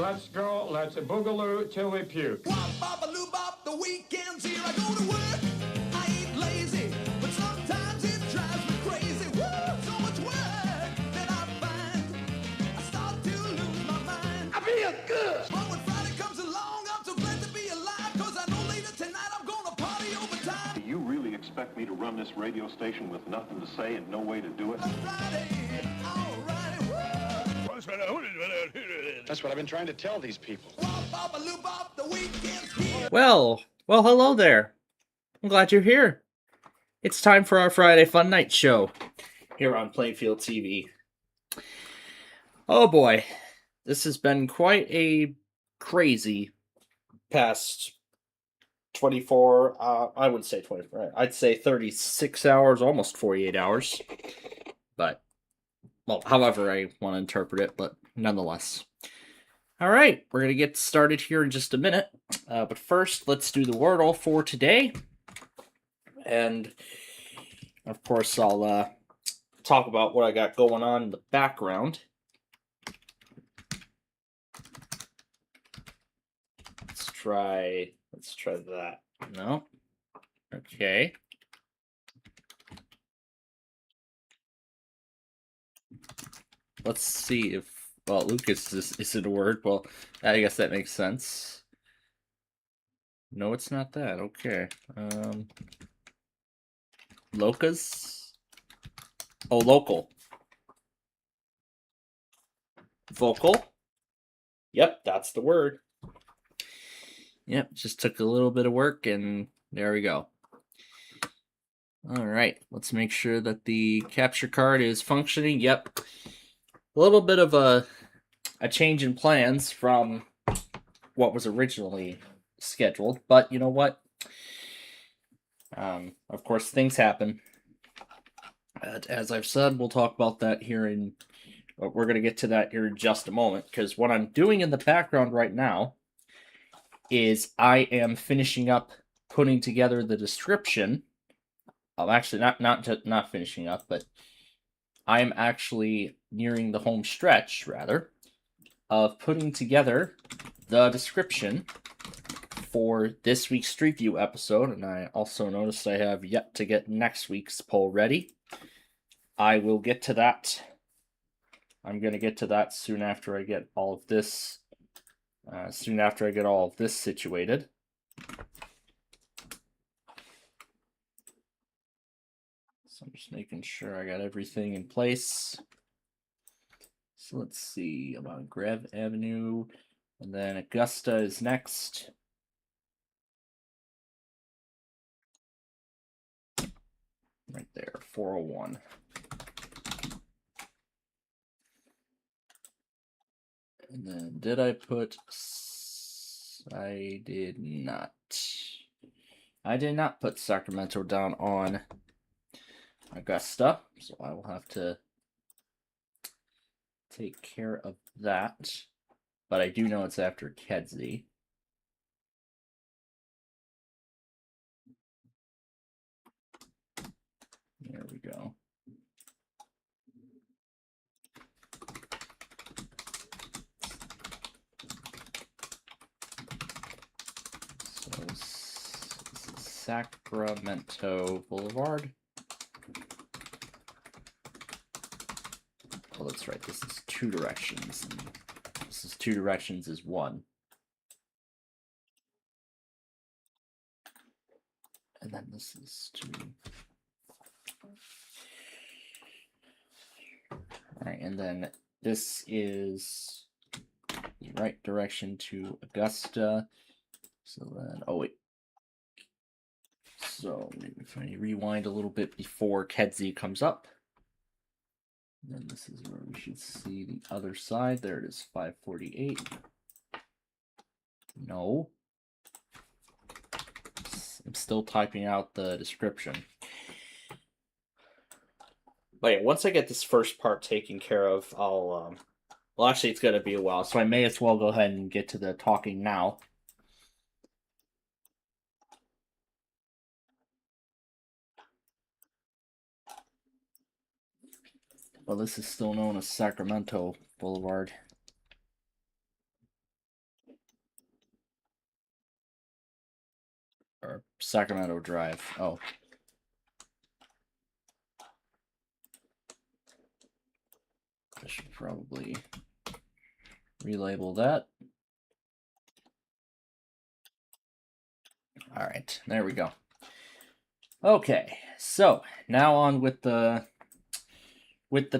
Let's go, let's boogaloo till we puke. Wop, bop, a loo, bop, the weekend's here. I go to work, I ain't lazy, but sometimes it drives me crazy. Woo, so much work that I find I start to lose my mind. I feel good. But when Friday comes along, I'm so glad to be alive, cause I know later tonight I'm gonna party overtime. You really expect me to run this radio station with nothing to say and no way to do it? Friday, alright, woo. That's what I've been trying to tell these people. Wop, bop, a loo, bop, the weekend's here. Well, hello there. I'm glad you're here. It's time for our Friday Fun Night show here on Plainfield TV. Oh boy, this has been quite a crazy past 24, I wouldn't say 24, I'd say 36 hours, almost 48 hours. But, well, however I want to interpret it, but nonetheless. All right, we're going to get started here in just a minute. But first, let's do the Wordle for today. And, of course, I'll talk about what I got going on in the background. Let's try that. No? Okay. Let's see if... Well, Lucas isn't a word. Well, I guess that makes sense. No, it's not that. Okay. Locus? Oh, local. Vocal? Yep, that's the word. Yep, just took a little bit of work, and there we go. All right, let's make sure that the capture card is functioning. Yep. A little bit of a change in plans from what was originally scheduled, but you know what? Of course, things happen. As I've said, we'll talk about that here in... We're going to get to that here in just a moment, because what I'm doing in the background right now is I am finishing up putting together the description. Actually, not finishing up, but I am actually nearing the home stretch, rather, of putting together the description for this week's Street View episode, and I also noticed I have yet to get next week's poll ready. I will get to that. I'm going to get to that soon after I get all of this, situated. So I'm just making sure I got everything in place. So let's see, I'm on Grev Avenue, and then Augusta is next. Right there, 401. And then did I put... I did not. I did not put Sacramento down on Augusta, so I will have to take care of that. But I do know it's after Kedzie. There we go. So this is Sacramento Boulevard. Oh, that's right. This is two directions. And this is two directions is one. And then this is two. Alright, and then this is the right direction to Augusta. So then, oh wait. So if I rewind a little bit before Kedzie comes up. Then this is where we should see the other side. There it is, 548. No. I'm still typing out the description. But yeah, once I get this first part taken care of, I'll, well, actually, it's going to be a while, so I may as well go ahead and get to the talking now. Well, this is still known as Sacramento Boulevard. or Sacramento Drive. Oh. I should probably relabel that. All right, there we go. Okay, so now on with the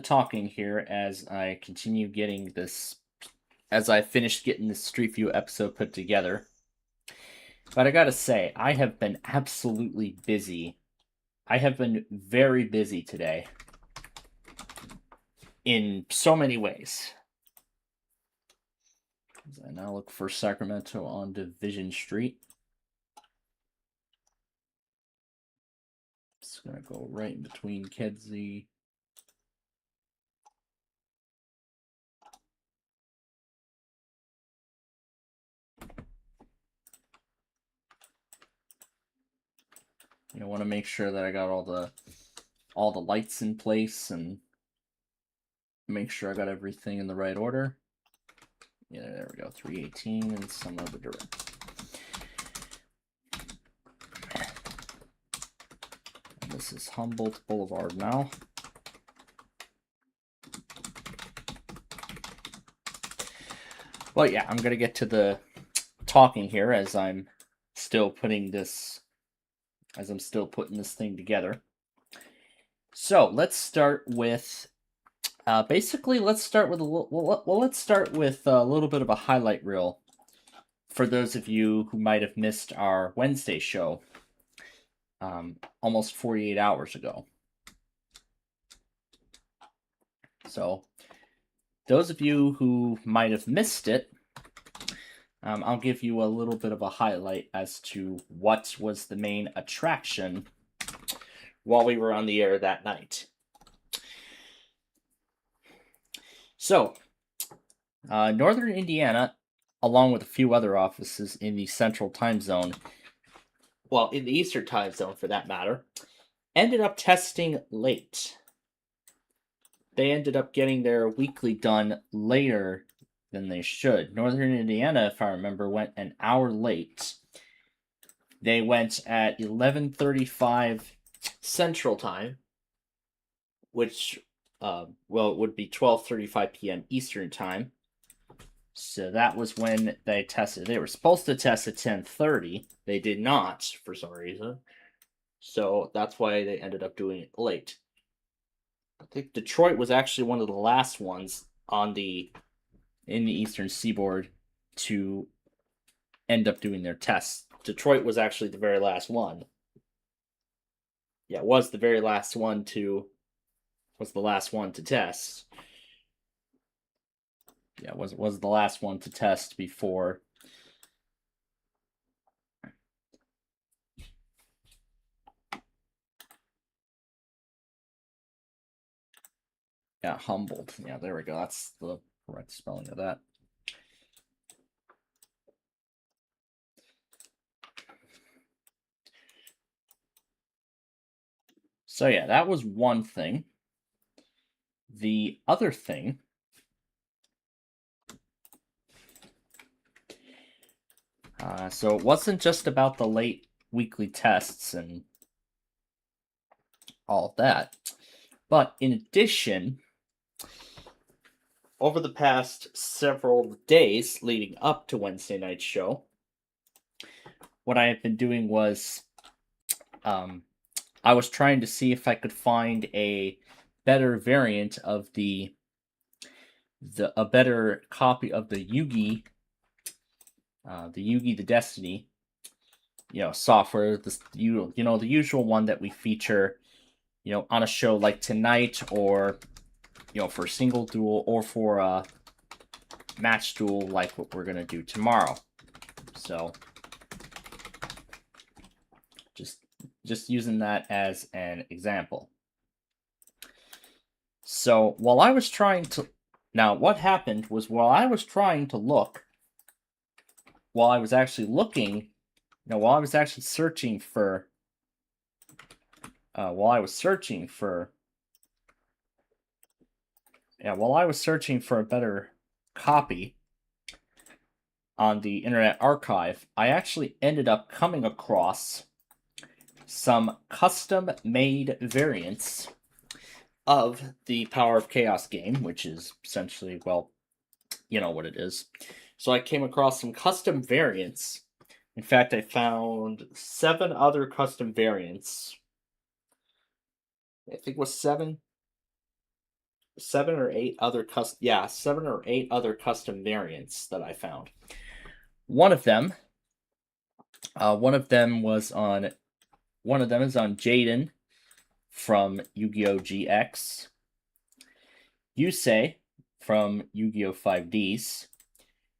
talking here as I continue getting this, as I finish getting this Street View episode put together. But I gotta say, I have been absolutely busy. I have been very busy today in so many ways. As I now look for Sacramento on Division Street. It's gonna go right in between Kedzie. You know, want to make sure that I got all the lights in place and make sure I got everything in the right order. Yeah, there we go. 318 and some other direction. And this is Humboldt Boulevard now. Well, yeah, I'm gonna get to the talking here as I'm still putting this thing together. So let's start with basically let's start with a little bit of a highlight reel for those of you who might have missed our Wednesday show almost 48 hours ago. So those of you who might have missed it, I'll give you a little bit of a highlight as to what was the main attraction while we were on the air that night. So, Northern Indiana, along with a few other offices in the Central Time Zone, well, in the Eastern Time Zone for that matter, ended up testing late. They ended up getting their weekly done later than they should. Northern Indiana, if I remember, went an hour late. They went at 11:35 Central Time, which, it would be 12:35 p.m. Eastern Time. So that was when they tested. They were supposed to test at 10:30. They did not, for some reason. So that's why they ended up doing it late. I think Detroit was actually one of the last ones in the Eastern Seaboard to end up doing their tests. Detroit was actually the very last one. Yeah, was the last one to test. Yeah, was the last one to test before. Yeah, Humboldt. Yeah, there we go. That's the correct spelling of that. So yeah, that was one thing. The other thing so it wasn't just about the late weekly tests and all of that, but in addition, over the past several days leading up to Wednesday night's show, what I have been doing was I was trying to see if I could find a better variant of a better copy of the Yugi, the Destiny, software, the usual one that we feature, on a show like tonight, or for a single duel, or for a match duel like what we're gonna do tomorrow. So just using that as an example. So while I was trying to, now what happened was while I was actually looking, while I was actually searching for, while I was searching for a better copy on the Internet Archive, I actually ended up coming across some custom-made variants of the Power of Chaos game, which is essentially, well, you know what it is. So I came across some custom variants. In fact, I found 7 other custom variants. I think it was 7 or 8 other custom, yeah, 7 or 8 other custom variants that I found. One of them is on Jaden from Yu-Gi-Oh! GX, Yusei from Yu-Gi-Oh! 5Ds,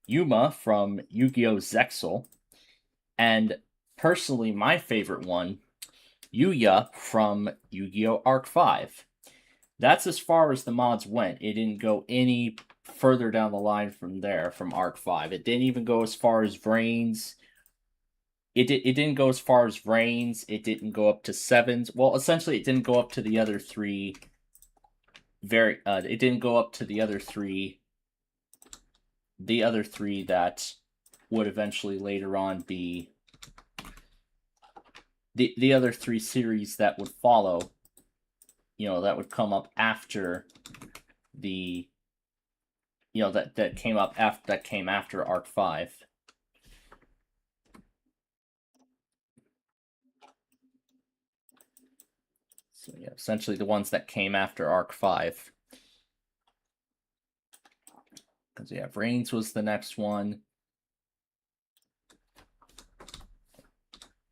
Yuma from Yu-Gi-Oh! Zexal, and personally my favorite one, Yuya from Yu-Gi-Oh! Arc 5. That's as far as the mods went. It didn't go any further down the line from there, from Arc 5. It didn't even go as far as Vrains. It didn't go as far as Vrains. It didn't go up to 7s. Well, essentially, it didn't go up to the other 3. It didn't go up to the other 3. The other 3 that would eventually later on be the other 3 series that would follow. You know, that would come up after the, you know, that came after Arc 5. So yeah, essentially the ones that came after Arc 5. Because yeah, Vrains was the next one.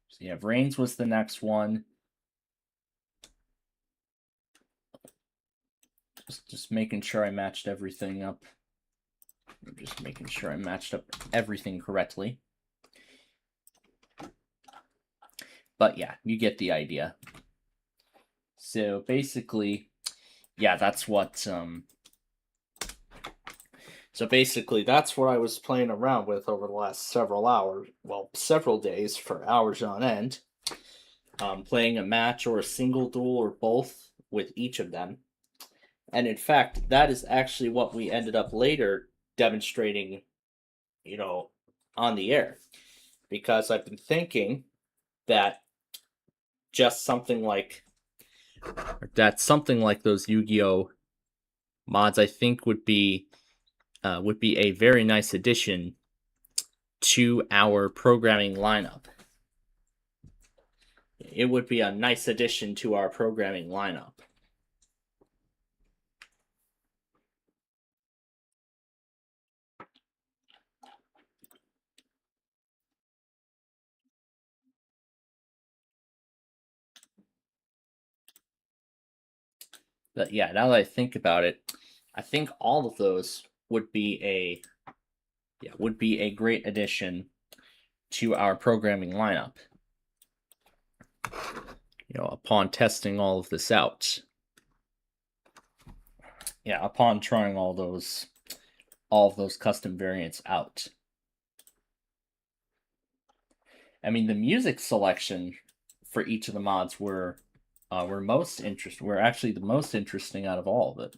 So yeah, Vrains was the next one. Just making sure I matched everything up. Just making sure I matched up everything correctly. But yeah, you get the idea. So basically, yeah, that's what so basically that's what I was playing around with over the last several hours, well, several days for hours on end. Playing a match or a single duel or both with each of them. And in fact, that is actually what we ended up later demonstrating, you know, on the air. Because I've been thinking that something like those Yu-Gi-Oh! Mods, I think would be a very nice addition to our programming lineup. It would be a nice addition to our programming lineup. But yeah, now that I think about it, I think all of those would be a great addition to our programming lineup. You know, upon testing all of this out. Yeah, upon trying all of those custom variants out. I mean, the music selection for each of the mods were actually the most interesting out of all of it.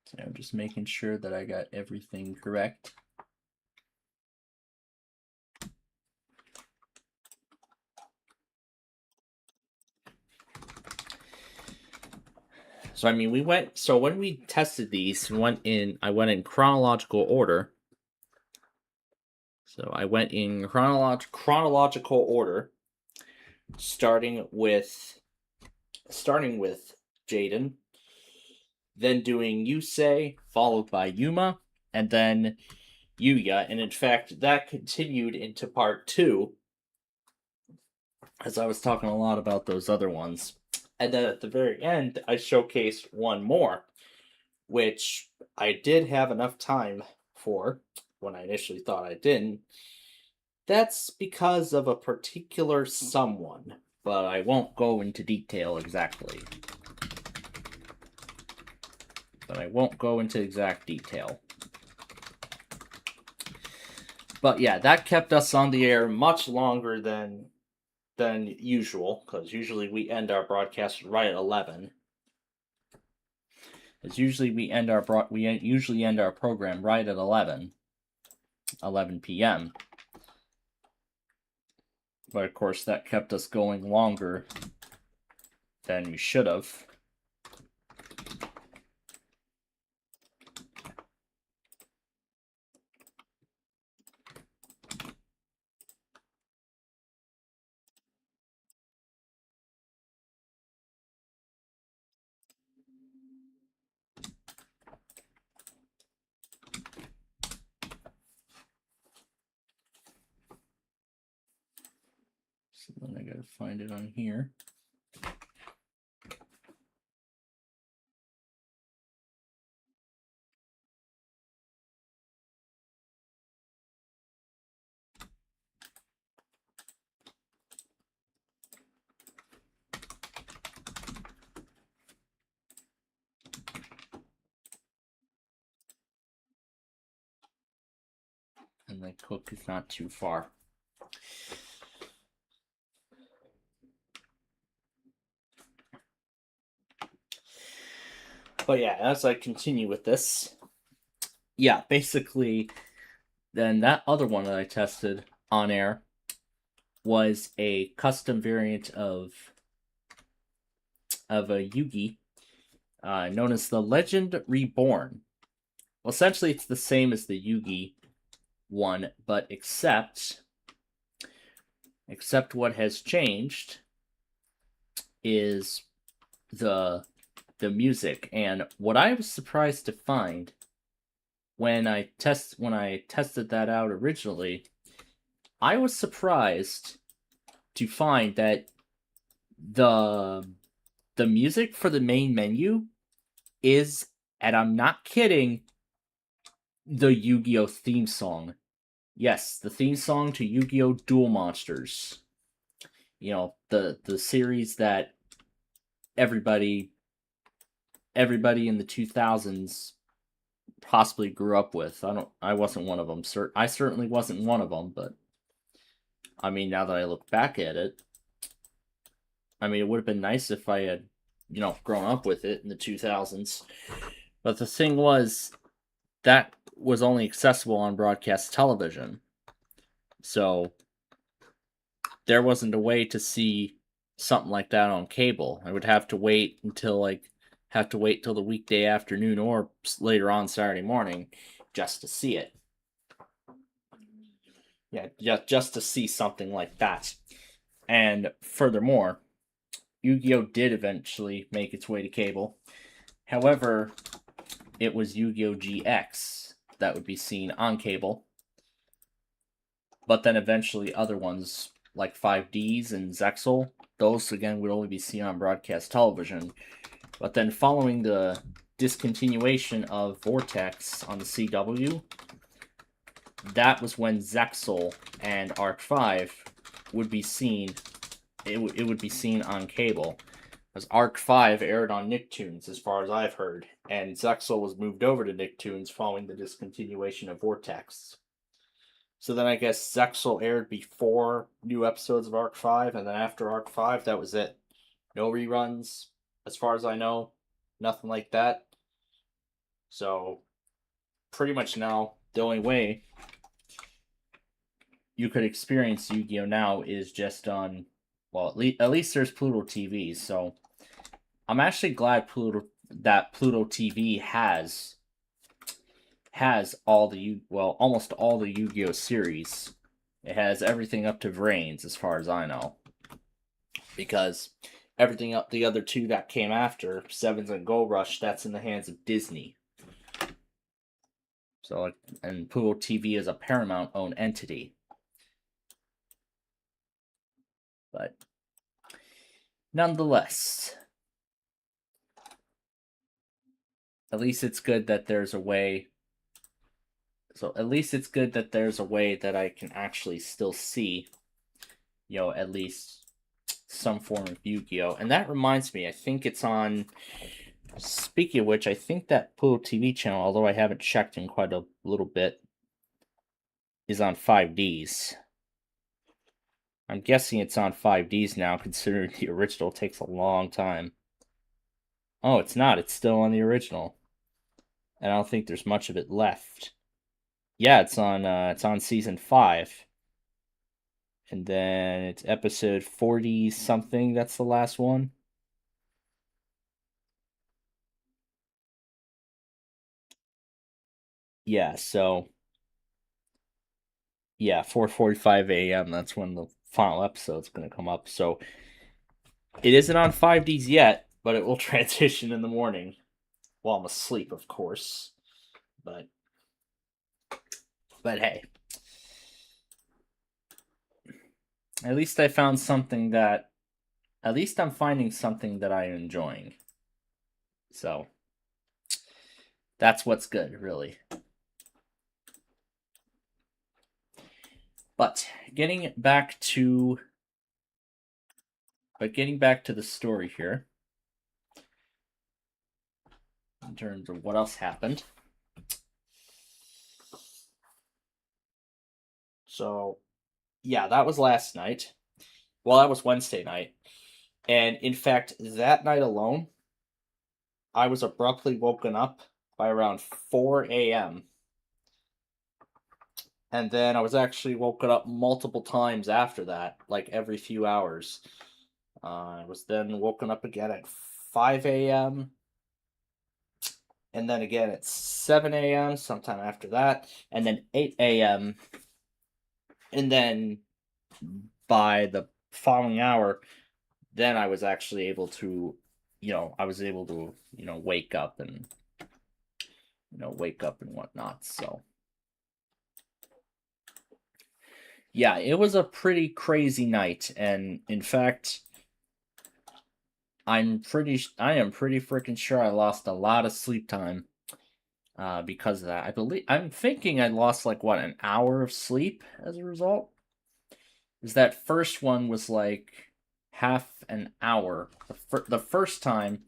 So I'm just making sure that I got everything correct. So I mean, when we tested these, I went in chronological order. So I went in chronological order, starting with Jaden, then doing Yusei, followed by Yuma, and then Yuya. And in fact, that continued into part 2, as I was talking a lot about those other ones. And then at the very end, I showcased one more, which I did have enough time for when I initially thought I didn't. That's because of a particular someone, but I won't go into detail exactly. But I won't go into exact detail. But yeah, that kept us on the air much longer than usual, because usually we end our broadcast right at 11. Because usually we usually end our program right at 11 p.m. But of course, that kept us going longer than we should have. So then I gotta find it on here. And the cook is not too far. But yeah, as I continue with this, yeah, basically, then that other one that I tested on air was a custom variant of a Yugi, known as the Legend Reborn. Well, essentially, it's the same as the Yugi one, but except what has changed is the music. And what I was surprised to find when I tested that out originally, I was surprised to find that the music for the main menu is, and I'm not kidding, the Yu-Gi-Oh theme song. Yes, the theme song to Yu-Gi-Oh! Duel Monsters. You know, the series that everybody in the 2000s possibly grew up with. I wasn't one of them. I certainly wasn't one of them, but I mean, now that I look back at it, I mean, it would have been nice if I had, grown up with it in the 2000s. But the thing was, that was only accessible on broadcast television. So there wasn't a way to see something like that on cable. I would have to wait till the weekday afternoon or later on Saturday morning just to see it. Yeah, just to see something like that. And furthermore, Yu-Gi-Oh! Did eventually make its way to cable. However, it was Yu-Gi-Oh! GX that would be seen on cable. But then eventually other ones, like 5Ds and Zexal, those again would only be seen on broadcast television. But then following the discontinuation of Vortex on the CW, that was when Zexal and Arc 5 would be seen. It would be seen on cable, because Arc 5 aired on Nicktoons, as far as I've heard, and Zexal was moved over to Nicktoons following the discontinuation of Vortex. So then I guess Zexal aired before new episodes of Arc 5, and then after Arc 5, that was it. No reruns, as far as I know. Nothing like that. So, pretty much now, the only way you could experience Yu-Gi-Oh! Now is just on, well, at least there's Pluto TV, so I'm actually glad that Pluto TV has all almost all the Yu-Gi-Oh! Series. It has everything up to Vrains, as far as I know. Because everything up the other two that came after, Sevens and Gold Rush, that's in the hands of Disney. So, and Pluto TV is a Paramount-owned entity. But nonetheless, at least it's good that there's a way. So at least it's good that there's a way that I can actually still see, at least some form of Yu-Gi-Oh! And that reminds me, I think it's on. Speaking of which, I think that Pluto TV channel, although I haven't checked in quite a little bit, is on 5Ds. I'm guessing it's on 5Ds now, considering the original takes a long time. Oh, it's not. It's still on the original. And I don't think there's much of it left. Yeah, it's on season 5. And then it's episode 40 something, that's the last one. Yeah, so yeah, 4:45 a.m. That's when the final episode's going to come up. So it isn't on 5Ds yet, but it will transition in the morning while I'm asleep, of course. But hey, at least I found something that, at least I'm finding something that I'm enjoying. So that's what's good, really. But getting back to the story here, in terms of what else happened. So, yeah, that was last night. Well, that was Wednesday night. And in fact, that night alone, I was abruptly woken up by around 4 a.m. And then I was actually woken up multiple times after that, like every few hours. I was then woken up again at 5 a.m. And then again at 7 a.m. sometime after that. And then 8 a.m. And then by the following hour, then I was actually able to, wake up and, whatnot. So, yeah, it was a pretty crazy night. And in fact, I am pretty freaking sure I lost a lot of sleep time because of that. I'm thinking I lost like an hour of sleep as a result. Is that first one was like half an hour. The first time,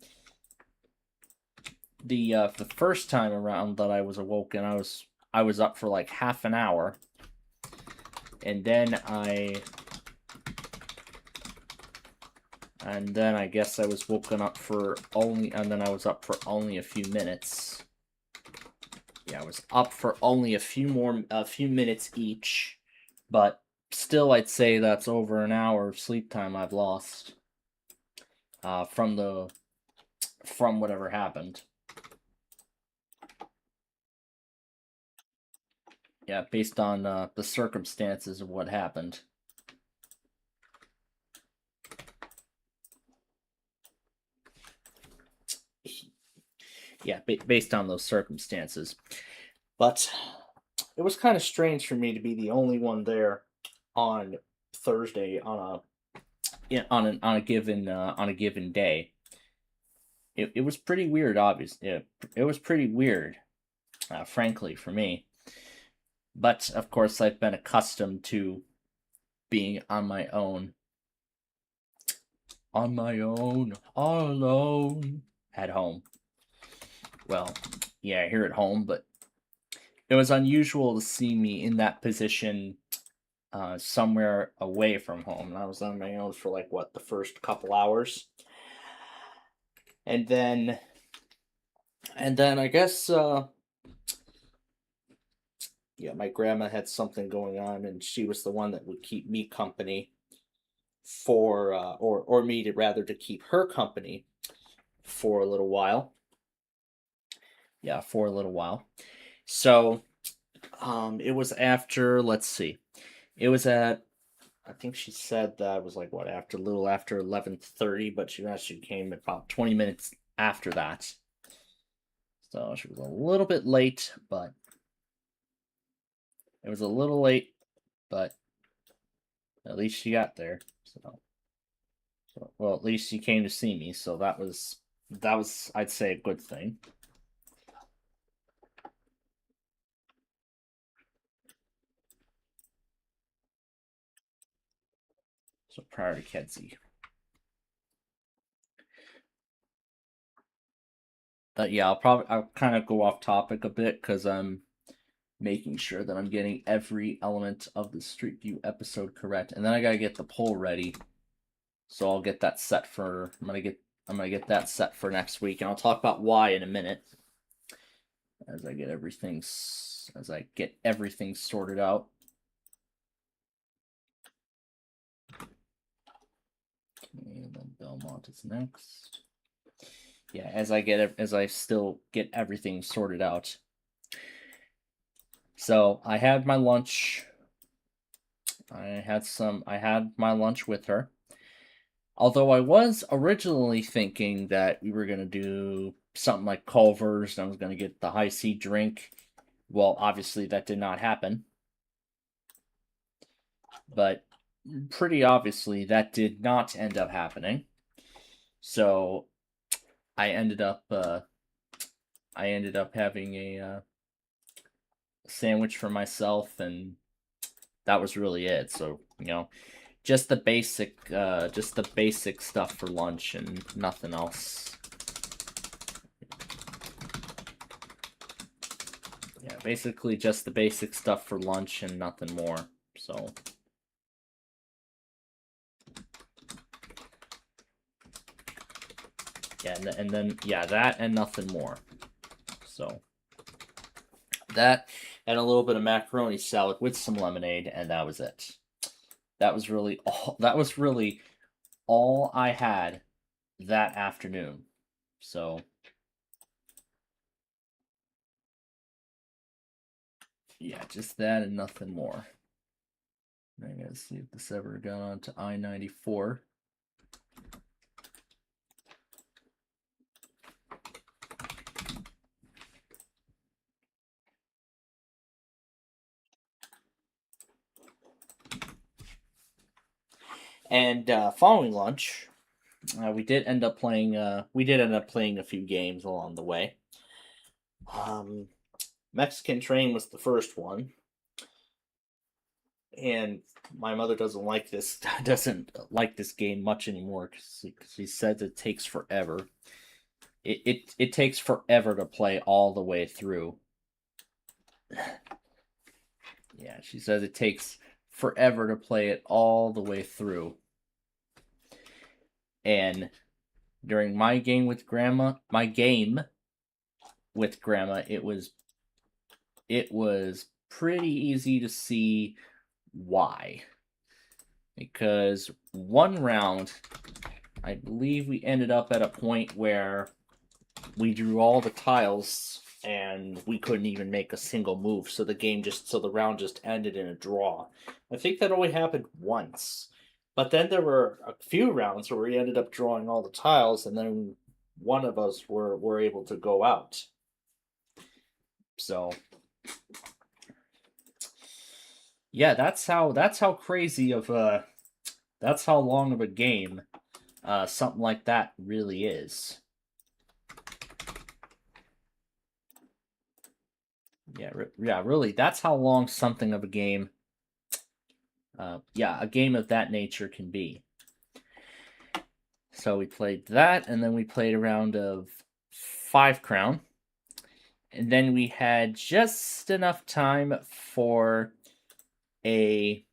the first time around that I was awoken, I was up for like half an hour, and then I guess I was woken up for only, and then I was up for only a few minutes. Yeah, I was up for only a few minutes each, but still, I'd say that's over an hour of sleep time I've lost from whatever happened. Yeah, based on the circumstances of what happened. Yeah, based on those circumstances. But it was kind of strange for me to be the only one there on Thursday on a given day. It was pretty weird, obviously. It was pretty weird, frankly, for me. But of course, I've been accustomed to being on my own, all alone at home. Well, yeah, here at home, but it was unusual to see me in that position somewhere away from home. And I was on my own for the first couple hours. And then I guess, my grandma had something going on, and she was the one that would keep me company or me to keep her company for a little while. Yeah, for a little while. So, it was after, let's see. It was at, I think she said that it was after 11:30, but she actually came about 20 minutes after that. So she was a little bit late, but it was a little late, but at least she got there. So well, at least she came to see me, so that was I'd say a good thing. So prior to Kedzie. But yeah, I'll kind of go off topic a bit because I'm making sure that I'm getting every element of the Street View episode correct, and then I gotta get the poll ready. So I'll get that set for. I'm gonna get that set for next week, and I'll talk about why in a minute. As I get everything sorted out. Okay, and then Belmont is next. Yeah, as I still get everything sorted out. So I had my lunch. I had my lunch with her. Although I was originally thinking that we were gonna do something like Culver's and I was gonna get the high C drink. Well, obviously that did not happen. But pretty obviously that did not end up happening. So I ended up having a sandwich for myself, and that was really it. So, just the basic stuff for lunch and nothing else. Yeah, basically just the basic stuff for lunch and nothing more. So yeah, and then that and nothing more. So that and a little bit of macaroni salad with some lemonade, and that was it. That was really all I had that afternoon. So yeah, just that and nothing more. I gotta see if this ever got onto I-94. And following lunch, we did end up playing. We did end up playing a few games along the way. Mexican Train was the first one, and my mother doesn't like this game much anymore because she says it takes forever. It takes forever to play all the way through. Yeah, she says it takes forever to play it all the way through. And during my game with Grandma, it was pretty easy to see why. Because one round, I believe we ended up at a point where we drew all the tiles and we couldn't even make a single move, so the round just ended in a draw. I think that only happened once. But then there were a few rounds where we ended up drawing all the tiles, and then one of us were able to go out. So yeah, that's how crazy of that's how long of a game something like that really is. Yeah, really, that's how long something of a game a game of that nature can be. So we played that, and then we played a round of 5 Crown. And then we had just enough time for a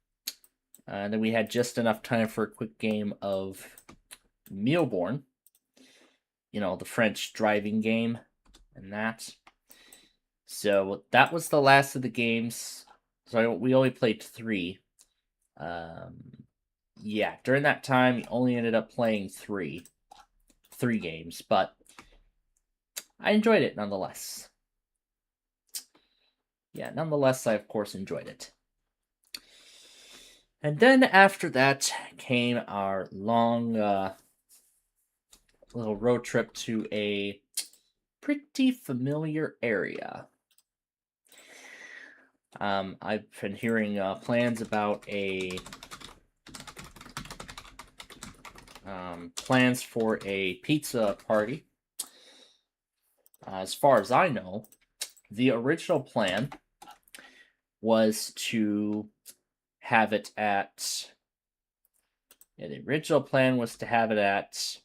quick game of Mealborn. The French driving game and that. So that was the last of the games. So we only played 3. During that time, we only ended up playing 3 games, but I enjoyed it nonetheless. Yeah, nonetheless, I of course enjoyed it. And then after that came our long little road trip to a pretty familiar area. I've been hearing plans about plans for a pizza party. As far as I know, the original plan was to have it at. Yeah, the original plan was to have it at.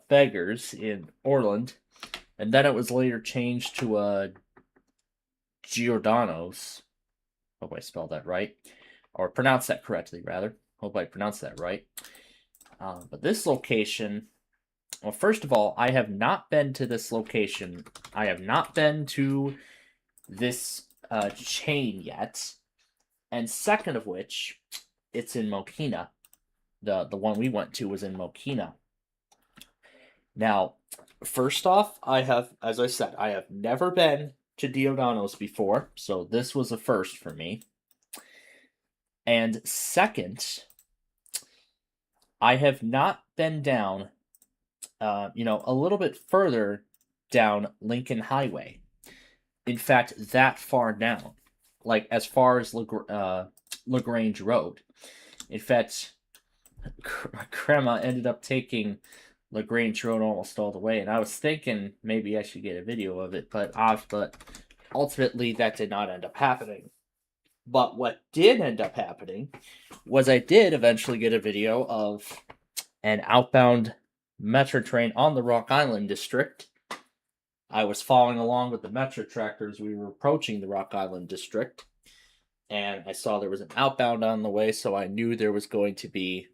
Beggars in Orland, and then it was later changed to Giordano's. Hope I spelled that right, or pronounced that correctly, rather. Hope I pronounced that right. But this location, well, first of all, I have not been to this location. I have not been to this chain yet. And second of which, it's in Mokina. The one we went to was in Mokina. Now, first off, I have, as I said, I have never been to Giordano's before, so this was a first for me. And second, I have not been down, a little bit further down Lincoln Highway. In fact, that far down, like as far as LaGrange Road. In fact, Crema ended up taking LaGrange Road almost all the way, and I was thinking maybe I should get a video of it, but ultimately that did not end up happening. But what did end up happening was I did eventually get a video of an outbound metro train on the Rock Island District. I was following along with the metro trackers. We were approaching the Rock Island District, and I saw there was an outbound on the way, so I knew there was going to be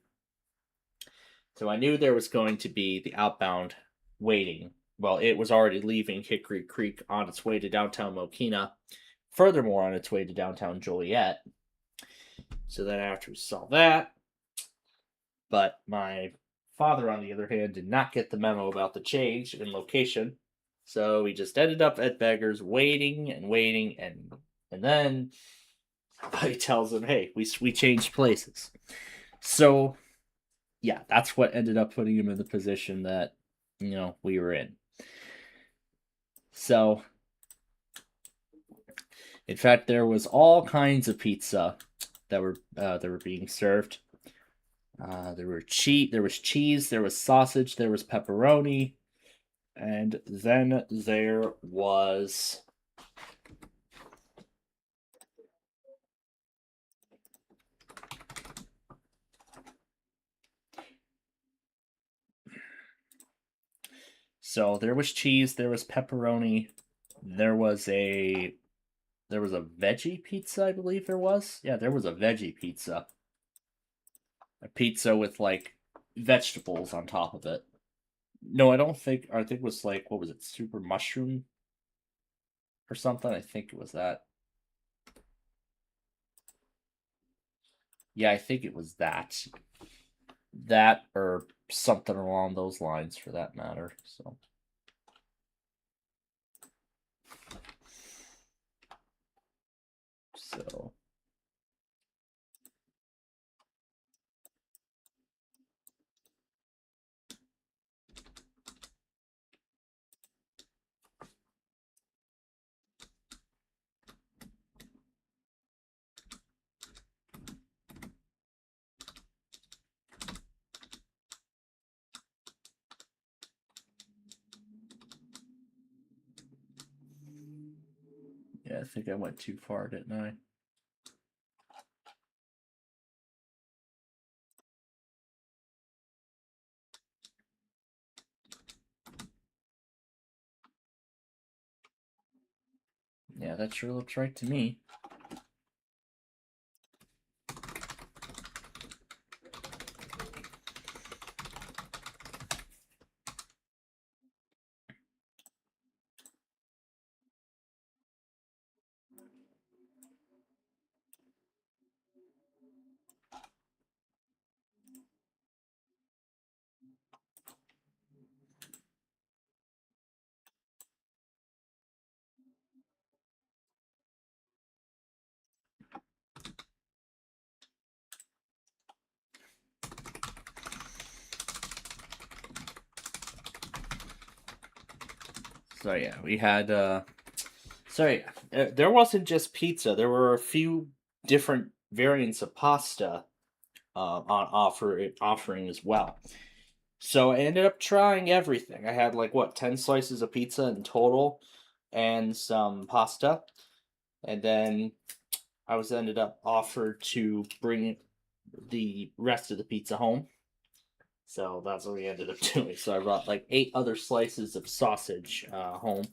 the outbound waiting. Well, it was already leaving Hickory Creek on its way to downtown Mokina, furthermore on its way to downtown Joliet. So then after we saw that, but my father, on the other hand, did not get the memo about the change in location. So we just ended up at Beggars waiting, and then he tells him, hey, we changed places. So yeah, that's what ended up putting him in the position that, we were in. So, in fact, there was all kinds of pizza that were being served. There was cheese, there was sausage, there was pepperoni, and then there was there was cheese, there was pepperoni, there was a veggie pizza, I believe there was. Yeah, there was a veggie pizza. A pizza with like vegetables on top of it. No, I think it was like, what was it, super mushroom or something? I think it was that. Yeah, I think it was that. That or something along those lines, for that matter. So yeah, I think I went too far, didn't I? Yeah, that sure looks right to me. So yeah, we had there wasn't just pizza. There were a few different variants of pasta on offering as well. So I ended up trying everything. I had like 10 slices of pizza in total and some pasta. And then I was ended up offered to bring the rest of the pizza home. So that's what we ended up doing. So I brought like 8 other slices of sausage home.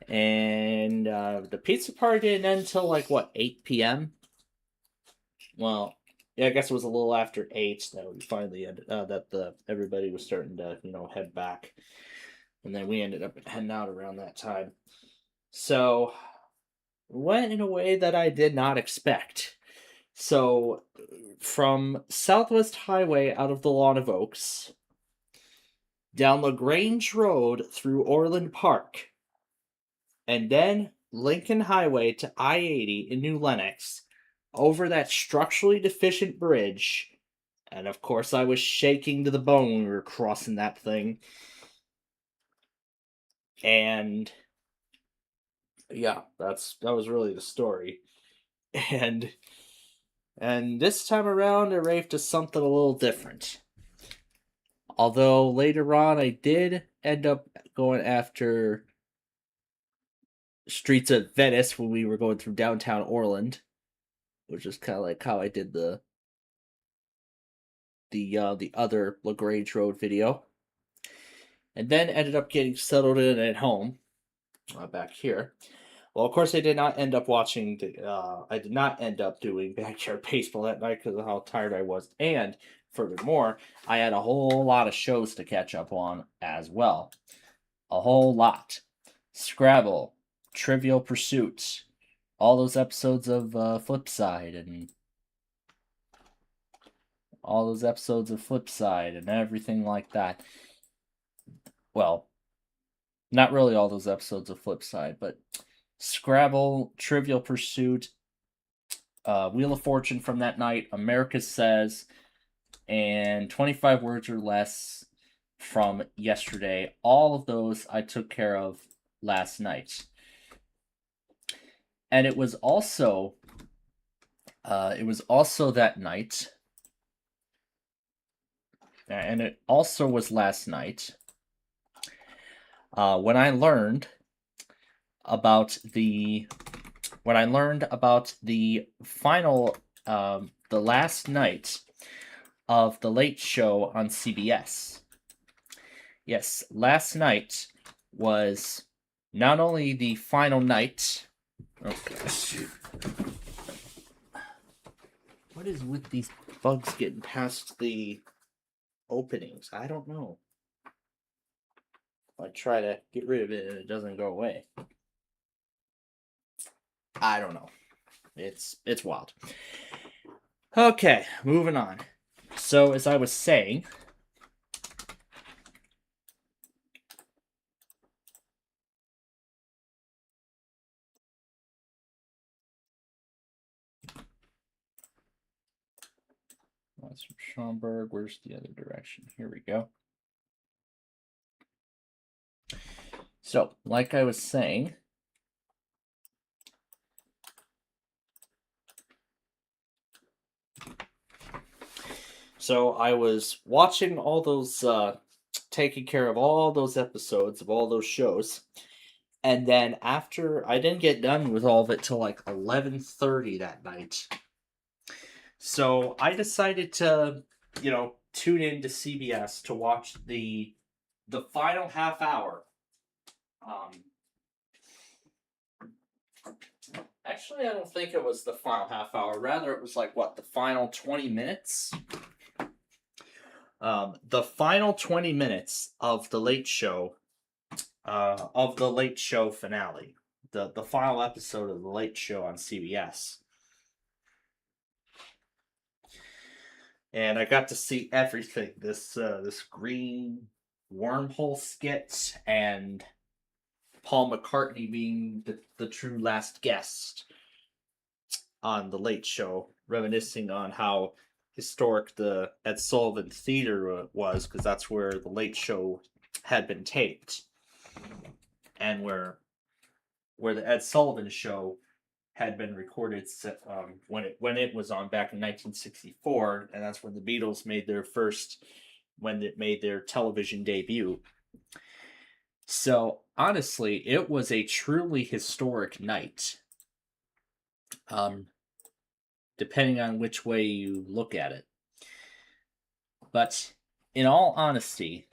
And the pizza party didn't end until like, what, 8 p.m.? Well, yeah, I guess it was a little after 8 that we finally ended, everybody was starting to, head back. And then we ended up heading out around that time. So, went in a way that I did not expect. So, from Southwest Highway out of the Lawn of Oaks, down LaGrange Road through Orland Park, and then Lincoln Highway to I-80 in New Lenox, over that structurally deficient bridge, and of course I was shaking to the bone when we were crossing that thing. And yeah, that was really the story. And this time around it raved to something a little different. Although later on I did end up going after Streets of Venice when we were going through downtown Orland, which is kind of like how I did the other LaGrange Road video. And then ended up getting settled in at home, back here. Well, of course, I did not end up watching. I did not end up doing backyard baseball that night because of how tired I was. And furthermore, I had a whole lot of shows to catch up on as well. A whole lot. Scrabble, Trivial Pursuit, all those episodes of Flipside, and everything like that. Well, not really all those episodes of Flipside, but Scrabble, Trivial Pursuit, Wheel of Fortune from that night, America Says, and 25 Words or Less from yesterday. All of those I took care of last night. And it was also that night, and it also was last night, when I learned about the final, the last night of The Late Show on CBS. Yes, last night was not only the final night. Okay. What is with these bugs getting past the openings? I don't know. I try to get rid of it and it doesn't go away. I don't know. It's wild. Okay, moving on. So, as I was saying, that's from Schomburg. Where's the other direction? Here we go. So, like I was saying, so I was watching all those, taking care of all those episodes of all those shows, and then after, I didn't get done with all of it till like 11:30 that night. So I decided to, tune into CBS to watch the final half hour. Actually, I don't think it was the final half hour. Rather, it was like, the final 20 minutes? The final 20 minutes of The Late Show, of The Late Show finale. The final episode of The Late Show on CBS. And I got to see everything. This green wormhole skit, and Paul McCartney being the true last guest on The Late Show, reminiscing on how historic the Ed Sullivan Theater was, because that's where The Late Show had been taped, and where the Ed Sullivan Show had been recorded when it was on back in 1964, and that's when the Beatles made their television debut. So honestly, it was a truly historic night. Depending on which way you look at it. But in all honesty,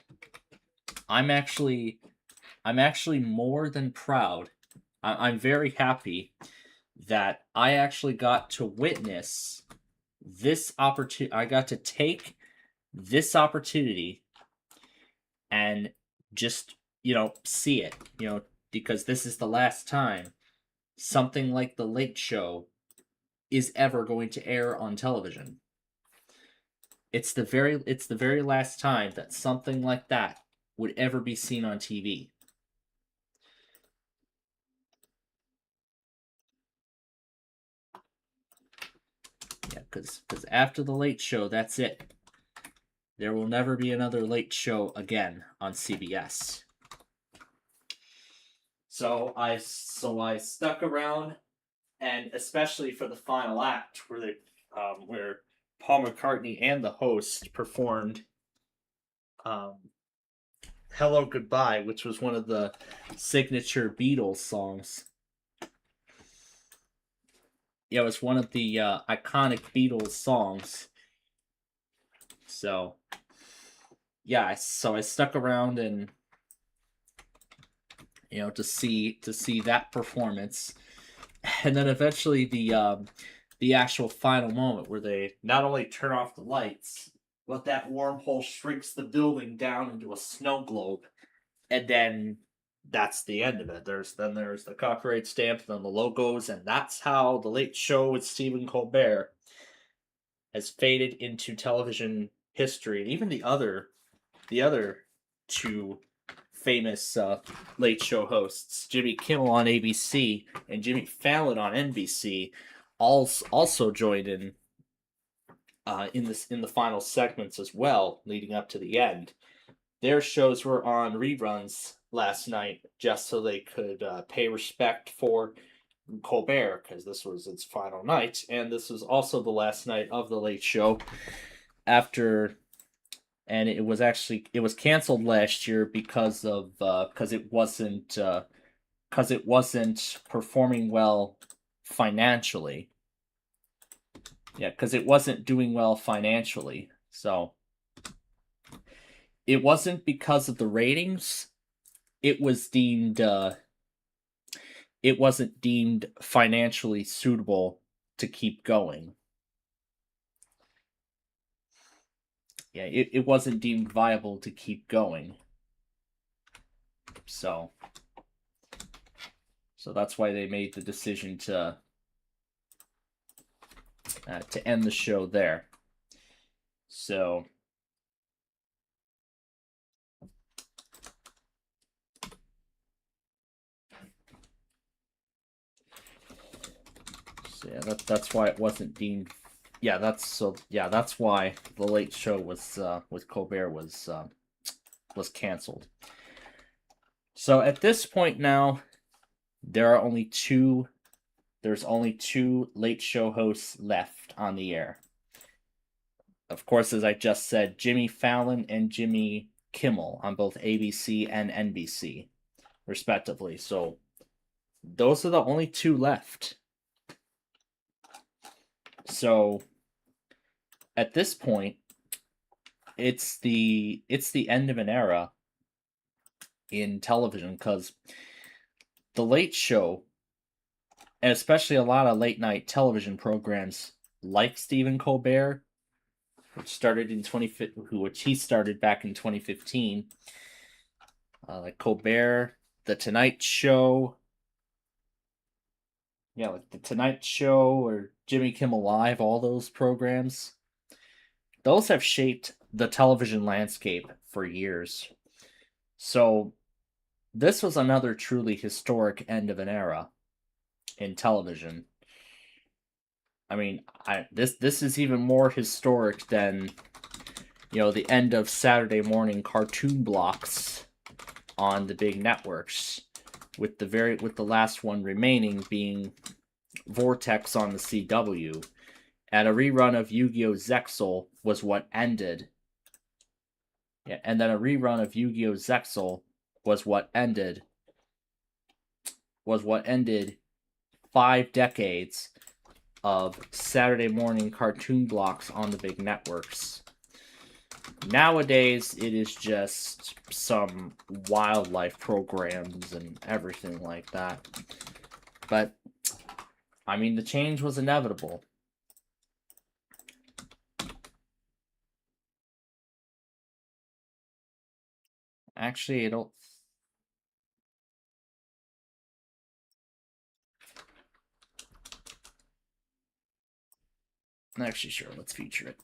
I'm actually more than proud. I'm very happy that I actually got to witness this opportunity. I got to take this opportunity and just, see it, because this is the last time something like The Late Show is ever going to air on television. It's the very last time that something like that would ever be seen on TV. Yeah, because after The Late Show, that's it. There will never be another Late Show again on CBS. So I stuck around, and especially for the final act, where Paul McCartney and the host performed "Hello Goodbye," which was one of the signature Beatles songs. Yeah, it was one of the iconic Beatles songs. So, yeah, so I stuck around and to see that performance, and then eventually the actual final moment where they not only turn off the lights, but that wormhole shrinks the building down into a snow globe, and then that's the end of it. There's the copyright stamp, then the logos, and that's how The Late Show with Stephen Colbert has faded into television history. And even the other two famous Late Show hosts, Jimmy Kimmel on ABC and Jimmy Fallon on NBC, also joined in the final segments as well, leading up to the end. Their shows were on reruns last night just so they could pay respect for Colbert, because this was its final night, and this was also the last night of The Late Show and it was canceled last year because it wasn't performing well financially. Yeah, because it wasn't doing well financially. So it wasn't because of the ratings. It was deemed it wasn't deemed financially suitable to keep going. Yeah, it wasn't deemed viable to keep going. So that's why they made the decision to end the show there. So yeah, that's why it wasn't deemed. Yeah, that's why The Late Show with Colbert was canceled. So at this point now, there's only two Late Show hosts left on the air. Of course, as I just said, Jimmy Fallon and Jimmy Kimmel on both ABC and NBC, respectively. So those are the only two left. So at this point, it's the end of an era in television, because The Late Show, and especially a lot of late night television programs like Stephen Colbert, which he started back in 2015, like Colbert, The Tonight Show, like The Tonight Show or Jimmy Kimmel Live, all those programs, those have shaped the television landscape for years. So this was another truly historic end of an era in television. I mean, this is even more historic than the end of Saturday morning cartoon blocks on the big networks, with the last one remaining being Vortex on the CW, and a rerun of Yu-Gi-Oh! Zexal was what ended. Yeah, and then a rerun of Yu-Gi-Oh! Zexal was what ended 5 decades of Saturday morning cartoon blocks on the big networks. Nowadays, it is just some wildlife programs and everything like that. But, I mean, the change was inevitable. Actually, I don't... Actually, sure, let's feature it.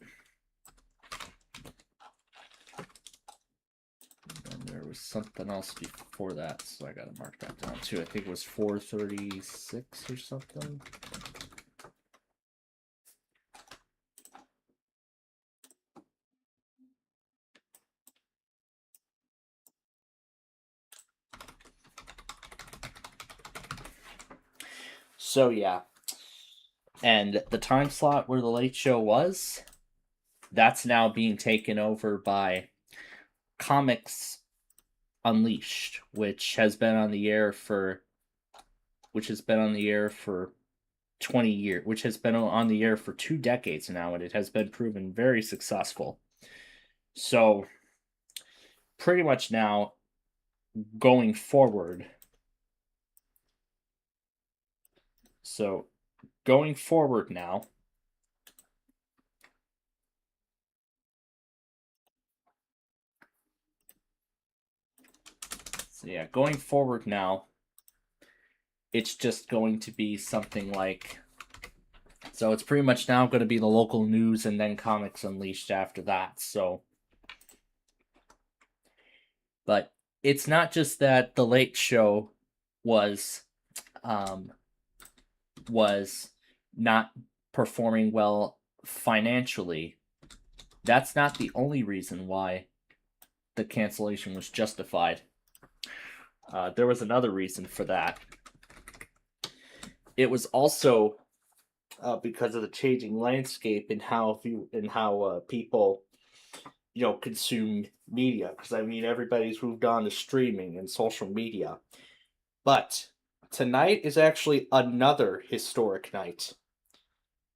And there was something else before that, so I gotta mark that down too. I think it was 436 or something. So yeah. And the time slot where the Late Show was, that's now being taken over by Comics Unleashed, which has been on the air for 20 years, which has been on the air for 2 decades now, and it has been proven very successful. So pretty much now going forward, now, going forward now, it's just going to be something like, so it's pretty much now going to be the local news and then Comics Unleashed after that. So, but it's not just that the Late Show was not performing well financially. That's not the only reason why the cancellation was justified. There was another reason for that. It was also because of the changing landscape and how people, consume media. Because I mean, everybody's moved on to streaming and social media. But tonight is actually another historic night.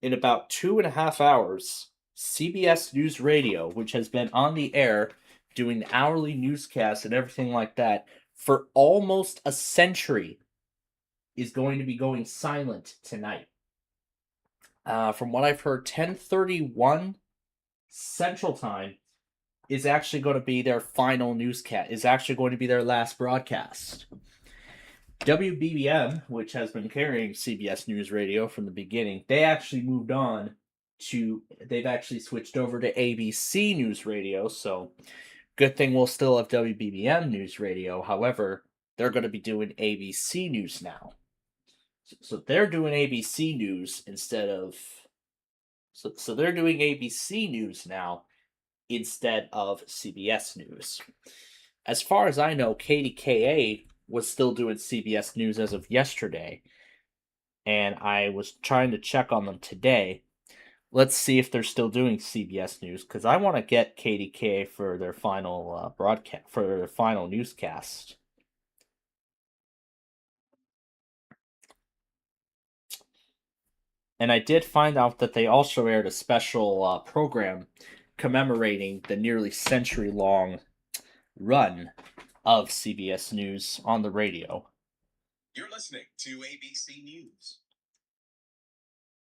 In about 2.5 hours, CBS News Radio, which has been on the air doing hourly newscasts and everything like that for almost a century, is going to be going silent tonight. From what I've heard, 10:31 Central Time is actually going to be their final newscast, is actually going to be their last broadcast. WBBM, which has been carrying CBS News Radio from the beginning, they've actually switched over to ABC News Radio, so good thing we'll still have WBBM News Radio. However, they're going to be doing ABC News now. So they're doing ABC News instead of... So they're doing ABC News now instead of CBS News. As far as I know, KDKA was still doing CBS News as of yesterday, and I was trying to check on them today. Let's see if they're still doing CBS News, because I want to get KDKA for their final broadcast, for their final newscast. And I did find out that they also aired a special program commemorating the nearly century-long run of CBS News on the radio. You're listening to ABC News.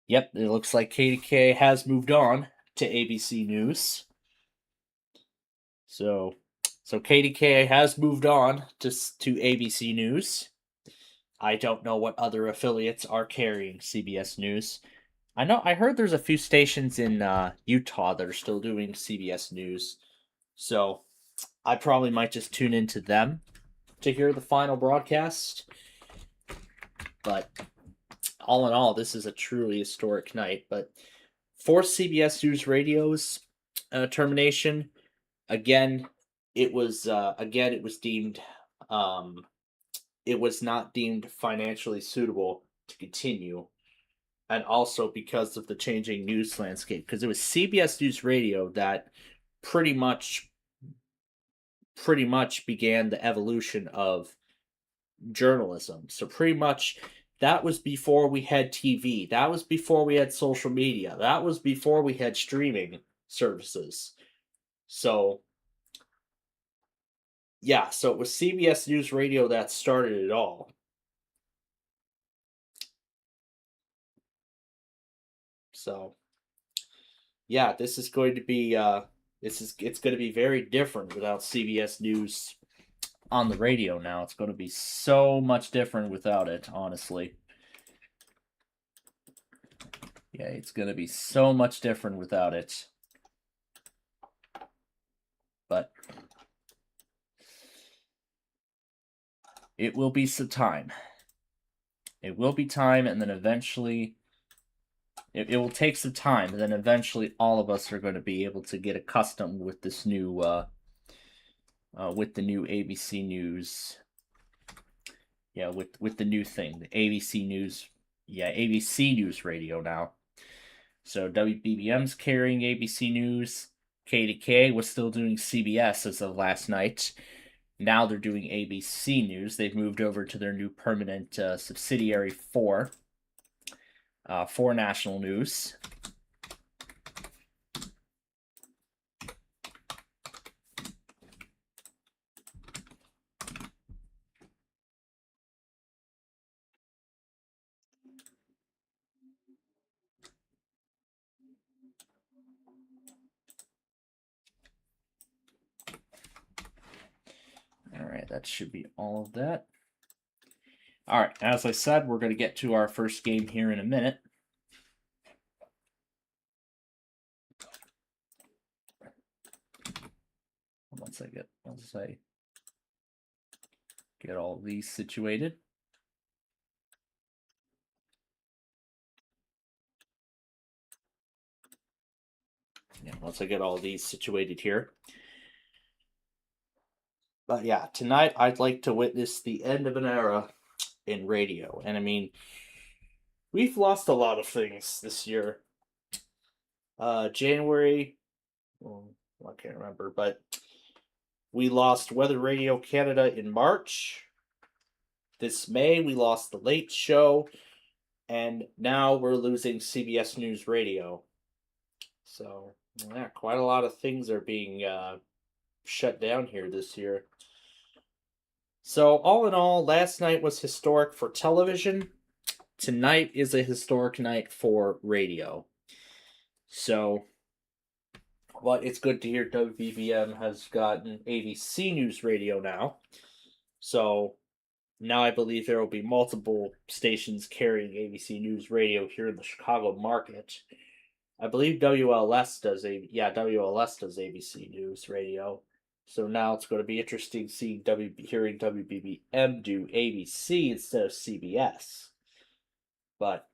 Yep, it looks like KDKA has moved on to ABC News. So KDKA has moved on to ABC News. I don't know what other affiliates are carrying CBS News. I heard there's a few stations in Utah that are still doing CBS News. So I probably might just tune into them to hear the final broadcast. But all in all, this is a truly historic night. But for CBS News Radio's termination, again, it was deemed it was not deemed financially suitable to continue, and also because of the changing news landscape, because it was CBS News Radio that pretty much began the evolution of journalism. So pretty much that was before we had TV. That was before we had social media. That was before we had streaming services. So, yeah, so it was CBS News Radio that started it all. So, yeah, this is going to be it's going to be very different without CBS News on the radio now. It's going to be so much different without it, honestly. Yeah, it's going to be so much different without it. But it will be some time. It will be time, and then eventually it will take some time, and then eventually all of us are going to be able to get accustomed with this new with the new ABC News. Yeah, with the new thing, the ABC News. Yeah, ABC News Radio now. So WBBM's carrying ABC News. KDK was still doing CBS as of last night. Now they're doing ABC News. They've moved over to their new permanent subsidiary 4 National News. All right, that should be all of that. All right, as I said, we're going to get to our first game here in a minute. Once I get all these situated. Yeah, once I get all these situated here. But yeah, tonight I'd like to witness the end of an era in radio. And I mean, we've lost a lot of things this year. January, well, I can't remember, but we lost Weather Radio Canada in March. This May, we lost The Late Show. And now we're losing CBS News Radio. So, yeah, quite a lot of things are being shut down here this year. So, all in all, last night was historic for television. Tonight is a historic night for radio. So, well, it's good to hear WBBM has gotten ABC News Radio now. So, now I believe there will be multiple stations carrying ABC News Radio here in the Chicago market. I believe WLS does ABC News Radio. So now it's going to be interesting seeing hearing WBBM do ABC instead of CBS. But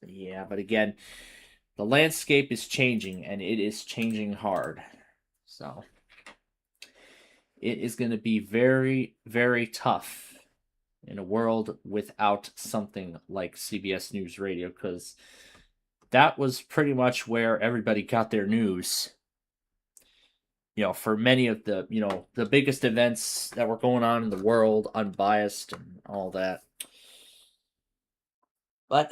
again, the landscape is changing, and it is changing hard. So it is going to be very, very tough in a world without something like CBS News Radio, because that was pretty much where everybody got their news. You know, for many of the, the biggest events that were going on in the world, unbiased and all that. But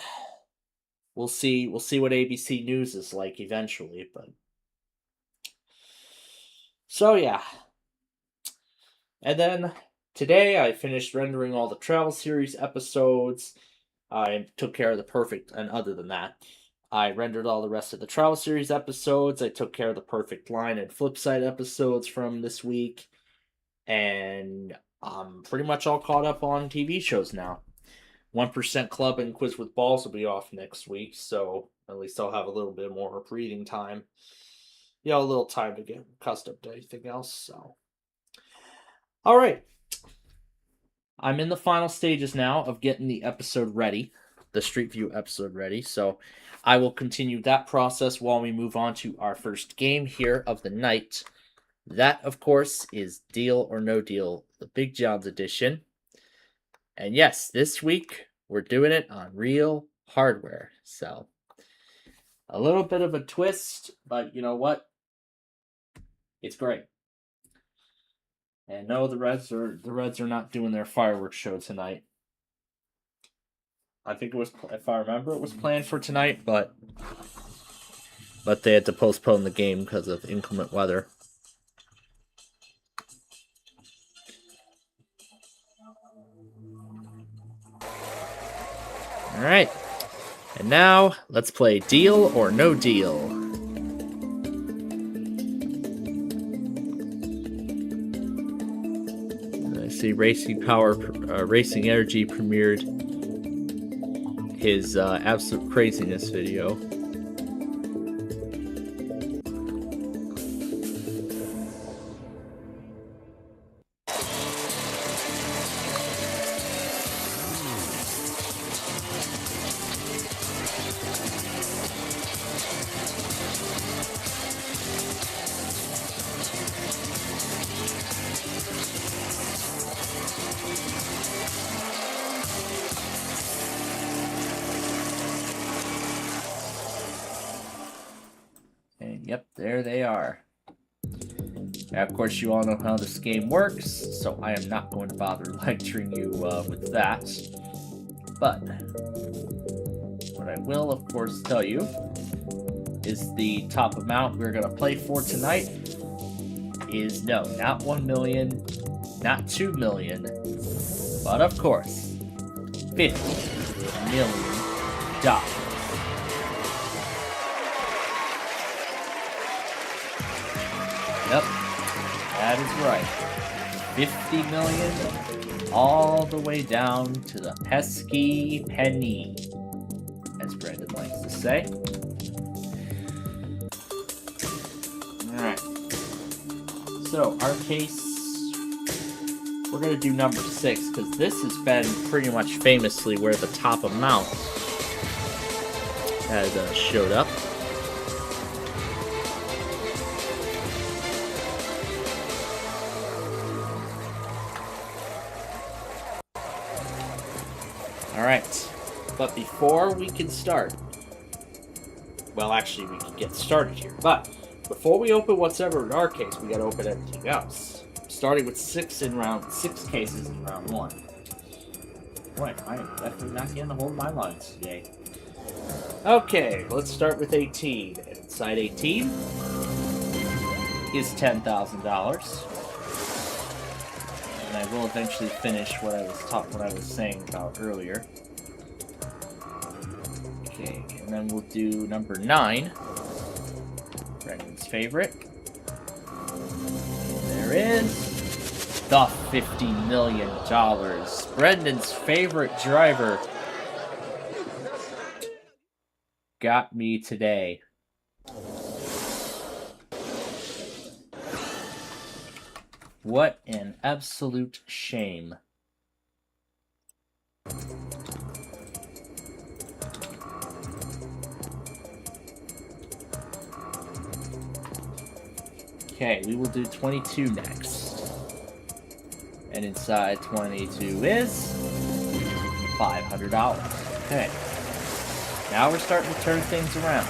we'll see what ABC News is like eventually, but so yeah. And then today I finished rendering all the Travel Series episodes. I took care of the perfect, and other than that, I rendered all the rest of the Travel Series episodes. I took care of the Perfect Line and Flipside episodes from this week. And I'm pretty much all caught up on TV shows now. 1% Club and Quiz with Balls will be off next week, so at least I'll have a little bit more breathing time. A little time to get accustomed to anything else, so. All right. I'm in the final stages now of getting the episode ready, the Street View episode ready, so I will continue that process while we move on to our first game here of the night. That, of course, is Deal or No Deal, the Big John's edition. And yes, this week we're doing it on real hardware. So, a little bit of a twist, but you know what? It's great. And no, the Reds are not doing their fireworks show tonight. I think it was, if I remember, it was planned for tonight, but... but they had to postpone the game because of inclement weather. Alright, and now let's play Deal or No Deal. I see Racing Energy premiered his Absolute Craziness video. And yep, there they are. Now, of course, you all know how this game works, so I am not going to bother lecturing you with that. But what I will, of course, tell you is the top amount we're going to play for tonight is no, not 1 million, not 2 million, but of course, $50 million. Yep, that is right. 50 million, all the way down to the pesky penny, as Brandon likes to say. Alright. So, our case, we're going to do number 6, because this has been pretty much famously where the top amount has showed up. Alright, but before we can start, well, actually, we can get started here, but before we open what's ever in our case, we gotta open everything else. Starting with 6 cases in round 1. Right, I am definitely not getting a hold of my lines today. Okay, let's start with 18. And inside 18 is $10,000. And I will eventually finish what I was saying about earlier. Okay, and then we'll do number 9. Brendan's favorite. And there is the $50 million. Brendan's favorite driver got me today. What an absolute shame. Okay, we will do 22 next. And inside 22 is $500. Okay. Now we're starting to turn things around.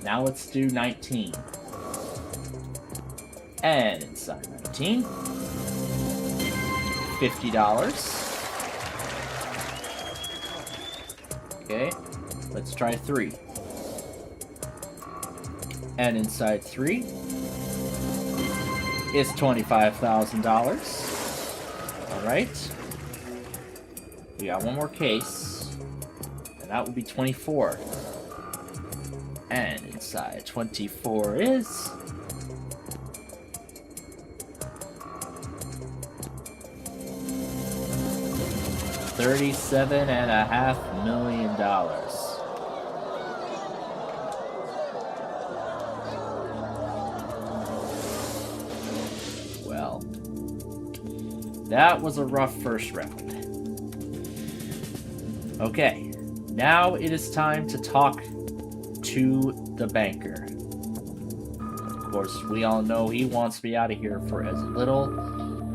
Now let's do 19. And inside 19, $50. Okay, let's try 3. And inside 3 is $25,000. Alright. We got one more case. And that will be 24. And inside 24 is $37.5 million. Well, that was a rough first round. Okay, now it is time to talk to the banker. Of course, we all know he wants me out of here for as little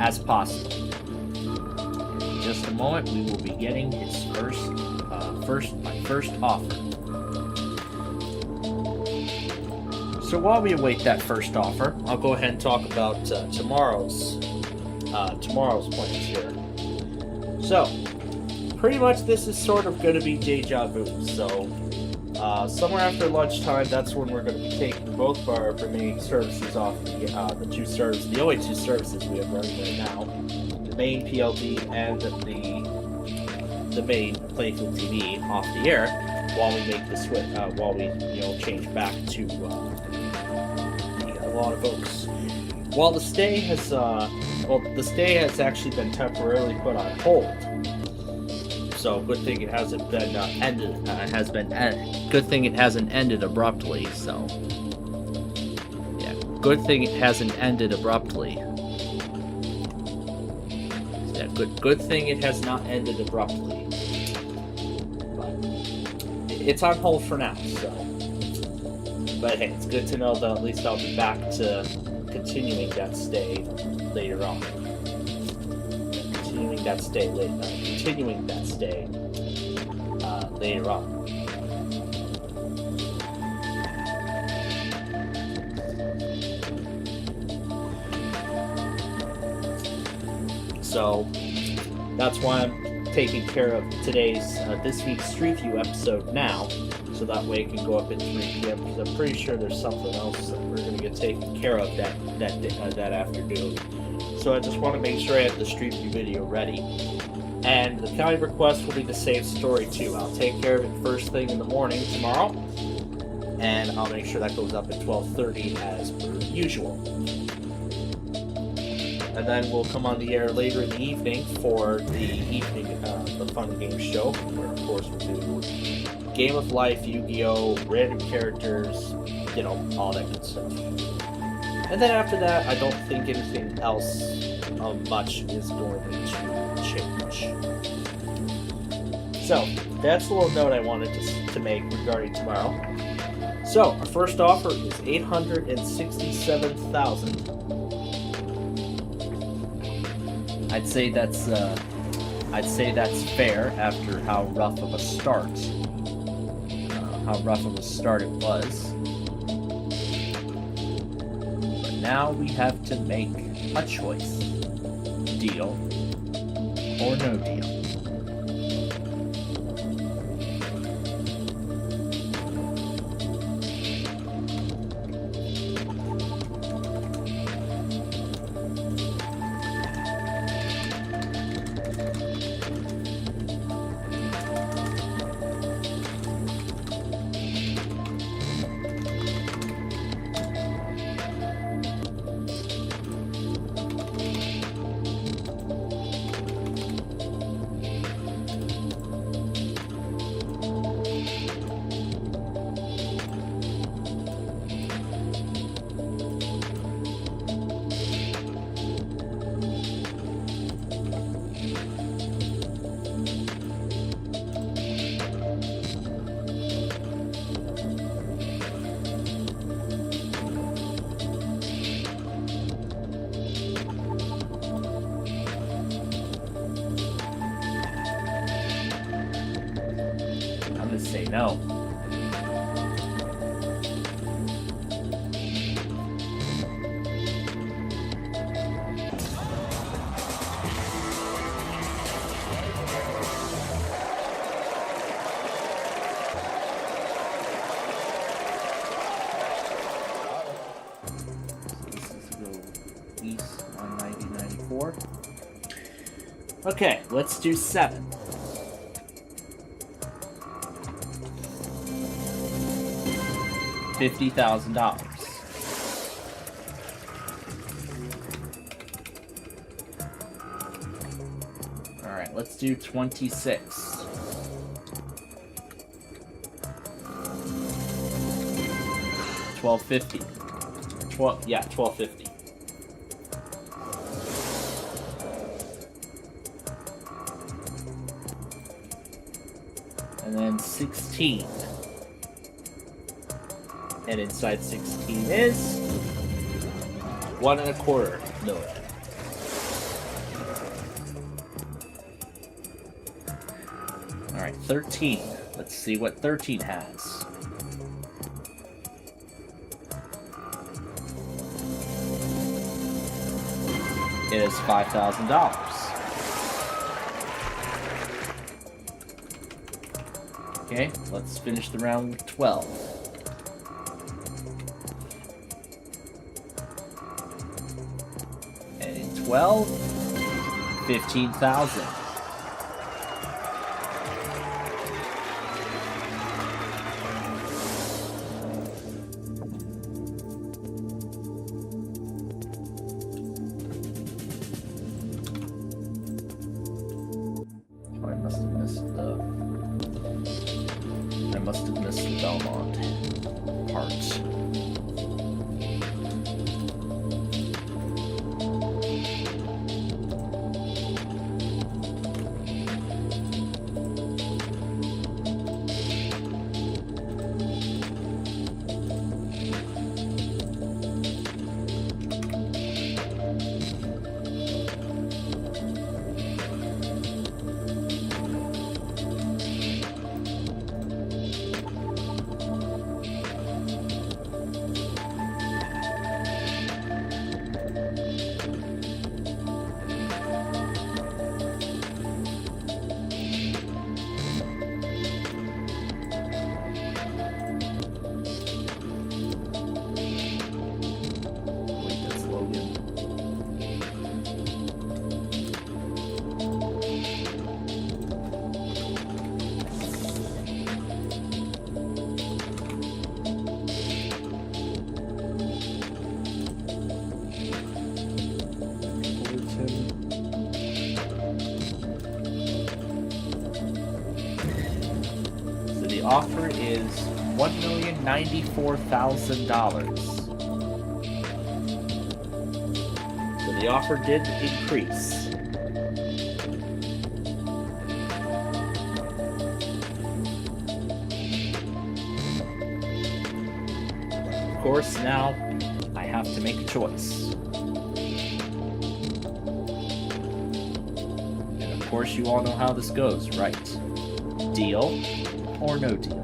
as possible. In just a moment, we will be getting his my first offer. So while we await that first offer, I'll go ahead and talk about tomorrow's plans here. So, pretty much this is sort of going to be deja vu. So, somewhere after lunchtime, that's when we're going to be taking both of our remaining services off the only two services we have running right now, the main PLD and the main Playfield TV off the air, while we make the switch, while we change back to a lot of folks. While the stay has actually been temporarily put on hold. So good thing it hasn't been ended. Good thing it hasn't ended abruptly. So yeah, good thing it hasn't ended abruptly. Yeah, good thing it has not ended abruptly. But it's on hold for now. So, but hey, it's good to know that at least I'll be back to continuing that stay later on. Continuing that stay later on. So that's why I'm taking care of this week's Street View episode now, so that way it can go up at 3 p.m. because I'm pretty sure there's something else that we're going to get taken care of that afternoon. So I just want to make sure I have the Street View video ready. And the county request will be the same story too. I'll take care of it first thing in the morning tomorrow, and I'll make sure that goes up at 12:30 as per usual. And then we'll come on the air later in the evening for the Fun and Games show, where of course we'll do Game of Life, Yu-Gi-Oh, random characters, all that good stuff. And then after that, I don't think anything else much is going to change. So, that's the little note I wanted to make regarding tomorrow. So, our first offer is $867,000. I'd say that's fair after how rough of a start it was. But now we have to make a choice. Deal or no deal. Say no. East on 9094. Okay, let's do 7. $50,000. All right, let's do 26. $1250. 1250. And then 16. And inside 16 is $1.25 million. All right, 13. Let's see what 13 has. It is $5,000. Okay, let's finish the round with 12. And in 12, 15,000. I must have missed the Belmont part. Wait, that's Logan. So the offer is $1,094,000. So the offer did increase. Of course, now I have to make a choice. And of course, you all know how this goes, right? Deal or no deal?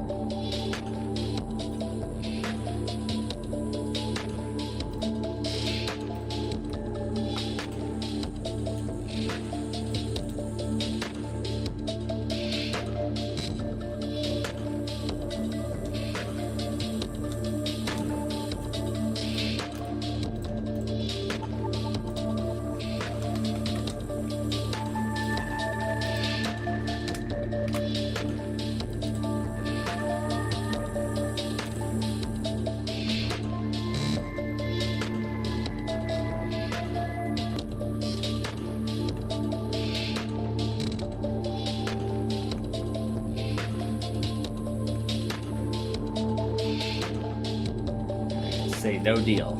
Say no deal.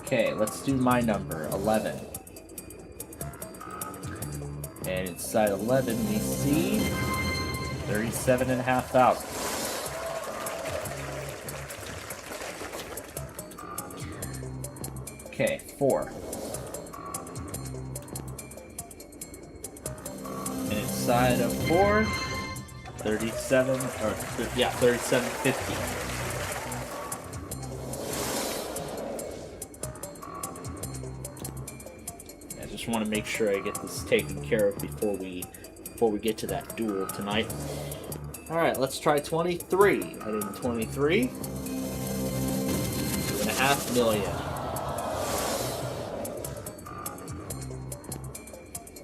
Okay, let's do my number, 11. And inside 11 we see 37,500. Okay, 4. And inside of 4, 3750. I just want to make sure I get this taken care of before we get to that duel tonight. All right, let's try 23. Adding 23. 2.5 million.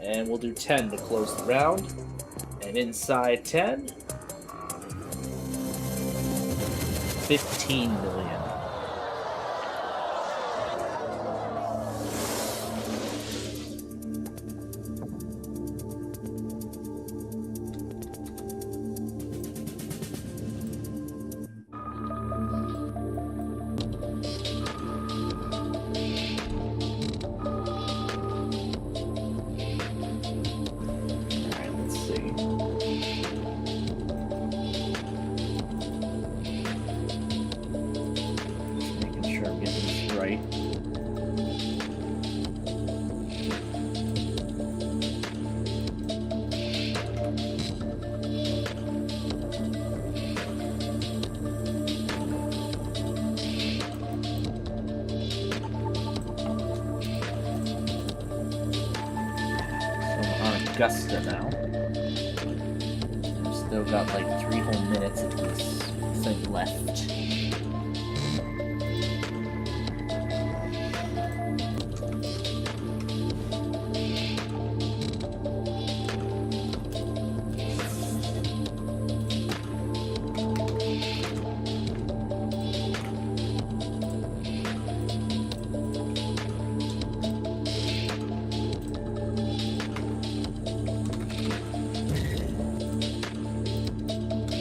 And we'll do 10 to close the round. And inside 10, 15 million. Augusta now. I've still got like 3 whole minutes of this thing left.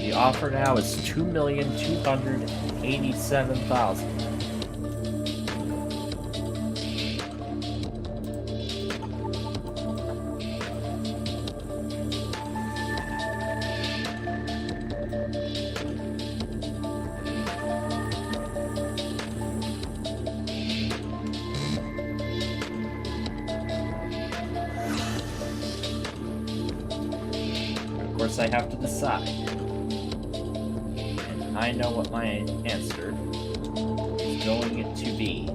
The offer now is $2,287,000. Of course, I have to decide. And I know what my answer is going to be.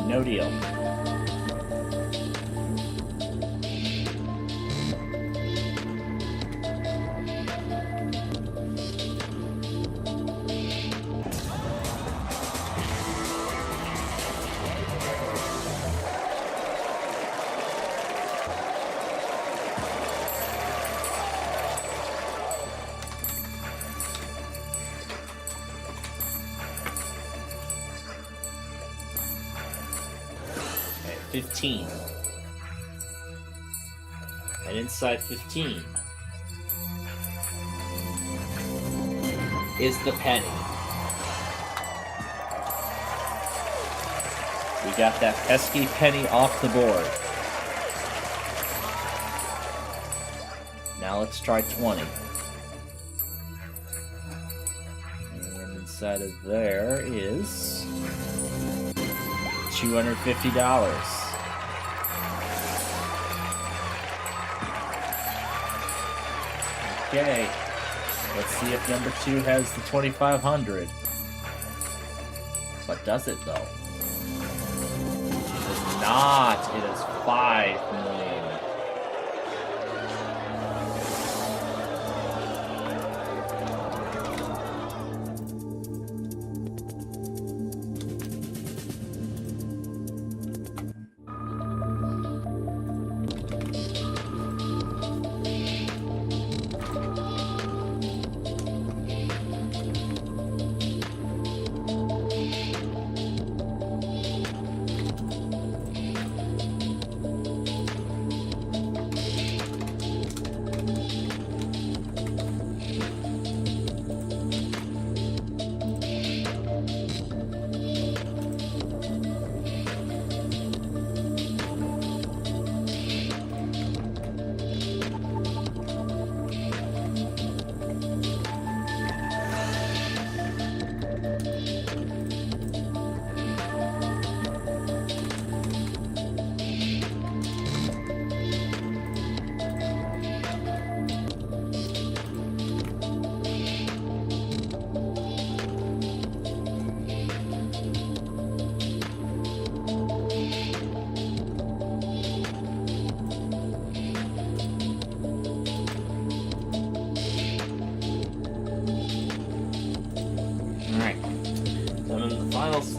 No deal. Okay, 15. And inside 15 is the penny. We got that pesky penny off the board. Now let's try 20. And inside of there is $250. Okay, let's see if number 2 has the 2,500. But does it though? It does not. It is 5 million.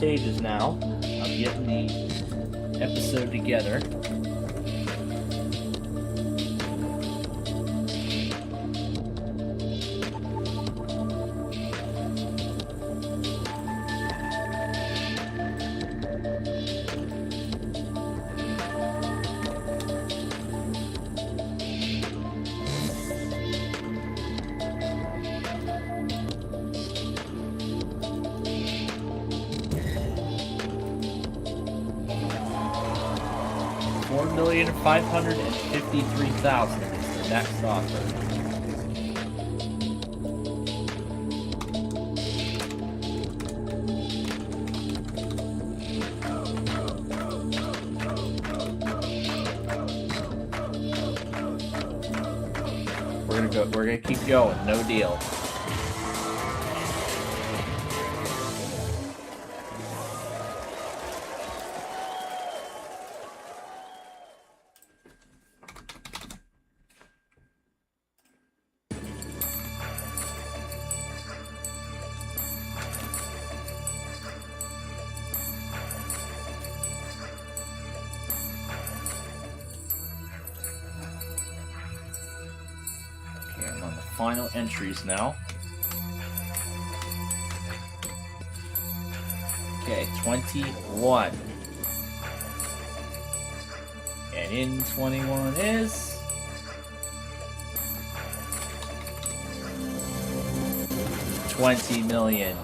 stages now. I'm getting the episode together. $4,553,000 is the next offer. We're gonna keep going, no deal. Final entries now. Okay, 21. And in 21 is... $20 million.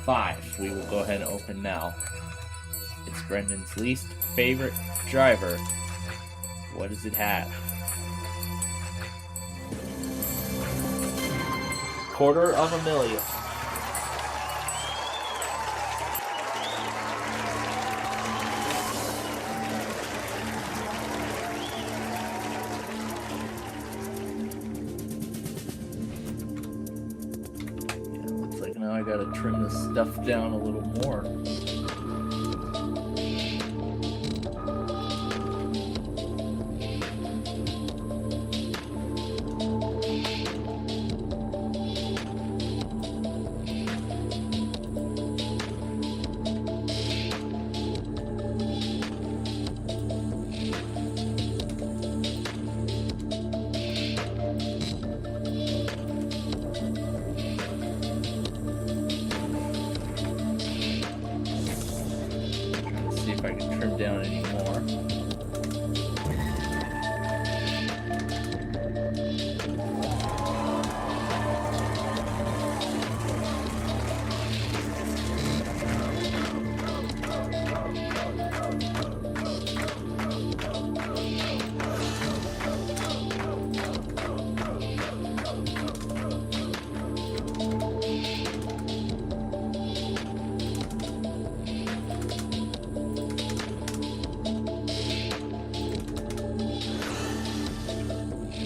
Five. We will go ahead and open now. It's Brendan's least favorite driver. What does it have? $250,000. Now I gotta trim this stuff down a little more. If I can trim down any more.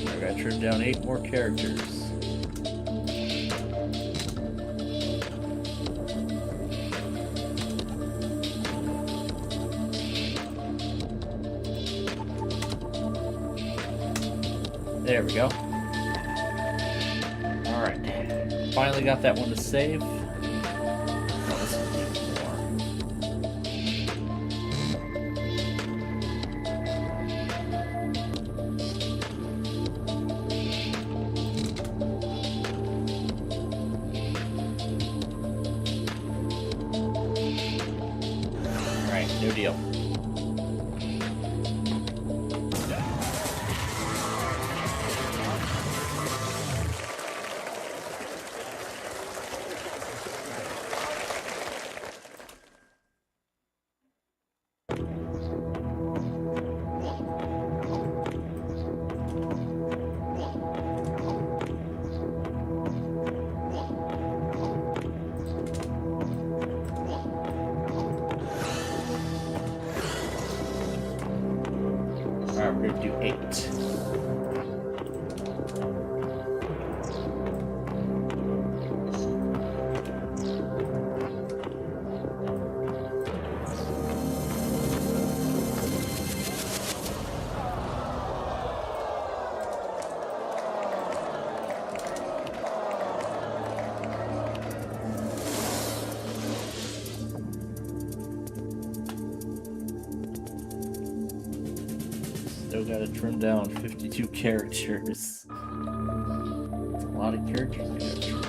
I gotta trim down 8 more characters. There we go. Alright. Finally got that one to save. Oh, this is even more. Alright, new deal. gotta trim down 52 characters. It's a lot of characters I gotta trim down.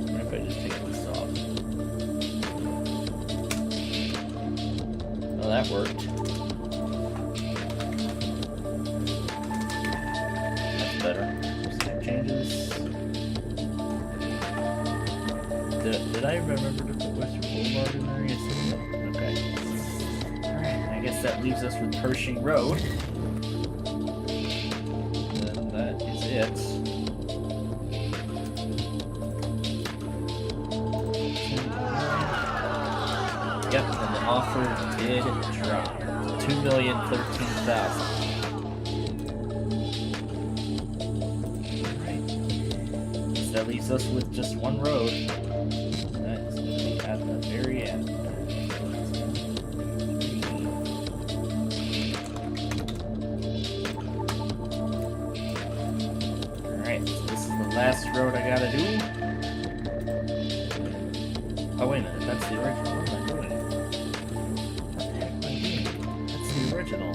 What if I just take this off? Well, that worked. That's better. Save changes. Did I remember to put Western Boulevard in there? Yes, I did. Okay. Alright, I guess that leaves us with Pershing Road. And that is it. Yep, and the offer did drop. 2,013,000. Alright. So that leaves us with just one road. That is going to be at the very end. Alright, so this is the last road I gotta do. Oh, wait a minute, that's the original. What am I doing? What the heck am I doing? That's the original.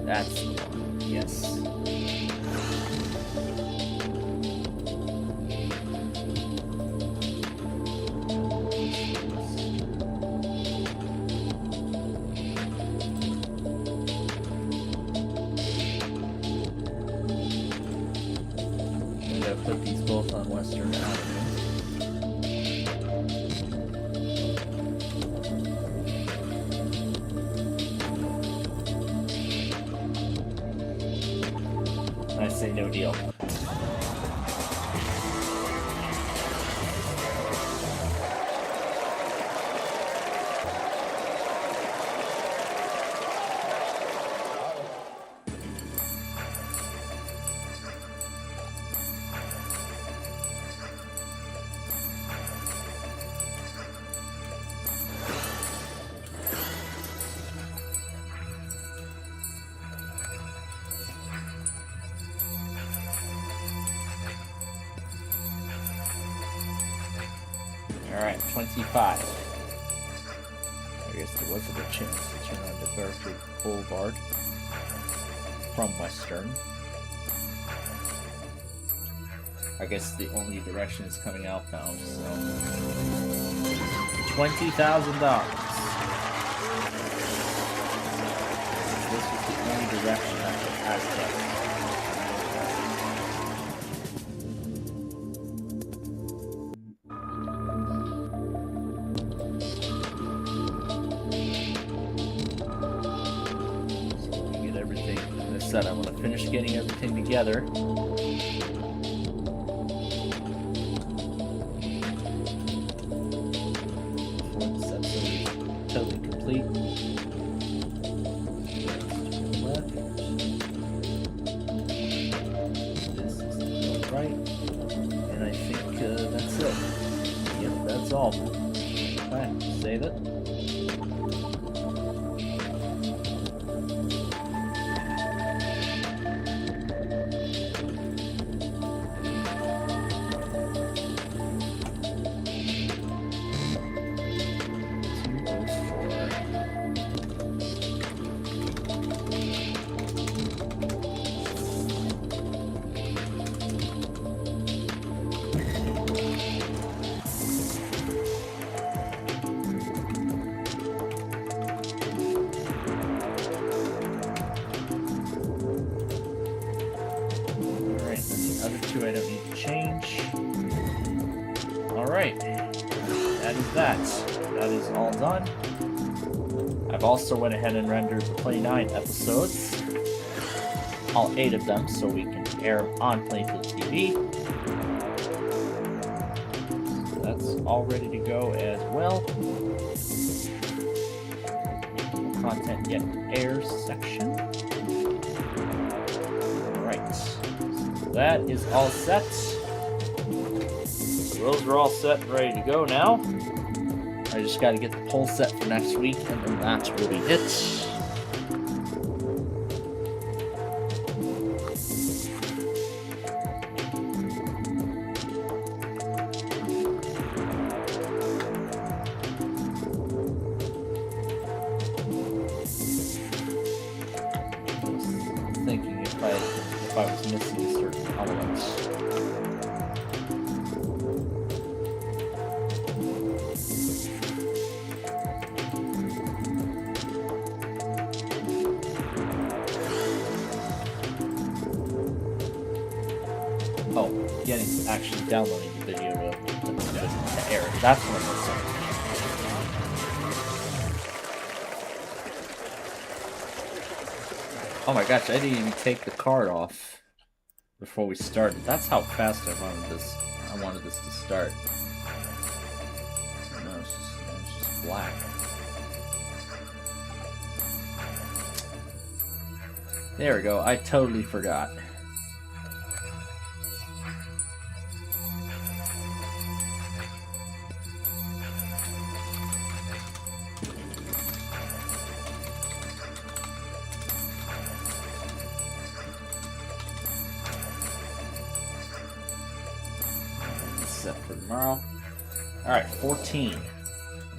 That's the one, yes. I'm gonna put these both on Western Avenue. I say no deal. Alright, 25. I guess there wasn't a chance to turn on to Garfield Boulevard from Western. I guess the only direction is coming outbound, so $20,000. This was the only direction that has kept. I want to finish getting everything together. Before this episode is totally complete. Left. This is to the right. And I think that's it. Yep, that's all. Alright, save it. I don't need to change. Alright. That is that. That is all done. I've also went ahead and rendered the Play 9 episodes. All 8 of them, so we can air them on Playfield TV. So that's all ready to go as well. Content yet airs section. Alright. that is all set. So those are all set and ready to go now. I just got to get the poll set for next week, and then that will be it. Thinking if I was missing certain elements. Oh, actually downloading the video to air. That's what I'm missing. Oh my gosh, I didn't even take the card off before we started. That's how fast I wanted this to start. No, it's just black. There we go. I totally forgot. Set for tomorrow. Alright, 14.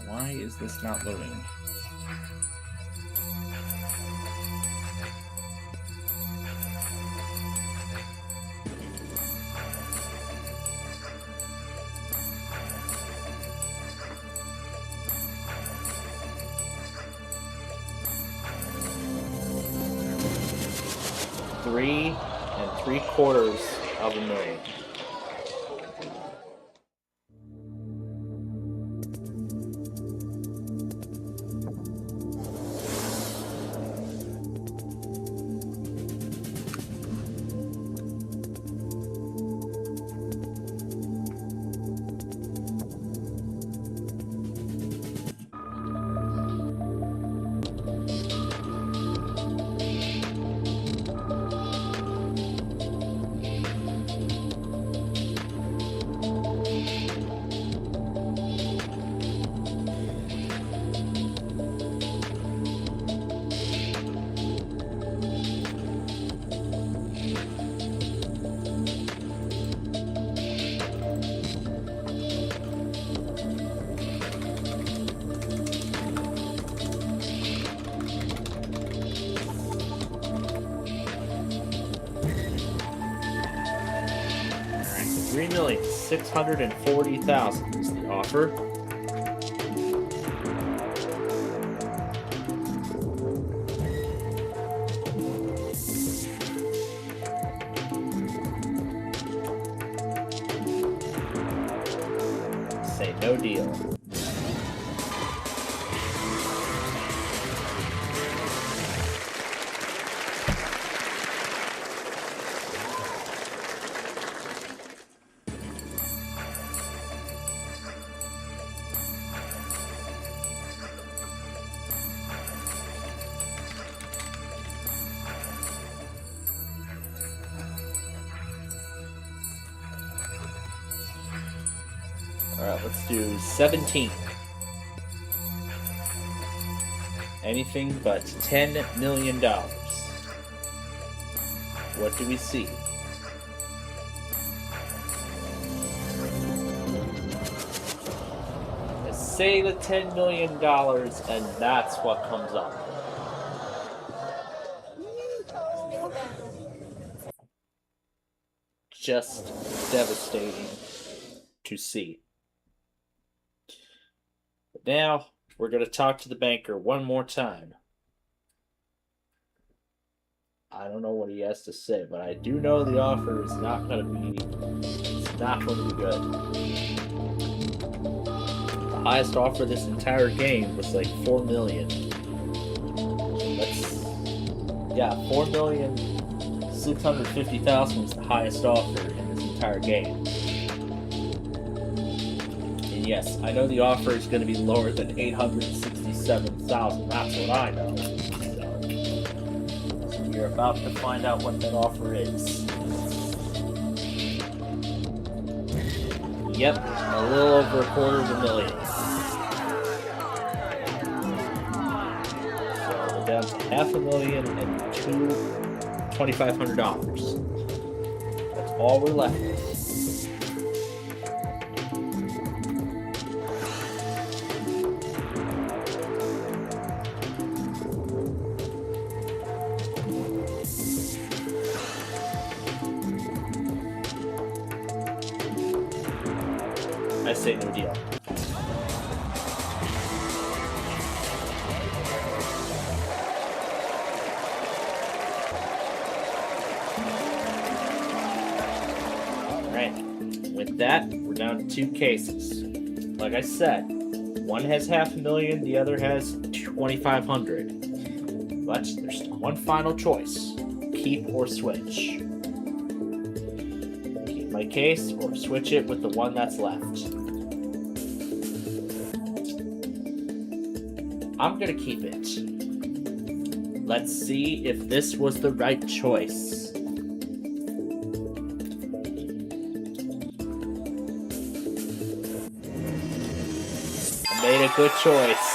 Why is this not loading? $3.75 million. $3,640,000 is the offer. Say no deal. Alright, let's do 17. Anything but $10 million. What do we see? Let's say the $10 million, and that's what comes up. Just devastating to see. But now, we're going to talk to the banker one more time. I don't know what he has to say, but I do know the offer is not going to be good. The highest offer this entire game was like $4 million. $4,650,000 was the highest offer in this entire game. And yes, I know the offer is going to be lower than $867,000. That's what I know. So you're about to find out what that offer is. Yep, a little over $250,000. So we're down to $500,000 and $2,500. That's all we're left with. I say no deal. Alright, with that, we're down to 2 cases. Like I said, one has $500,000, the other has $2,500. But there's one final choice. Keep or switch. Keep my case or switch it with the one that's left. I'm gonna keep it. Let's see if this was the right choice. I made a good choice.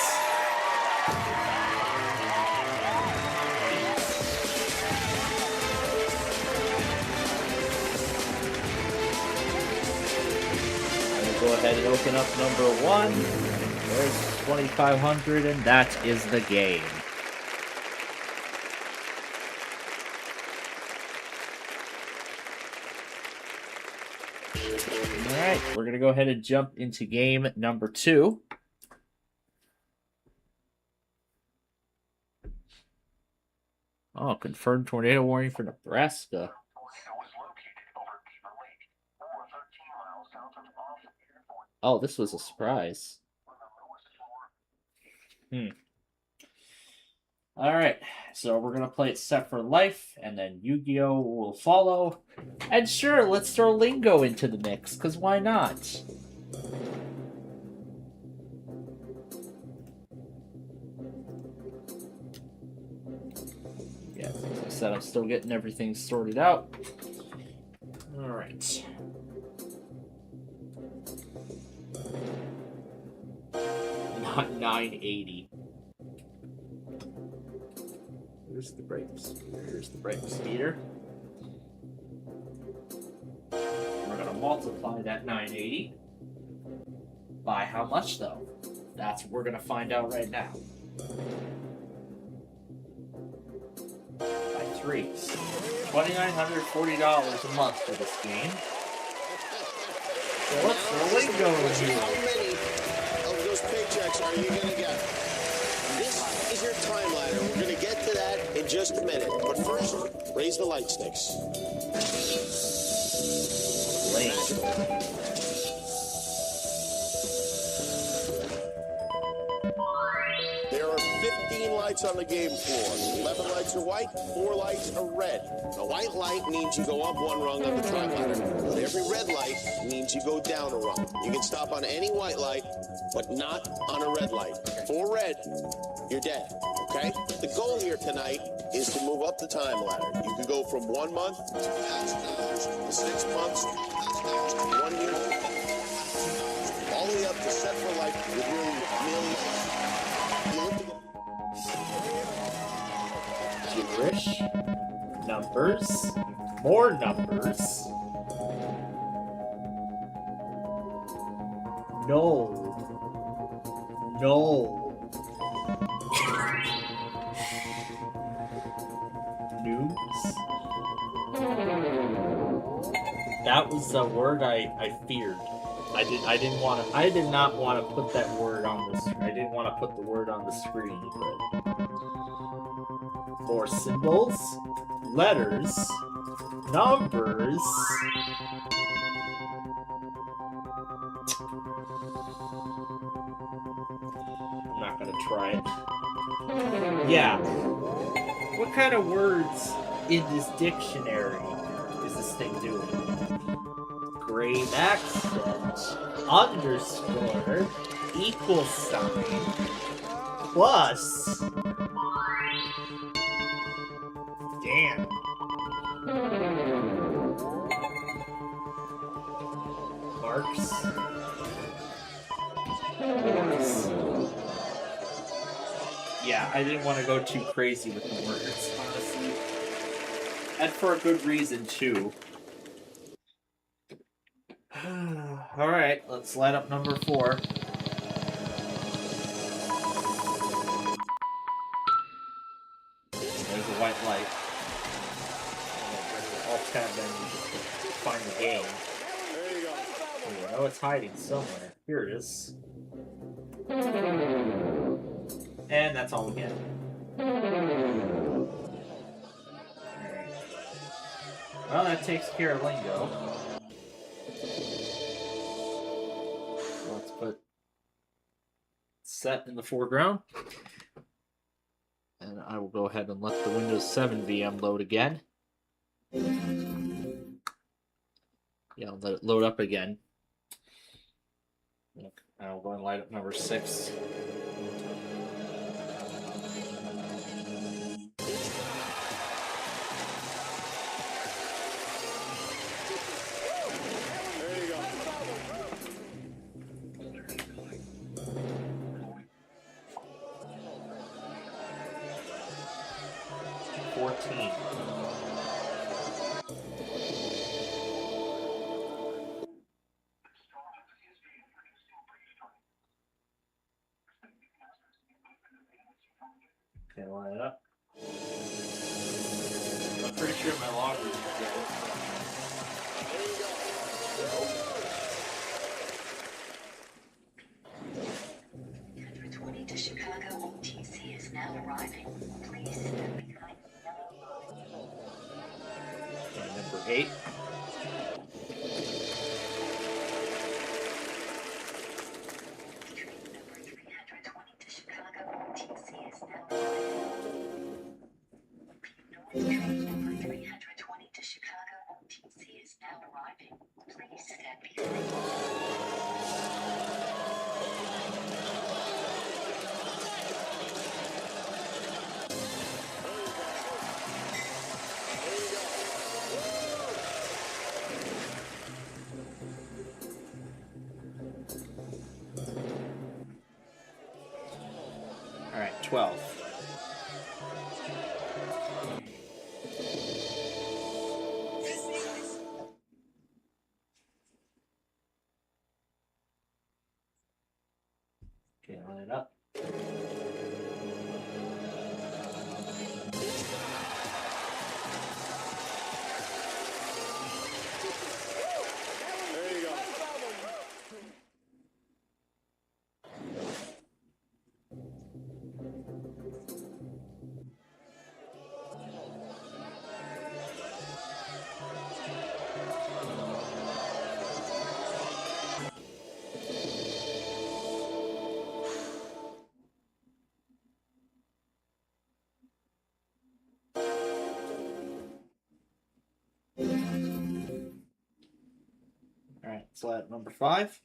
I'm gonna go ahead and open up number 1. There's 2,500, and that is the game. Alright, we're going to go ahead and jump into game number 2. Oh, confirmed tornado warning for Nebraska. Oh, this was a surprise. Alright, so we're going to play it Set for Life, and then Yu-Gi-Oh! Will follow. And sure, let's throw Lingo into the mix, because why not? Yeah, as I said, I'm still getting everything sorted out. Alright. Not 980. Here's the break speeder. Here's the break speeder. We're going to multiply that 980 by how much, though? That's what we're going to find out right now. By 3. $2,940 a month for this game. So let's throw Lingo in here. How many of those paychecks are you going to get? This is your time ladder. We're going to get to that in just a minute. But first, raise the light sticks. There are 15 lights on the game floor. 11 lights are white, 4 lights are red. A white light means you go up 1 rung on the time ladder. But every red light means you go down a rung. You can stop on any white light, but not on a red light. For red, you're dead, okay? The goal here tonight is to move up the time ladder. You can go from 1 month to $1,000, to 6 months, to 1 year, all the way up to Set for Life with really Gibberish. Numbers. More numbers. No. No. Noobs. That was the word I feared. I did not want to put that word on the screen. I didn't want to put the word on the screen, but more symbols, letters, numbers. I'm not gonna try it. Yeah. What kind of words in this dictionary is this thing doing? Grave accent, underscore, equal sign, plus. Damn. Marks. Yeah, I didn't want to go too crazy with the words, honestly. And for a good reason, too. Alright, let's light up number 4. There's a white light. Alt tab then you just find the game. There you go. Oh, I know it's hiding somewhere. Here it is. And that's all we get. Alright. Well, that takes care of Lingo. Let's put set in the foreground. And I will go ahead and let the Windows 7 VM load again. Yeah, I'll let it load up again. I'll go and light up number 6. There you go. 14. Okay, line it up. I'm pretty sure my logger is good. To Chicago OTC is now arriving. Please stand behind the yellow line. Okay, number 8. Train number 320 to Chicago OTC is now arriving. Train number 320 to Chicago OTC is now arriving. Please stand behind the yellow Alright, 12. Okay, line it up. There you go. Alright, so light up number 5.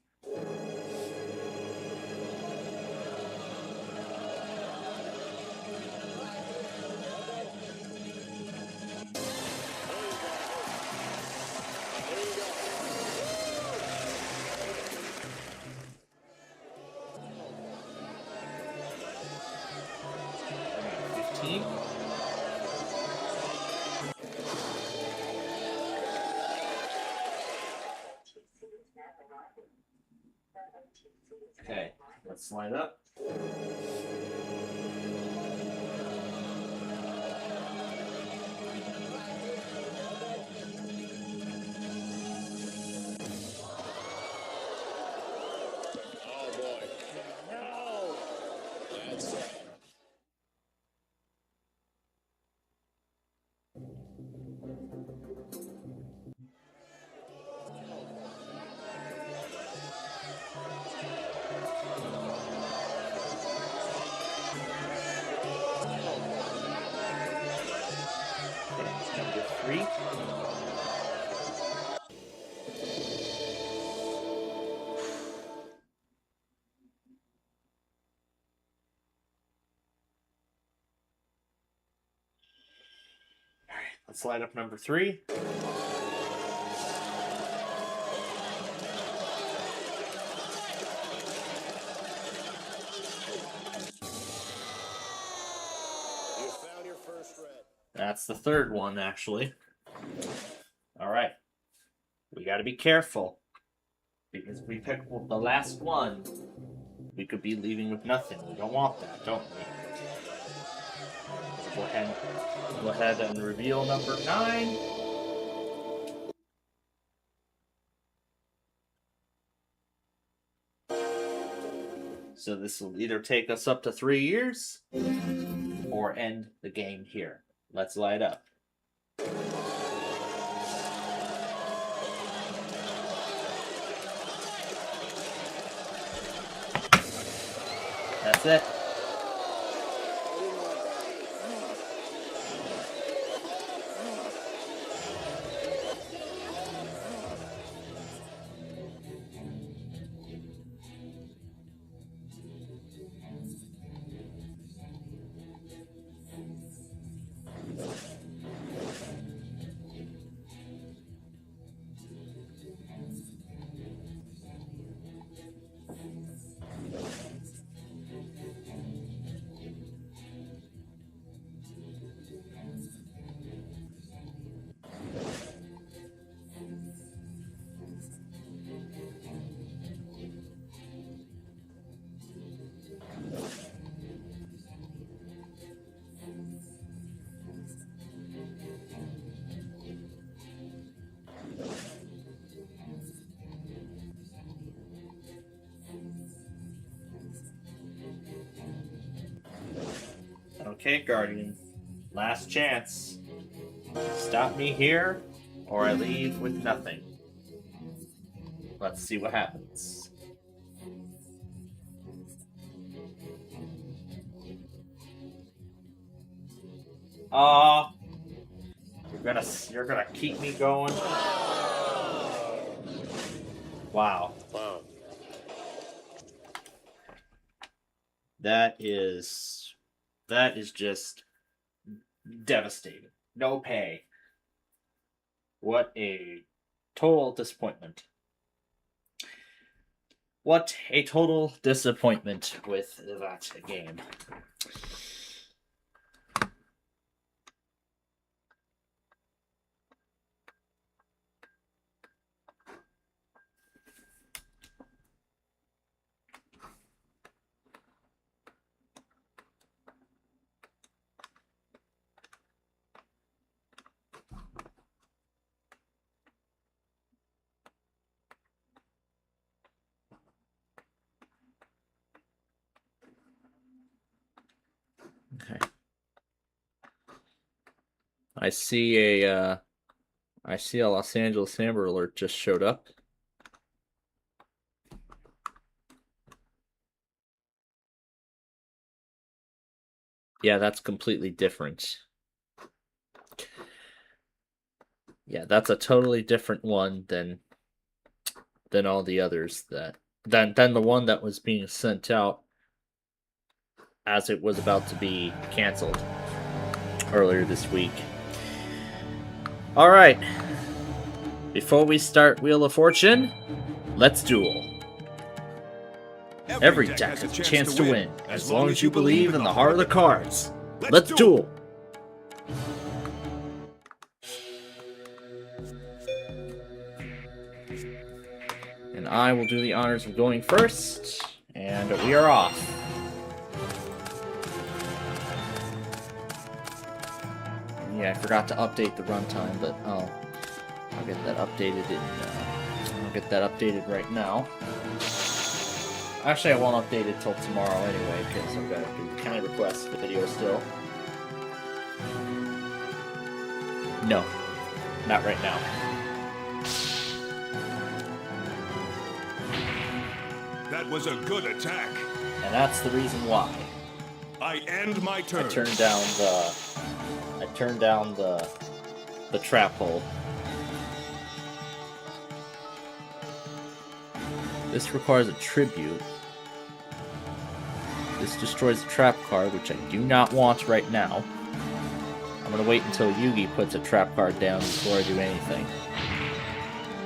Alright, 15. Okay, let's line it up. Oh boy. No. That's it. Okay, number 3. Alright, let's light up number 3. That's the third one, actually. Alright. We gotta be careful. Because if we pick the last one, we could be leaving with nothing. We don't want that, don't we? Go ahead and reveal number 9. So this will either take us up to 3 years or end the game here. Let's light up. That's it. Okay, Guardian. Last chance. Stop me here, or I leave with nothing. Let's see what happens. You're gonna keep me going? Wow. Wow. That is just devastating. No pay. What a total disappointment. What a total disappointment with that game. Okay. I see a Los Angeles Amber Alert just showed up. Yeah, that's completely different. Yeah, that's a totally different one than all the others than the one that was being sent out as it was about to be canceled earlier this week. All right. Before we start Wheel of Fortune, let's duel. Every deck has a chance to win, as long as you believe in the heart of the cards. Let's duel. And I will do the honors of going first, and we are off. Yeah, I forgot to update the runtime, but I'll get that updated right now. Actually, I won't update it till tomorrow anyway, because I've got to do kind of request video still. No, not right now. That was a good attack. And that's the reason why. I end my turn. I turned down the trap hole. This requires a tribute. This destroys the trap card, which I do not want right now. I'm gonna wait until Yugi puts a trap card down before I do anything.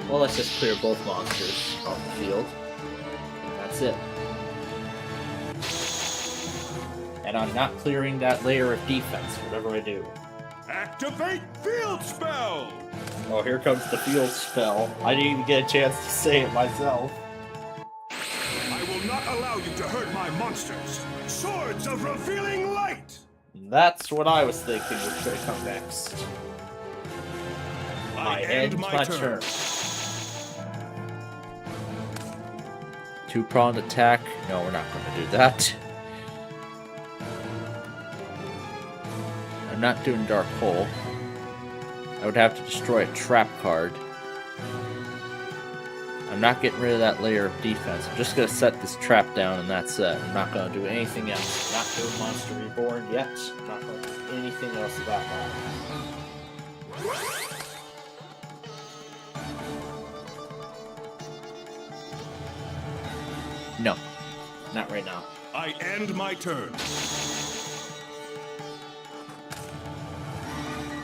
Well, let's just clear both monsters off the field. And that's it. And I'm not clearing that layer of defense, whatever I do. Activate field spell! Oh, here comes the field spell. I didn't even get a chance to say it myself. I will not allow you to hurt my monsters. Swords of revealing light! That's what I was thinking was going to come next. I end my turn. Two-pronged attack. No, we're not going to do that. I'm not doing Dark Hole. I would have to destroy a trap card. I'm not getting rid of that layer of defense. I'm just going to set this trap down and that's it. I'm not going to do anything else. I'm not doing Monster Reborn yet. I'm not going to do anything else about that. No, not right now. I end my turn.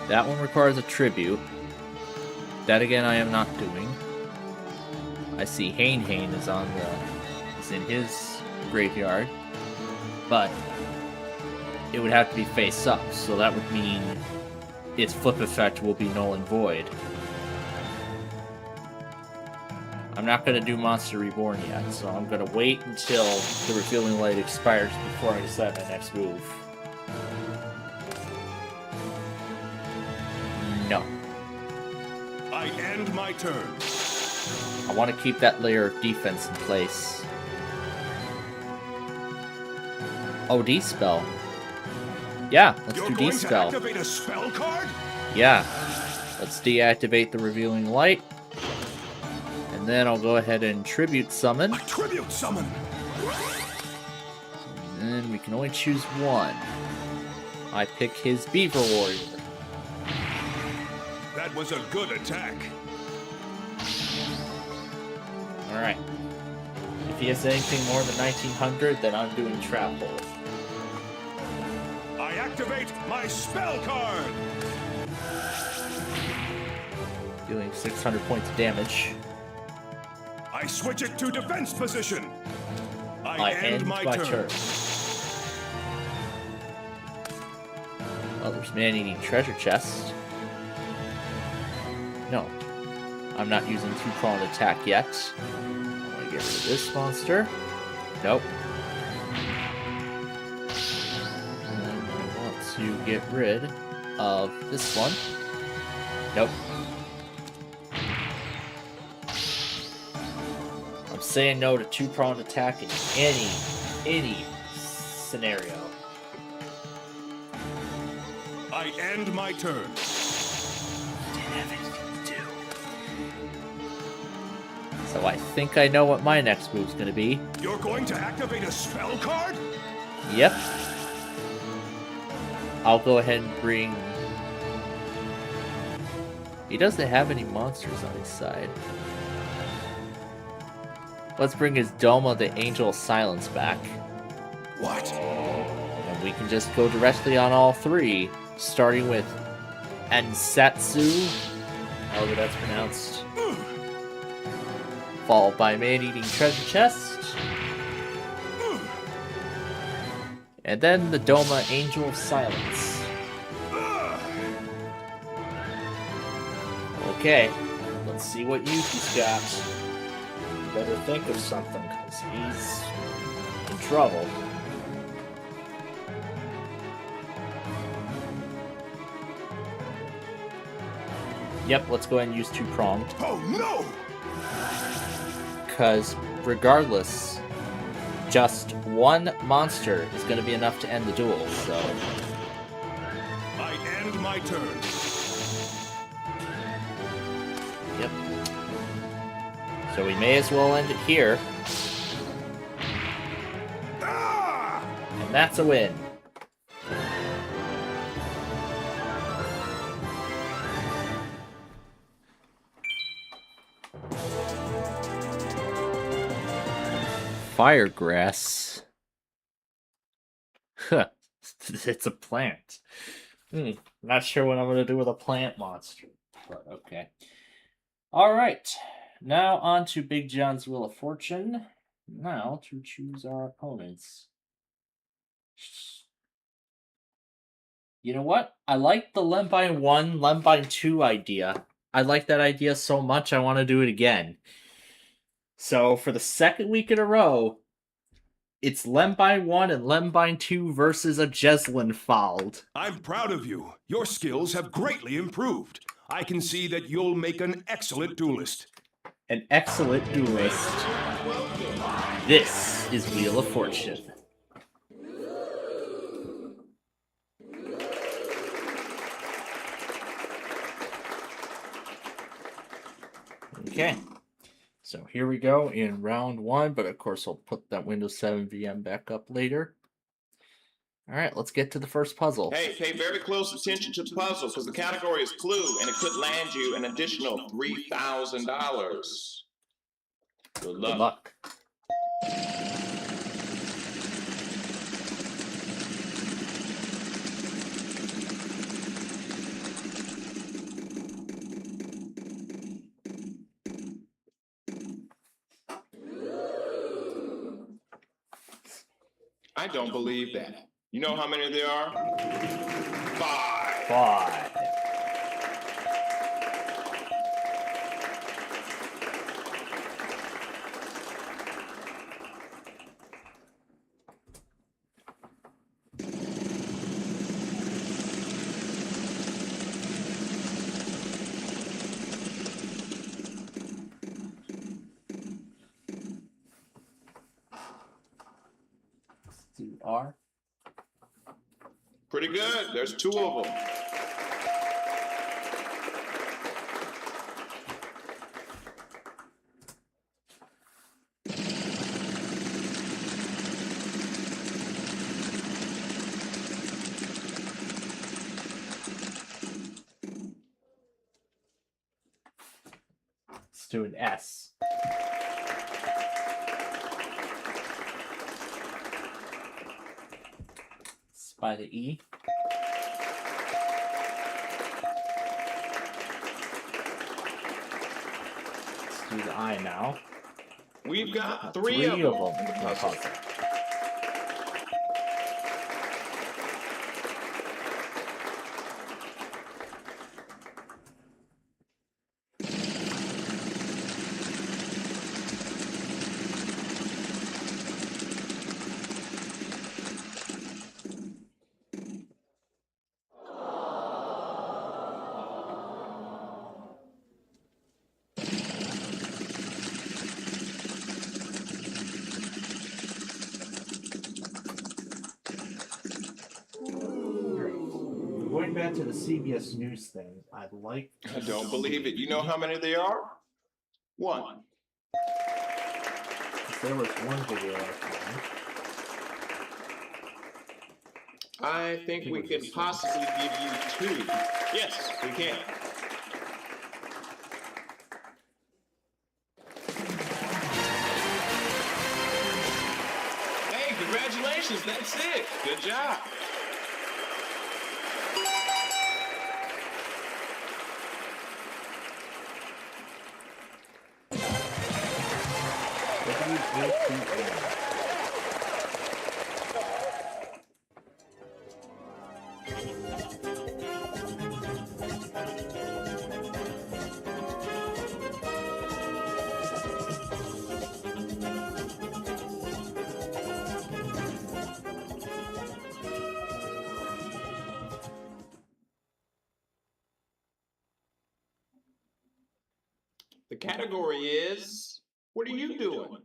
That one requires a tribute. That again I am not doing. I see Hane is in his graveyard. But it would have to be face up, so that would mean its flip effect will be null and void. I'm not going to do Monster Reborn yet, so I'm going to wait until the Revealing Light expires before I decide my next move. No. I end my turn. I want to keep that layer of defense in place. OD spell. Yeah, let's You're do going D-spell. to activate a spell card? Yeah. Let's deactivate the Revealing Light. And then I'll go ahead and Tribute Summon. A tribute summon! And then we can only choose one. I pick his Beaver Warrior. That was a good attack. Alright. If he has anything more than 1900, then I'm doing Trap Hole. I activate my spell card! Doing 600 points of damage. I switch it to defense position. I end my turn. Well, there's Man-Eating Treasure Chest. No. I'm not using two-pronged attack yet. I want to get rid of this monster. Nope. And I want to get rid of this one. Nope. I'm saying no to two-pronged attack in any scenario. I end my turn. So I think I know what my next move's gonna be. You're going to activate a spell card? Yep. I'll go ahead and bring... He doesn't have any monsters on his side. Let's bring his Doma, the Angel of Silence, back. What? And we can just go directly on all three, starting with Ansatsu, however that's pronounced. Followed by Man-Eating Treasure Chest. And then the Doma, Angel of Silence. Okay, let's see what Yuki's got. Better think of something, because he's in trouble. Yep, let's go ahead and use two-pronged. Oh no! Because regardless, just one monster is going to be enough to end the duel, so... I end my turn. Yep. So we may as well end it here. And that's a win. Firegrass. Huh. It's a plant. Not sure what I'm going to do with a plant monster. But okay. Alright. Now on to Big John's Wheel of Fortune. Now to choose our opponents. You know what? I like the Lembine 1, Lembine 2 idea. I like that idea so much, I want to do it again. So, for the second week in a row, it's Lembine 1 and Lembine 2 versus a Jeslin Fouled. I'm proud of you. Your skills have greatly improved. I can see that you'll make an excellent duelist. An excellent duelist. This is Wheel of Fortune. Okay, so here we go in round 1, but of course I'll put that Windows 7 VM back up later. All right, let's get to the first puzzle. Hey, pay very close attention to the puzzle because the category is clue and it could land you an additional $3,000. Good luck. Good luck. I don't believe that. You know how many there are? 5. 5. R. Pretty good. There's 2 of them. Let's do an S. By the E. Let's do the I now. We've got 3 of them. In the puzzle. Going back to the CBS News thing, I'd like to I don't believe it. You know how many there are? 1. There was one video I found. I think we can possibly give you 2. Yes, we can. Hey, congratulations. That's it. Good job. The category is, what are you doing?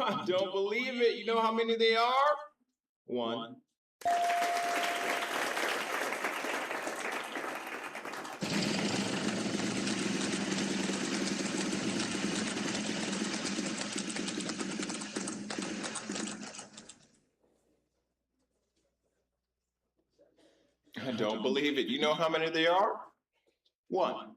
I don't believe it. You know how many they are? 1. I don't believe it. You know how many they are? 1.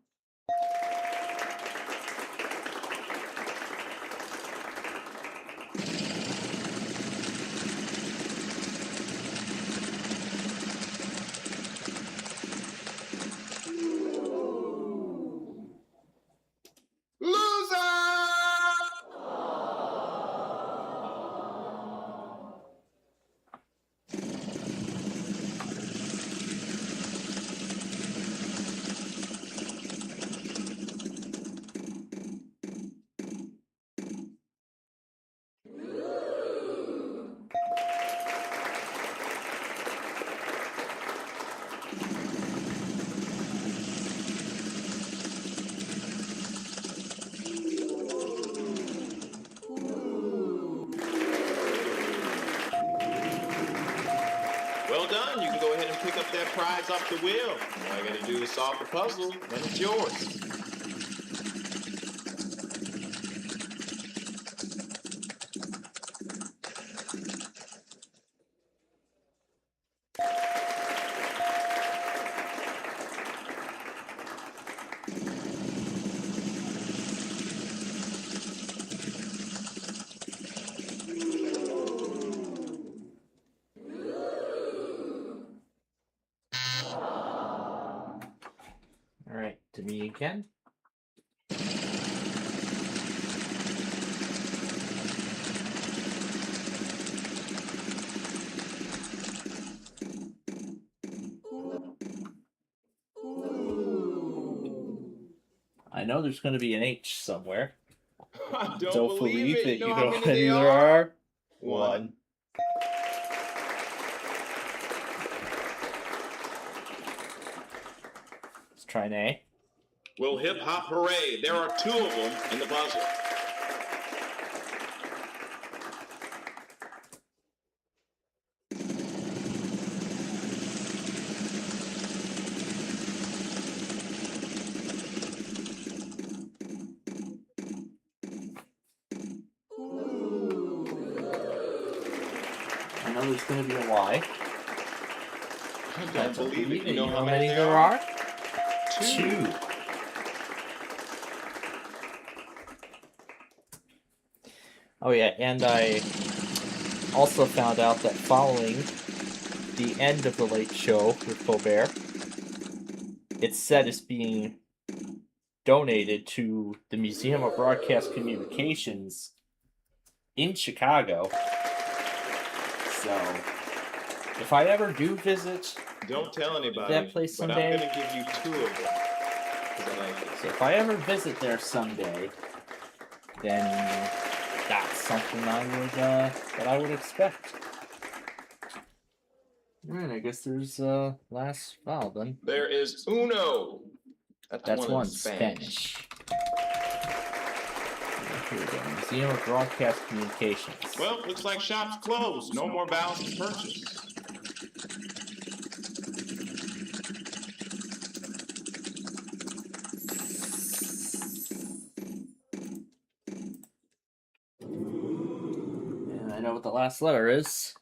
Well done. You can go ahead and pick up that prize off the wheel. All you gotta do is solve the puzzle, and it's yours. All right, to me again. I know there's going to be an H somewhere. I don't believe it. You how know many how many they there are? 1. Let's try an A. Well, hip hop hooray. There are 2 of them in the puzzle. I know there's going to be a Y. I don't believe it. You know how many many there are? 2. 2. Oh yeah, and I also found out that following the end of the Late Show with Colbert, its set is being donated to the Museum of Broadcast Communications in Chicago. So, if I ever do visit Don't tell anybody. that place but someday, I'm gonna give you 2 of them. 'Cause I like it. so if I ever visit there someday, then that's something that I would expect. Alright, I guess there's last file then. There is uno. That's one in Spanish. Here we go. Museum of Broadcast Communications. Well, looks like shop's closed. No more vowels to purchase. And I know what the last letter is.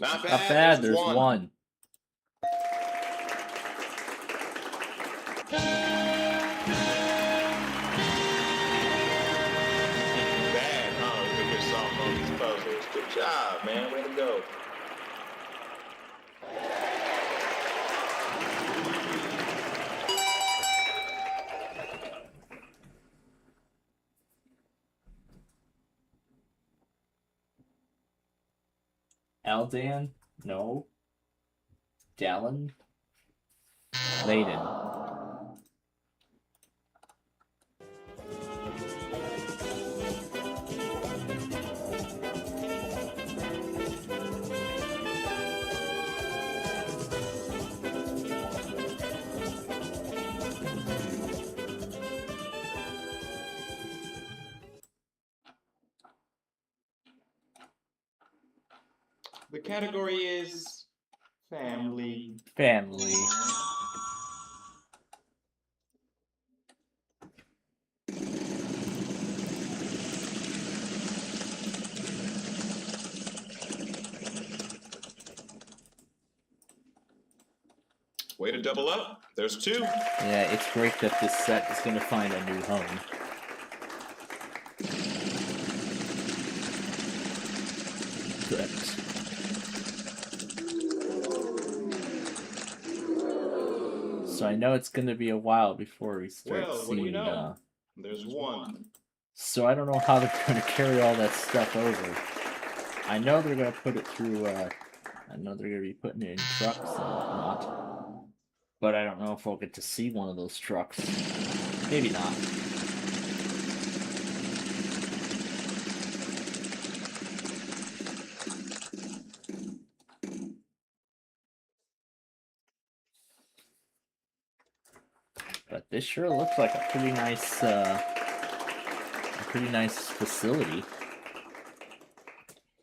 Not bad. Not bad, there's one. Bad, huh? Look at yourself on these puzzles. Good job, man. Way to go. Aldan? No. Dallin? Layden. The category is family. Family. Way to double up. There's 2. Yeah, it's great that this set is going to find a new home. Good. So I know it's going to be a while before we start Well, seeing. what do you know? There's 1. So I don't know how they're going to carry all that stuff over. I know they're going to put it through. I know they're going to be putting it in trucks and whatnot. But I don't know if we'll get to see one of those trucks. Maybe not. But this sure looks like a pretty nice facility.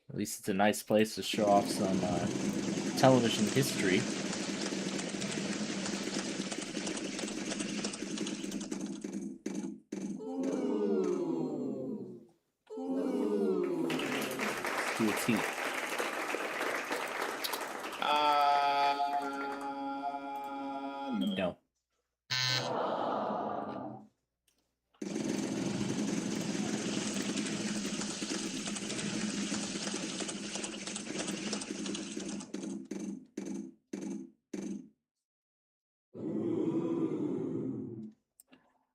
At least it's a nice place to show off some television history. Let's do a T. No. No.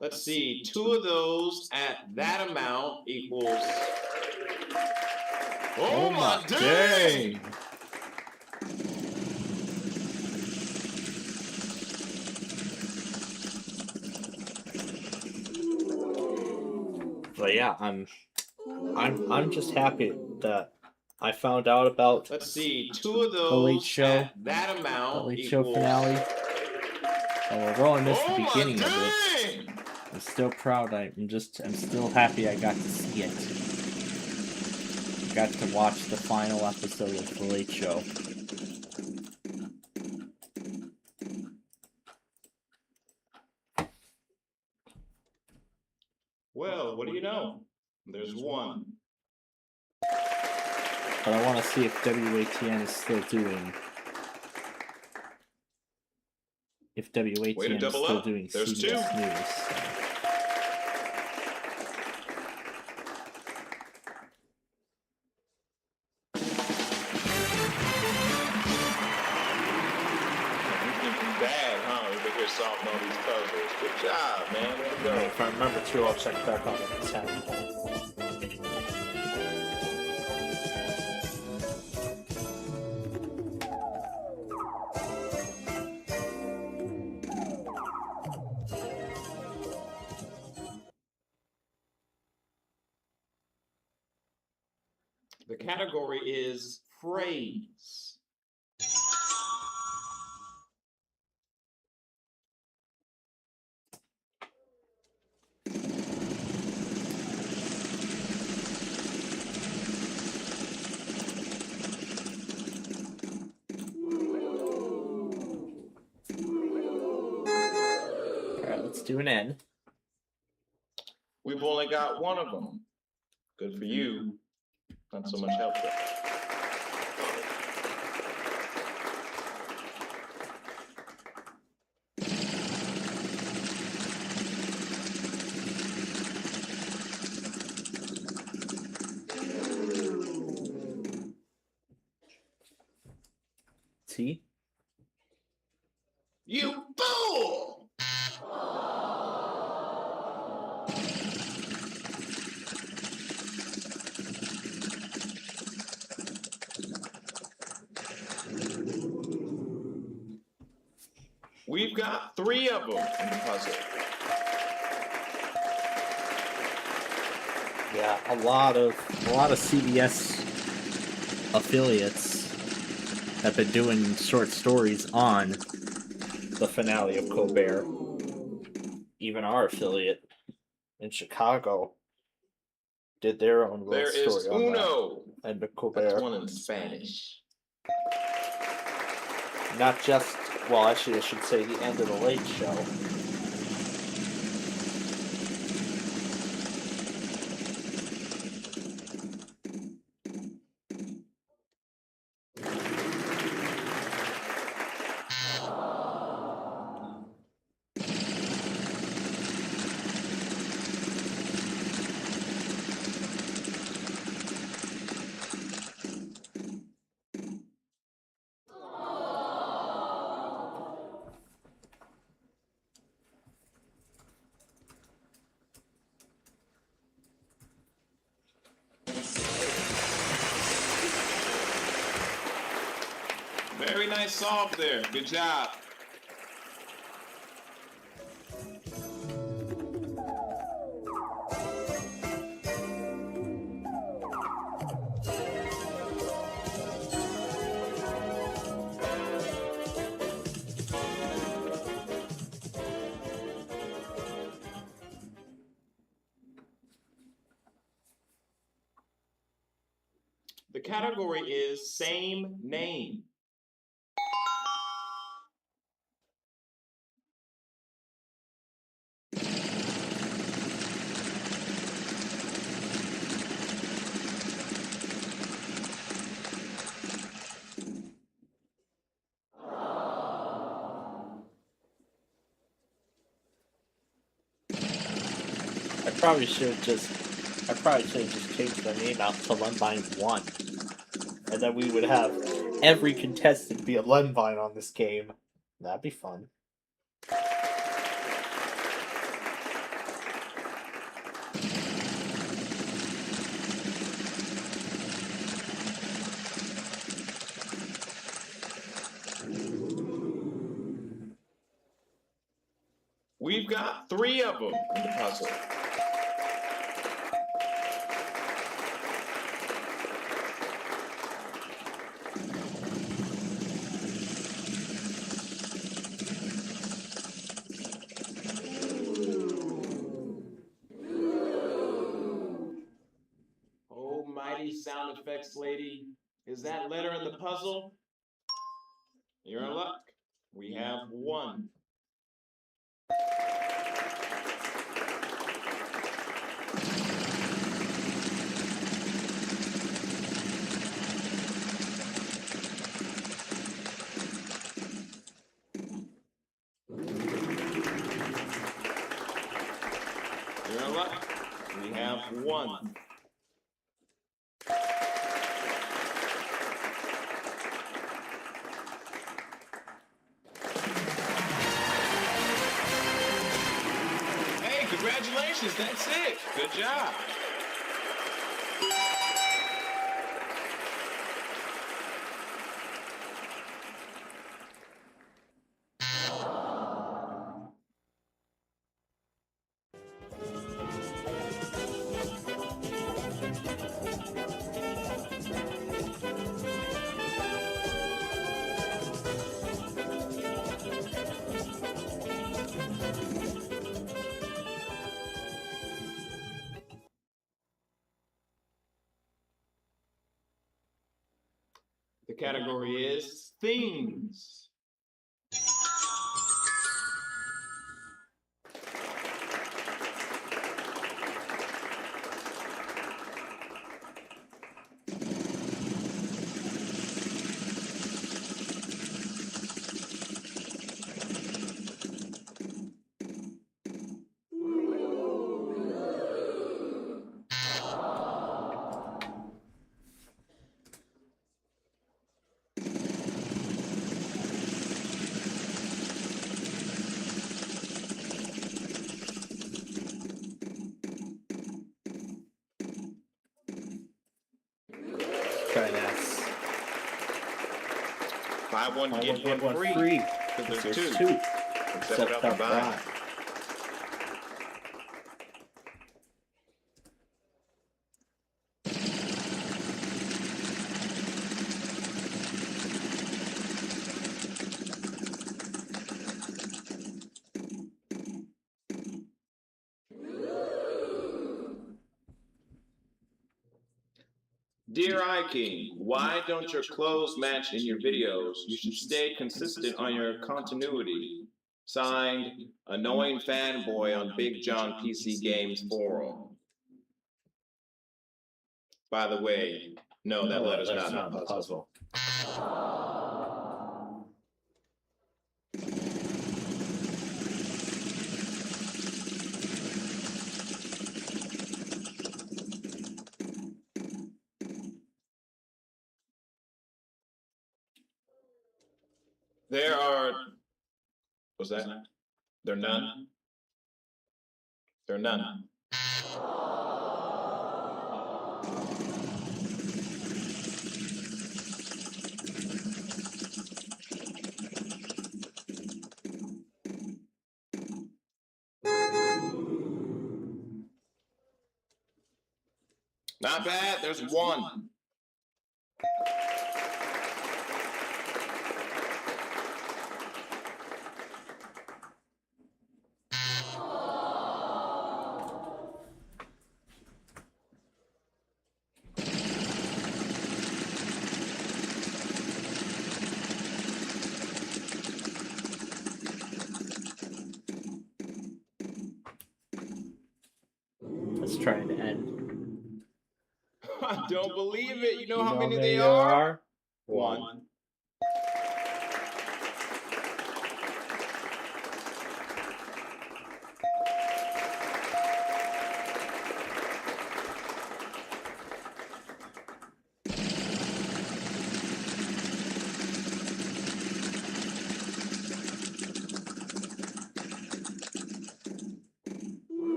Let's see. 2 of those at that amount equals. Oh my dang! But yeah, I'm just happy that I found out about Let's see. 2 of those the Late Show, at that amount the Late Show equals. finale. Although I missed Oh the my beginning of it, dang! I'm still proud. I'm still happy I got to see it. Got to watch the final episode of the Late Show. Well, what do you know? There's 1. But I want to see if WATN is still doing. If WATN is double still up. doing There's CBS 2. News. Bad, huh? We've been here solving all these puzzles. Good job, man. Way to go. If I remember to, I'll check back on the 10. The category is phrase. Alright, let's do an N. We've only got 1 of them. Good for you. Not so much help though. T. You fool! We've got 3 of them in the puzzle. Yeah, a lot of CBS affiliates have been doing short stories on the finale of Colbert. Even our affiliate in Chicago did their own little There is story on uno. that. And the Colbert. That's 1 in Spanish. Not just, well, actually, I should say the end of the Late Show. nice solve there. Good job. The category is same name. I probably should have just changed their name out to Lundvine 1. And then we would have every contestant be a Lundvine on this game. That'd be fun. We've got 3 of them in the puzzle. Almighty sound effects lady, is that letter in the puzzle? You're in luck. We have 1. You're in luck. We have 1. Hey, congratulations, that's it. Good job. The category is things. Try and ask. Buy one, get one free. Because there's 2. two. Except up and buy. Dear iKing, why don't your clothes match in your videos? You should stay consistent on your continuity. Signed, Annoying Fanboy on Big John PC Games Forum. By the way, no, that letter's not in the puzzle. There are, what's that? There are none? There are none. Not bad. There's one. Let's try and end. I don't believe it. You know how You know many many they there are? One.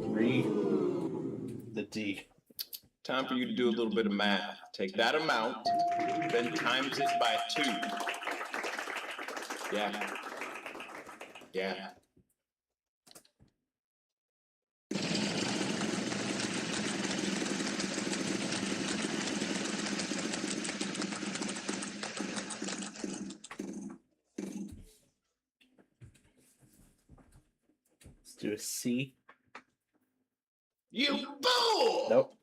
Three. The D. Time for you to do a little bit of math. Take that amount, then times it by 2. Yeah. Yeah. Let's do a C. You fool! Nope.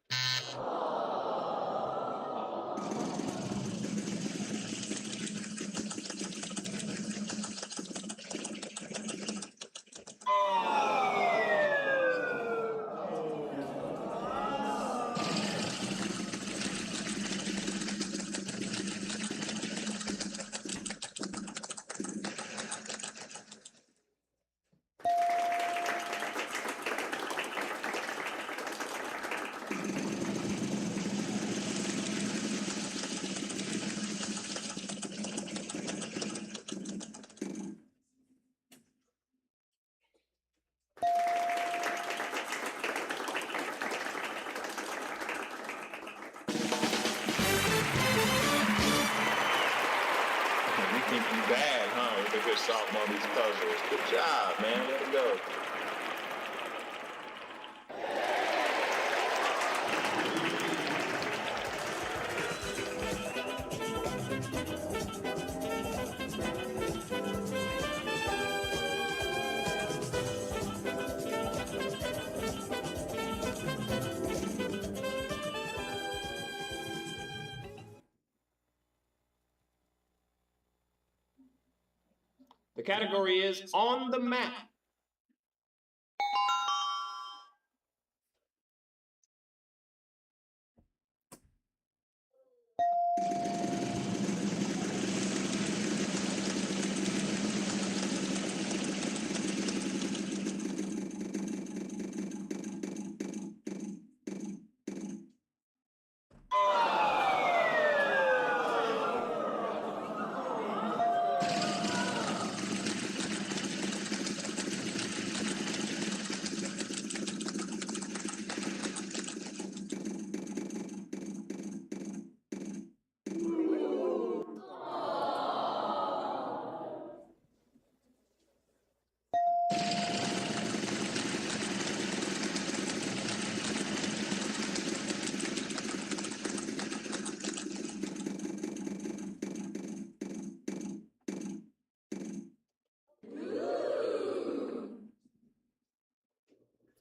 You think you bad, huh? With a good solving all these puzzles. Good job, man. Way to go. The category is on the map.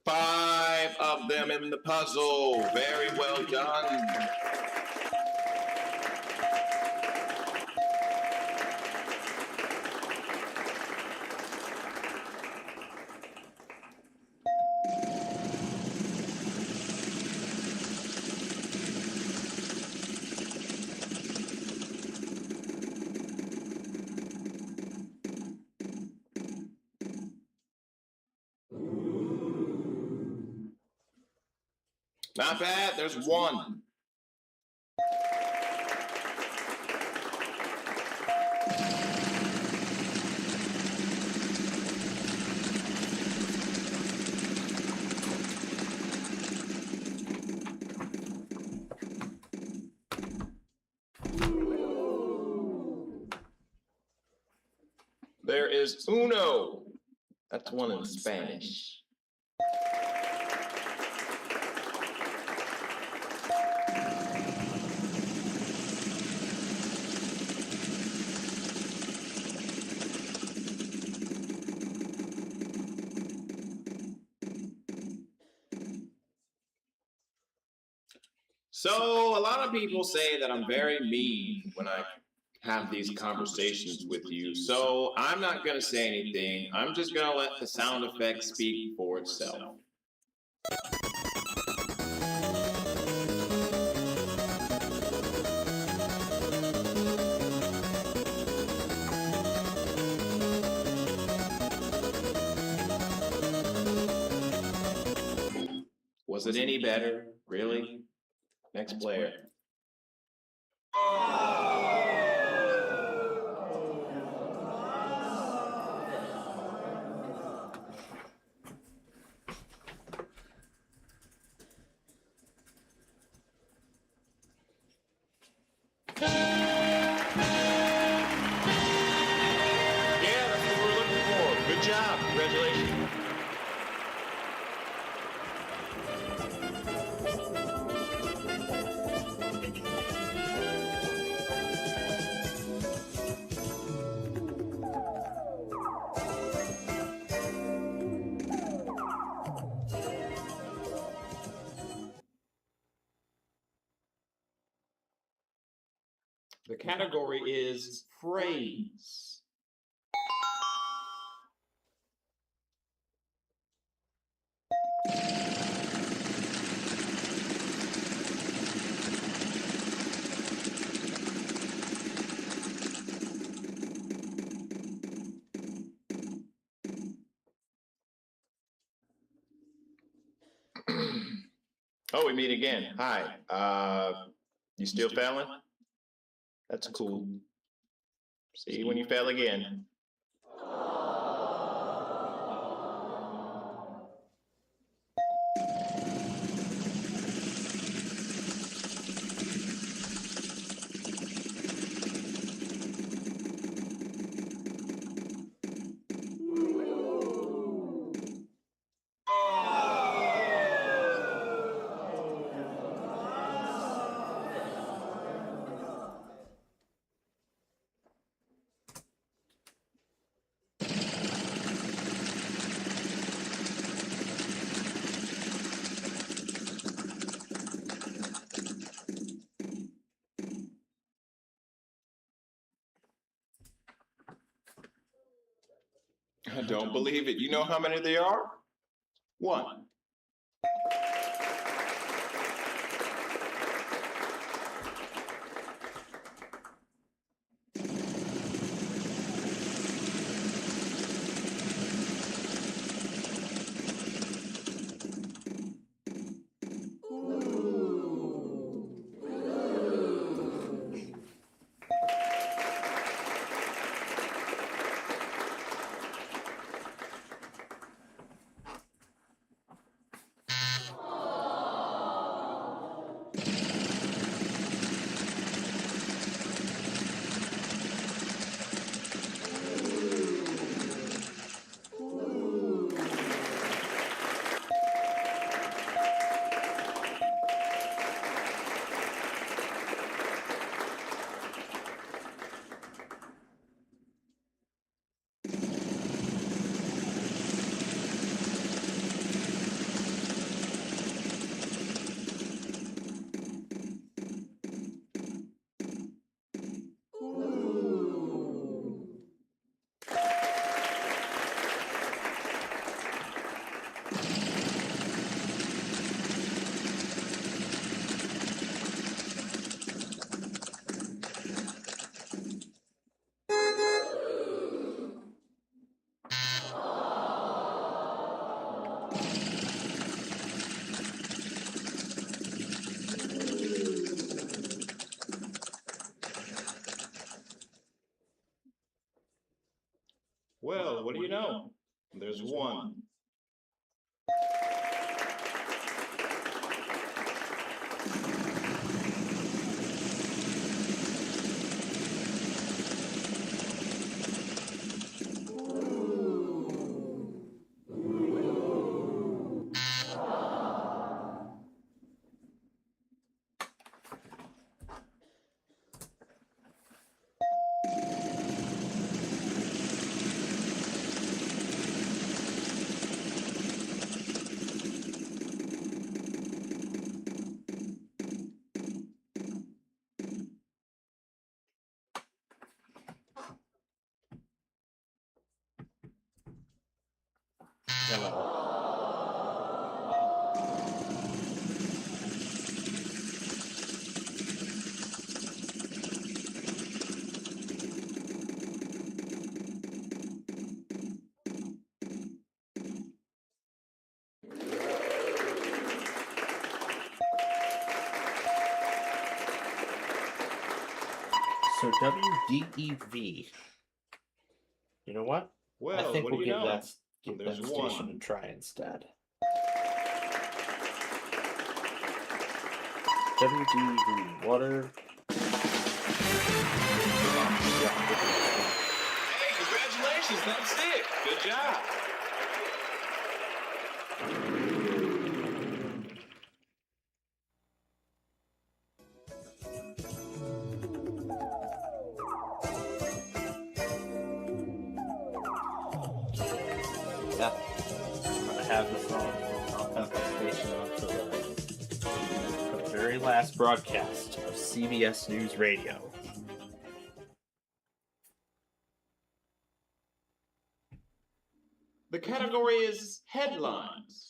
Five of them in the puzzle. Very well done. Not bad. There's one. There is uno. That's one in Spanish. So, a lot of people say that I'm very mean when I have these conversations with you, so I'm not gonna say anything. I'm just gonna let the sound effect speak for itself. Was it any better? Really? Next player. Yeah, that's what we're looking for. Good job. Congratulations. The category is phrase. Oh, we meet again. Hi. You still failing? That's cool. See you when you fail again. I don't believe it. You know how many there are? One. Well, what do you know? There's one. Hello. So WDEV. You know what? Well, I think what we'll do you give know? that There's station one. a try instead. WDEV water. Hey, congratulations, that's it. Good job. Yeah. I'm gonna have this on. I'll have the station on for the very last broadcast of CBS News Radio. The category is headlines.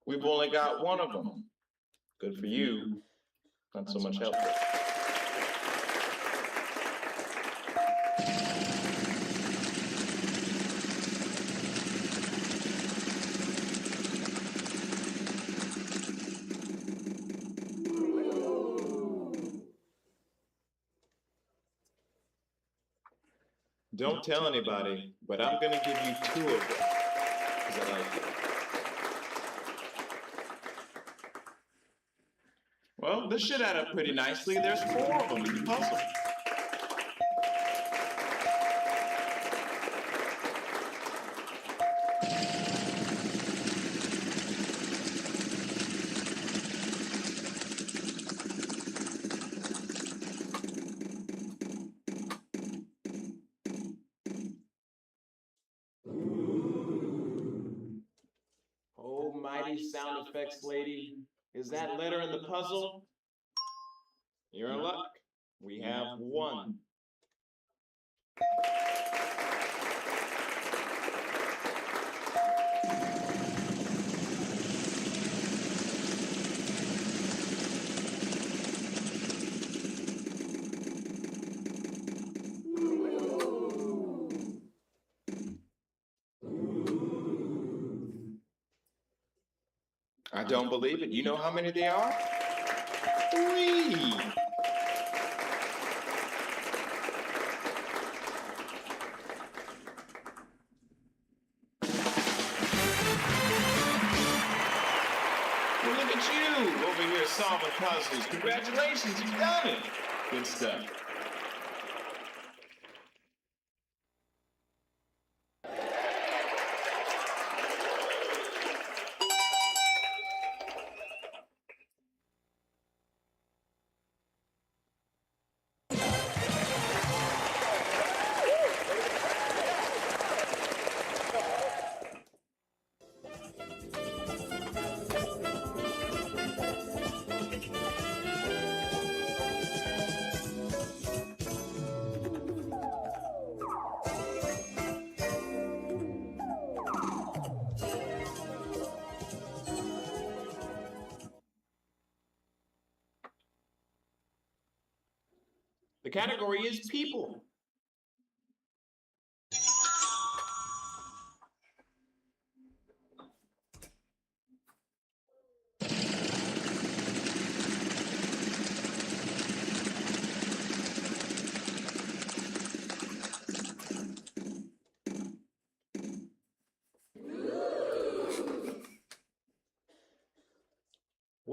We've only got one of them. Good for you. Not so much help. Don't tell anybody, but I'm gonna give you two of them. 'Cause I like you. Well, this should add up pretty nicely. There's four of them in the puzzle. Oh, mighty sound effects lady. Is that letter in the puzzle? You're in luck. We have one. I don't believe it. You know how many there are? 3. Well, look at you over here solving puzzles. Congratulations, you've done it. Good stuff. The category is people.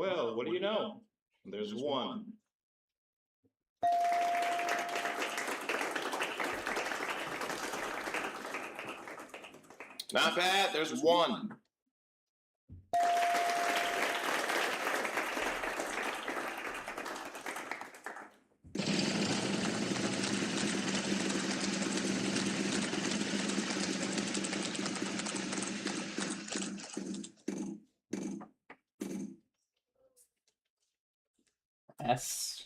Well, what do you know? There's one. Not bad, there's one. S.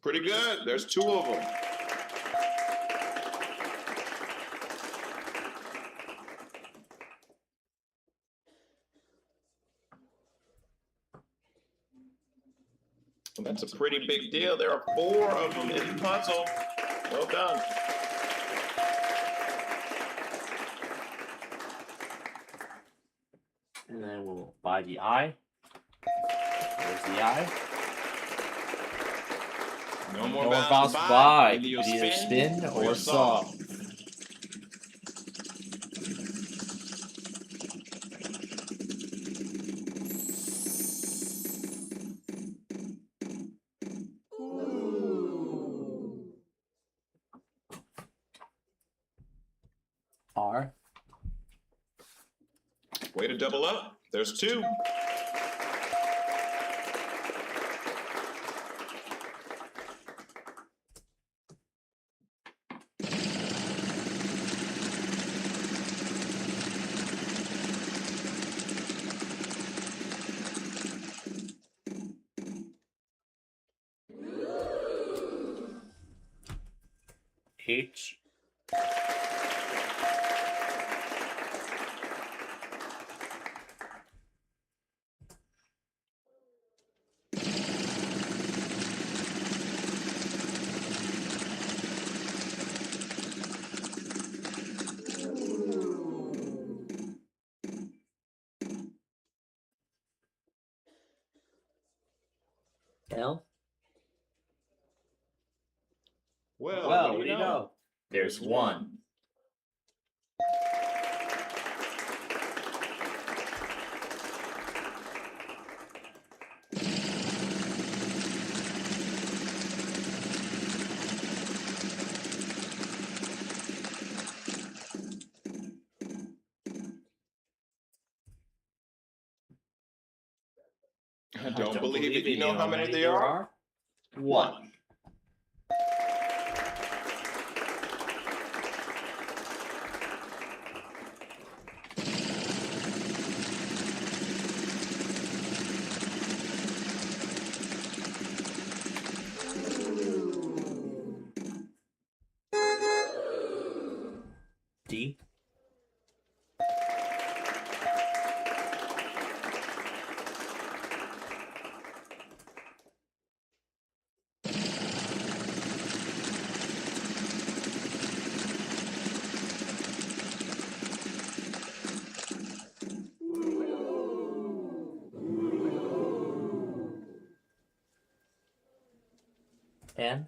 Pretty good, there's two of them. Well, that's a pretty big deal. There are 4 of them in the puzzle. Well done. And then we'll buy the eye. There's the eye. No more No more bounce bounce to to buy. buy. Either you'll Either spin spin or or you'll solve. solve. R. Way to double up. There's 2. H. L. Well, What do you know? There's one. I don't believe it. You know how many there are? One. D. N.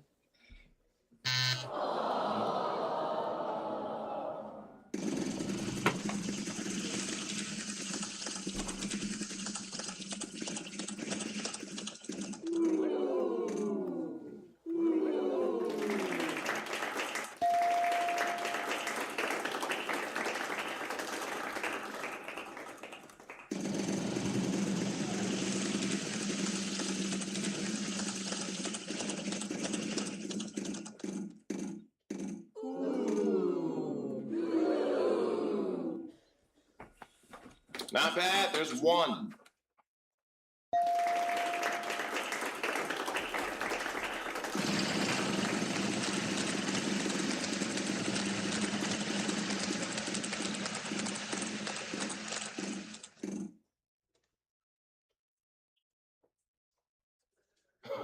Not bad. There's one.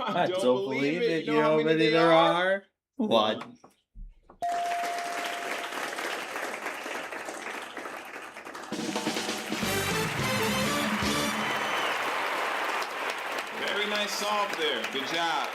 I don't believe it. You know how many there are? One. Very nice solve there. Good job.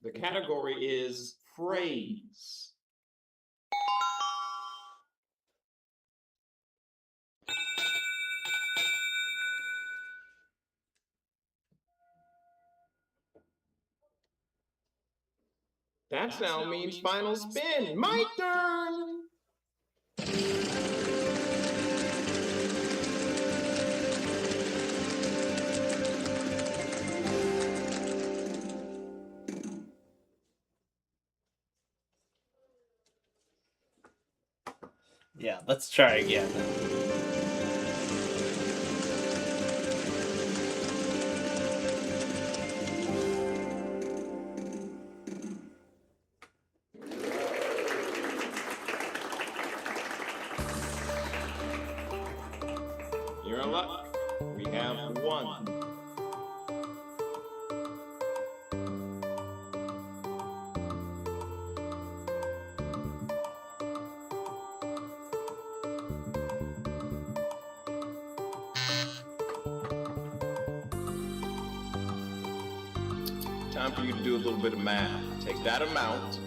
The category is phrase. That sound means final spin. My turn. Yeah, let's try again. You're in luck. We have one. Time for you to do a little bit of math. Take that amount,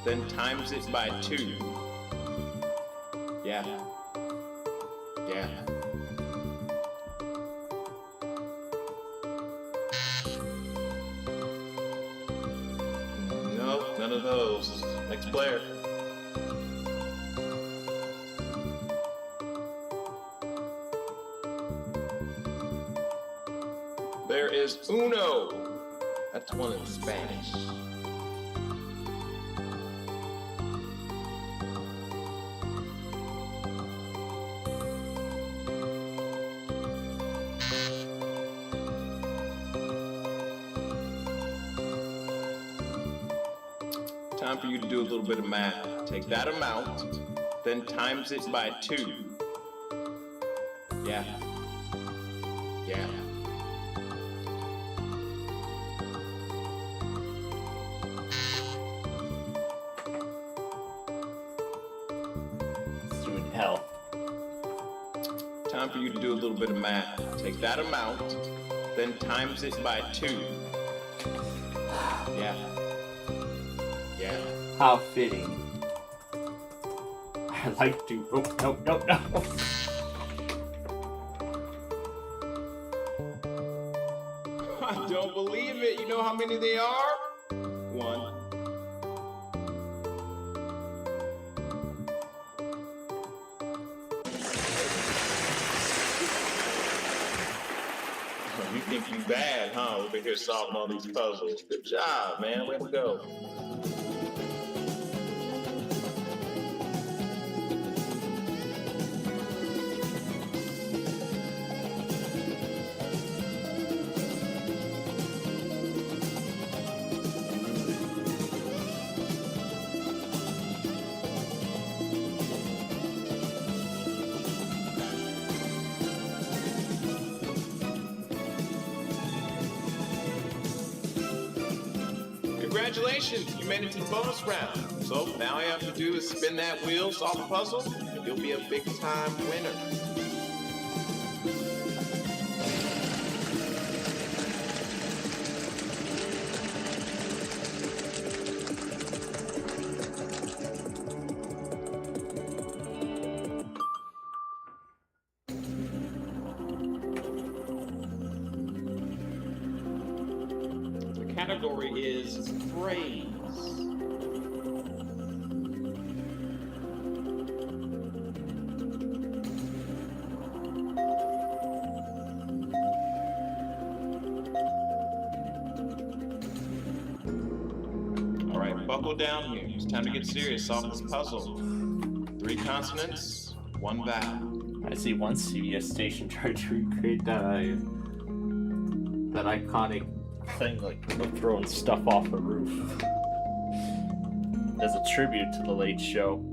then times it by 2. Yeah. Yeah. No, none of those. Next player. There is uno. That's one in Spanish. Time for you to do a little bit of math. Take that amount, then times it by 2. Yeah. Yeah. It's doing hell. Time for you to do a little bit of math. Take that amount, then times it by 2. Yeah. Yeah. How fitting. I like to. Oh, no, no, no. I don't believe it. You know how many they are? 1. You think you bad, huh? Over here solving all these puzzles. Good job, man. Way to go. Congratulations, you made it to the bonus round. So now all you have to do is spin that wheel, solve the puzzle, and you'll be a big time winner. The category is phrase. All right, buckle down here. It's time to get serious. Solve this puzzle. 3 consonants, 1 vowel. I see one CBS station tried to recreate that iconic thing, like throwing stuff off a roof as a tribute to the Late Show.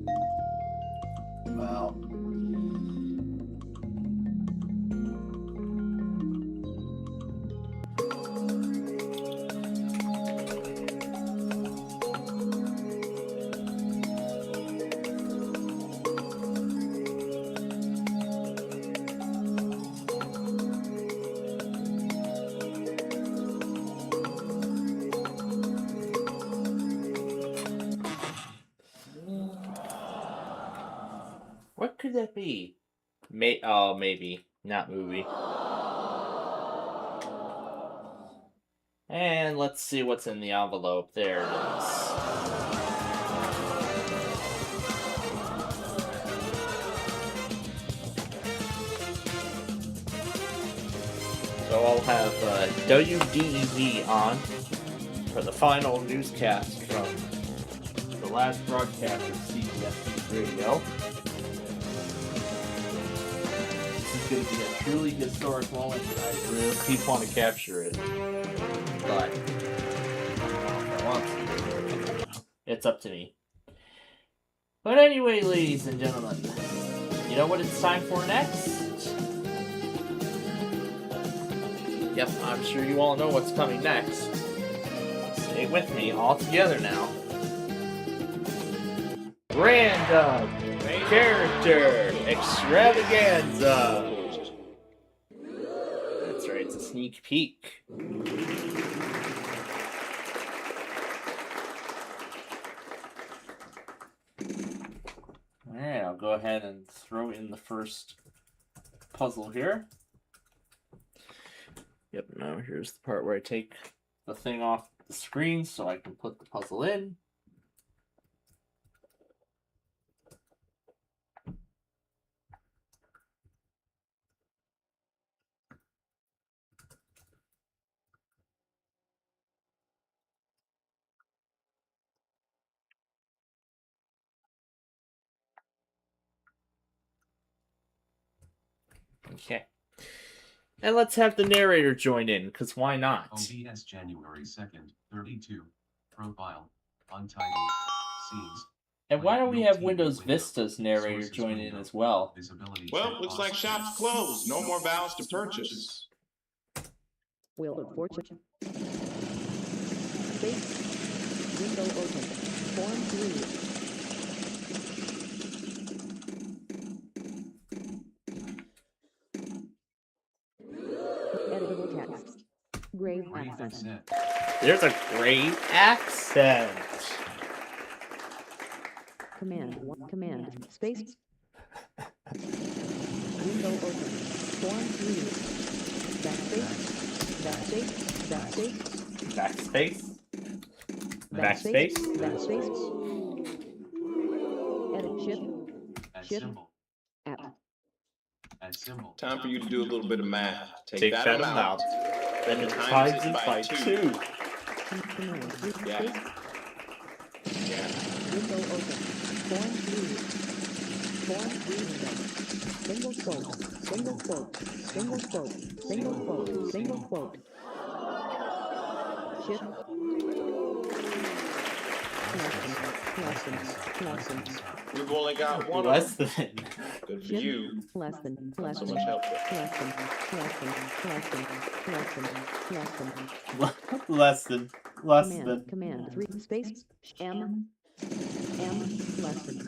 Wow. could that be? Maybe. Not movie. And let's see what's in the envelope. There it is. So I'll have WDEV on for the final newscast from the last broadcast of CBS Radio. This is going to be a truly historic moment, and I really want to capture it. But I don't know if I want to. It's up to me. But anyway, ladies and gentlemen, you know what it's time for next? Yep, I'm sure you all know what's coming next. Stay with me all together now. Random Character Extravaganza! That's right, it's a sneak peek. Alright, I'll go ahead and throw in the first puzzle here. Yep, now here's the part where I take the thing off the screen so I can put the puzzle in. Okay. And let's have the narrator join in, because why not? OBS January 2nd, 32. Profile. Untitled. Scenes. And why don't we have Windows Vista's narrator join in as well? Well, looks like shop's closed. No more vows to purchase. Wheel of Fortune. Space. Window open. Form 3. Editable text. Grave accent. There's a grave accent. Command 1. Command. Space. Window open. Form 3. Backspace. Backspace. Backspace. Backspace. Backspace. Edit shift. Shift. App. Time for you to do a little bit of math. Take that amount. amount. Then and times it by 2. Yeah. Yeah. Window open. Form 3. Form 3 window. Single quote. Single quote. Single quote. Single quote. Single quote. Shift. Lesson. We've only got one. Less than. Good for you. Lesson. Not so much help. Less than. Command 3 space M lesson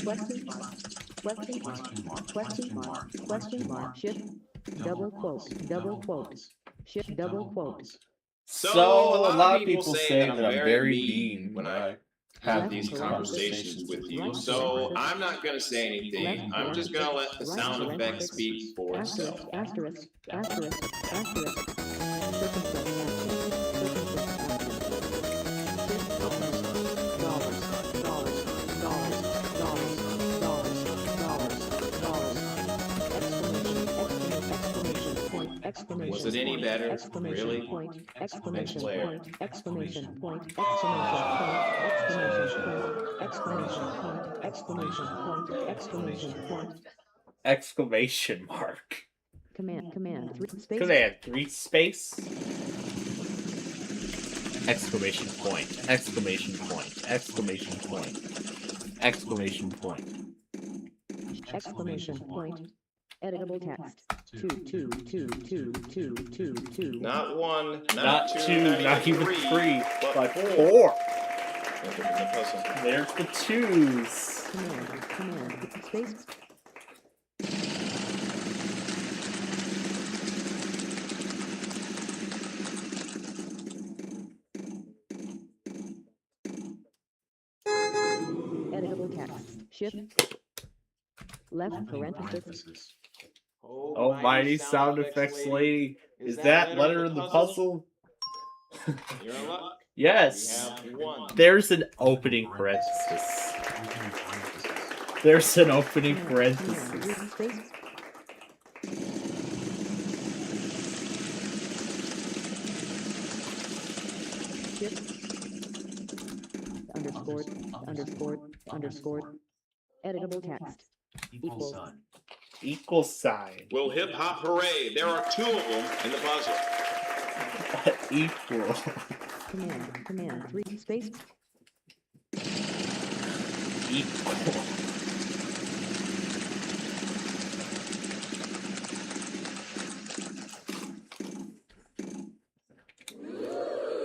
question mark shift double quote shift double quote. So a lot of people say that I'm very mean when I have these conversations with you. So I'm not going to say anything. I'm just going to let the sound effect speak for itself. Asterisk. Was it any better? Really? Exclamation point. Exclamation point. Exclamation mark. Command 3 space. Command 3 space. Exclamation point. Exclamation point. Exclamation point. Exclamation point. Exclamation point. Editable text. 2. Not 1, not 2, not even 3, but 4. There's the 2s. Command space. Editable Editable text. Shift. Left parenthesis. Almighty sound effects lady. Is that letter in the puzzle? You're in luck. Yes. We have one. There's an opening parenthesis. Opening parenthesis. There's an opening parenthesis. Space. Shift. Underscored. Editable text. Equal Equals. sign. Equal sign. Well, hip hop hooray! There are two of them in the puzzle. Equal. Command. 3 space. Equal.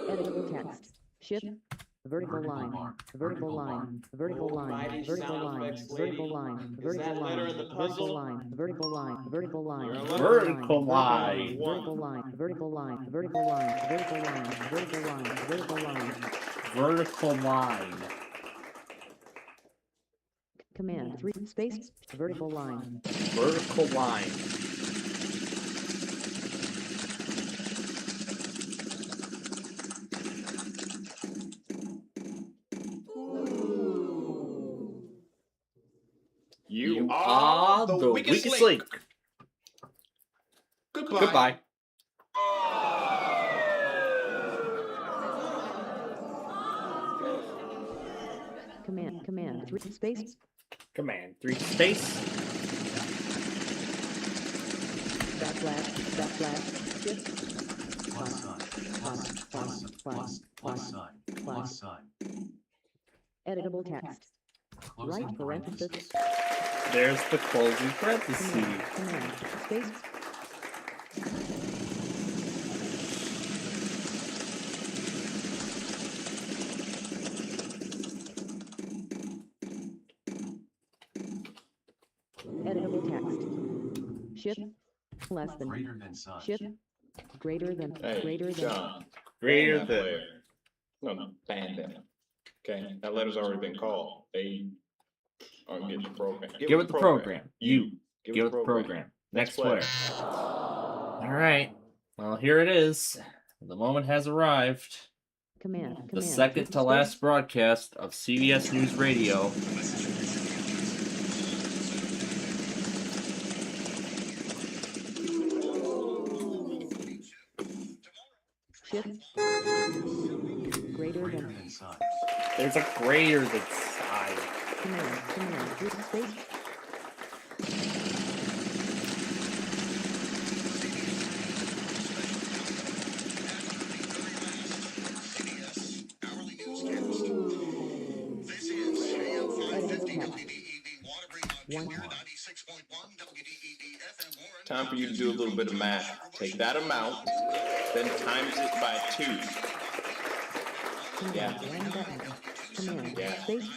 Editable text. Shift. Vertical line. Vertical line. Vertical line. Vertical line. Vertical line. Vertical line. Vertical line. Vertical line. Vertical line. Vertical line. Vertical line. Vertical line. Vertical line. Vertical line. Vertical line. Vertical line. Vertical line. Command 3 space. Vertical line. Vertical line. You are the weakest link. Goodbye. Command 3 space. Command 3 space. Backslash. Shift. Plus sign. Plus sign. Plus sign. Editable text. Closing Right parenthesis. There's the closing parenthesis. Command space. Editable text. Shift. Less than. Greater than sign. Shift. Greater than. Hey, Greater than. John. Greater Ban that than. player. No, ban them. Okay, that letter's already been called. They aren't getting the program. Give it the program. You. Give Give it it the program. Next player. player. Alright. Well, here it is. The moment has arrived. Command. The second to last broadcast of CBS News Radio. Shift. Greater than. Sign. There's a greater than sign. Command 3 space. Time for you to do a little bit of math. Take that amount, then times it by 2. Yeah. Command Yeah. space.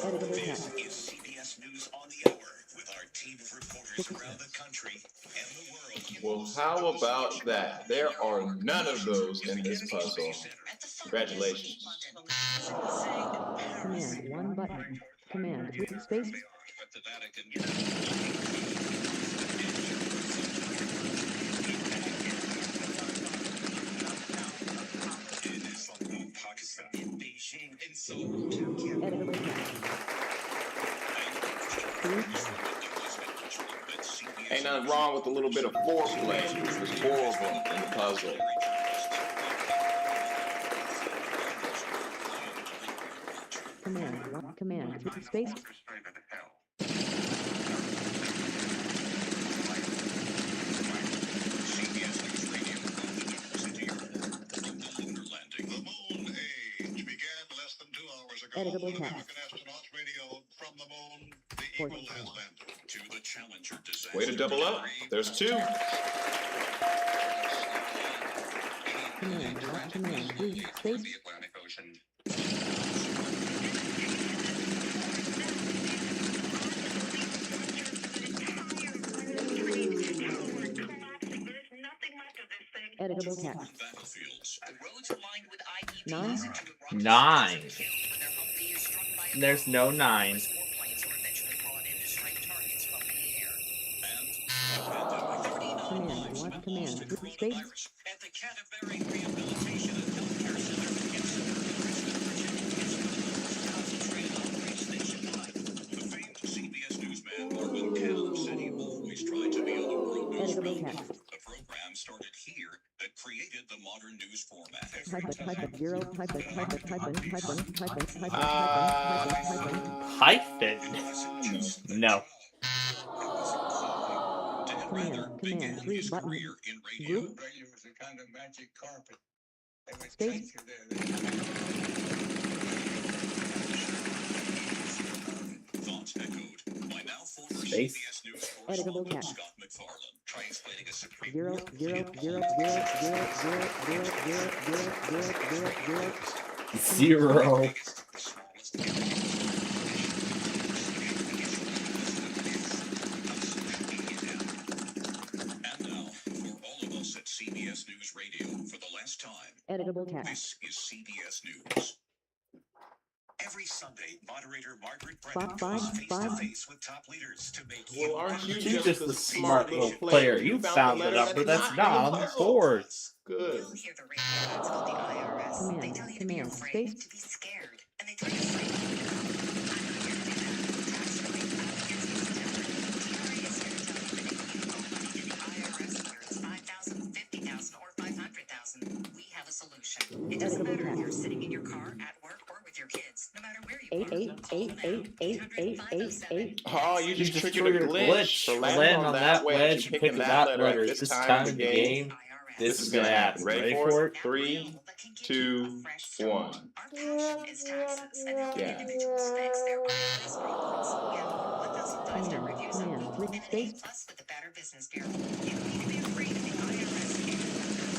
Editable text. Is CBS News on the Hour with our team of reporters around the country and the world. Well, how about that? There are none of those in this puzzle. Congratulations. Command 1 button. Command 3 space. At the Vatican. In Islamabad, Pakistan. In Beijing. In Seoul, Tokyo. Editable text. Ain't nothing wrong with a little bit of foreplay. There's 4 of them in the puzzle. Command 3 space. Editable text. Way to double up. There's 2. Command 3 space. Editable text. battlefields. The roads aligned with IEPs 9. into a rocky 9. field. When their Humvee is struck by a There's drone, no 9. these warplanes are eventually brought in to strike targets from the air. Command. What command? With space. Coronavirus at the Canterbury Rehabilitation and Healthcare Center in concentrated operations nationwide. The famed CBS newsman Marvin Kell said he always tried to be on the world news Editable roundup. text. The program started here that created the modern news format. Hyphen 0 hyphen Hyphen. No. Command 3 button. Group. Radio was a kind of magic carpet. They would Space. take you there. Thoughts echoed by now former Space. CBS News Editable correspondent text. Scott McFarlane. Try explaining a Supreme 0 Court 0 0 opinion. 0 0 0 0 0 0 0 0 0. And now, for all of us at CBS News Radio, for the last time, Editable text. this is CBS News. Every Sunday, moderator Margaret Brennan Five, goes face to five. face with top leaders to make Well, aren't you You're just a a smart little player. You found found the the letter number that's that's not in not the on the puzzle. board. Good. You'll hear the radio ads about the IRS. They tell you to be Command, afraid, space. to be scared, and they tell you straight up. I'm not here to do that. Tax relief advocates use the term. TRA is here to tell you that if you owe money to the IRS, whether it's $5,000, $50,000, or $500,000, we have a solution. It doesn't matter if you're sitting in your car, at work, or with your kids. No matter where you 8 are, 8 call 8 now. 8 8 8 8 8. Oh, you You just just triggered a glitch. For landing on that wedge and picking that letter at this time in the game. This is gonna happen. Ready for it? 3, 2, 1. Our passion is taxes and helping Yeah. individuals fix their IRS problems. We have 1,000 five-star reviews on Command, Google with and space. A+ with the Better Business Bureau. You don't need to be afraid of the IRS anymore.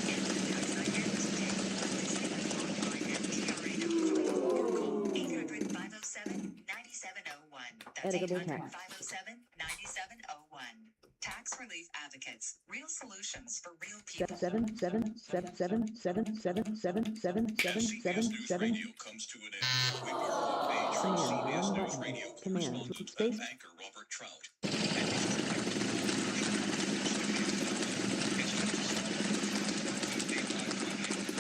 Get the tax return today by visiting us online at TRA.com or call 800-507-9701. That's Editable text. 800-507-9701. Tax Relief Advocates. Real solutions for real people. 7 7 7 7 7 7 7 7 As 7 CBS 7 News 7. Radio comes to an end, we borrow a page from Command, CBS one News button. Radio Command, correspondent space. and anchor Robert Trout. And his director,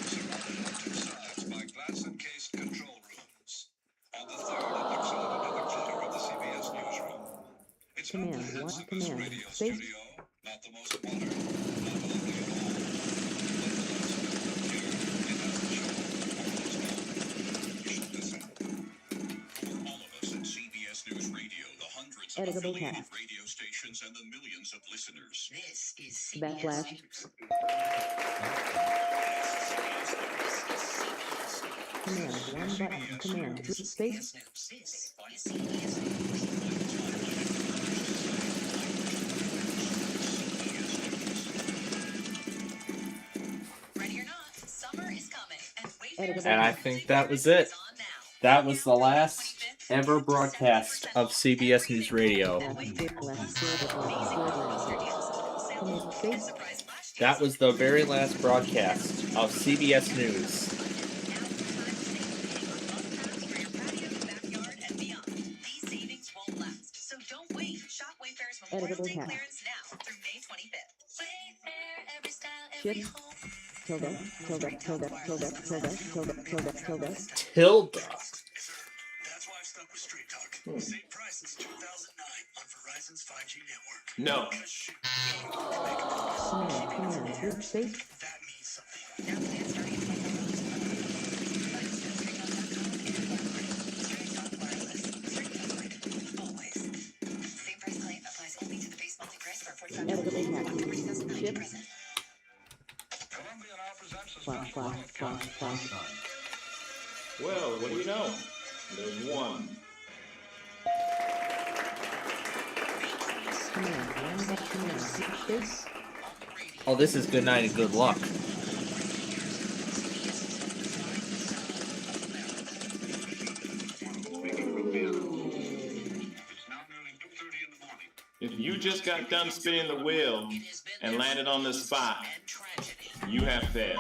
surrounded on two sides by glass-encased control rooms. On the third and excellent another corner of the CBS newsroom. It's not the Command, what handsomest command? radio Space. studio, not the most modern, not lovely at all. But the last here, it has the show almost done. You should listen. For all of us at CBS News Radio, the hundreds of Editable affiliated text. radio stations and the millions of listeners. This is CBS Backslash. News. Command, one button. Command, with space. This is CBS News. Ready or not, summer is coming, and Wayfair's And I think that was it. That was the last ever broadcast of CBS News Radio. Command, space. That was the very last broadcast of CBS News. Editable text. Shift. Tilde. Tilde. Tilde. Tilde. Tilde. Tilde. Tilde. Tilde. Tilda. That's why I've stuck with Straight Talk. Same price since 2009 on Verizon's 5G network. No. Command. Command, with space. That means something. Now plans starting at $20. Always. Same price claim applies only to the base monthly price for Editable text. Shift. present. Columbia now presents a Flash. Flash. Flash. Flash. Well, what do you know? There's one. Command, one button. Command, with space. Oh, this is good night and good luck. If you just got done spinning the wheel and landed on the spot, You have failed.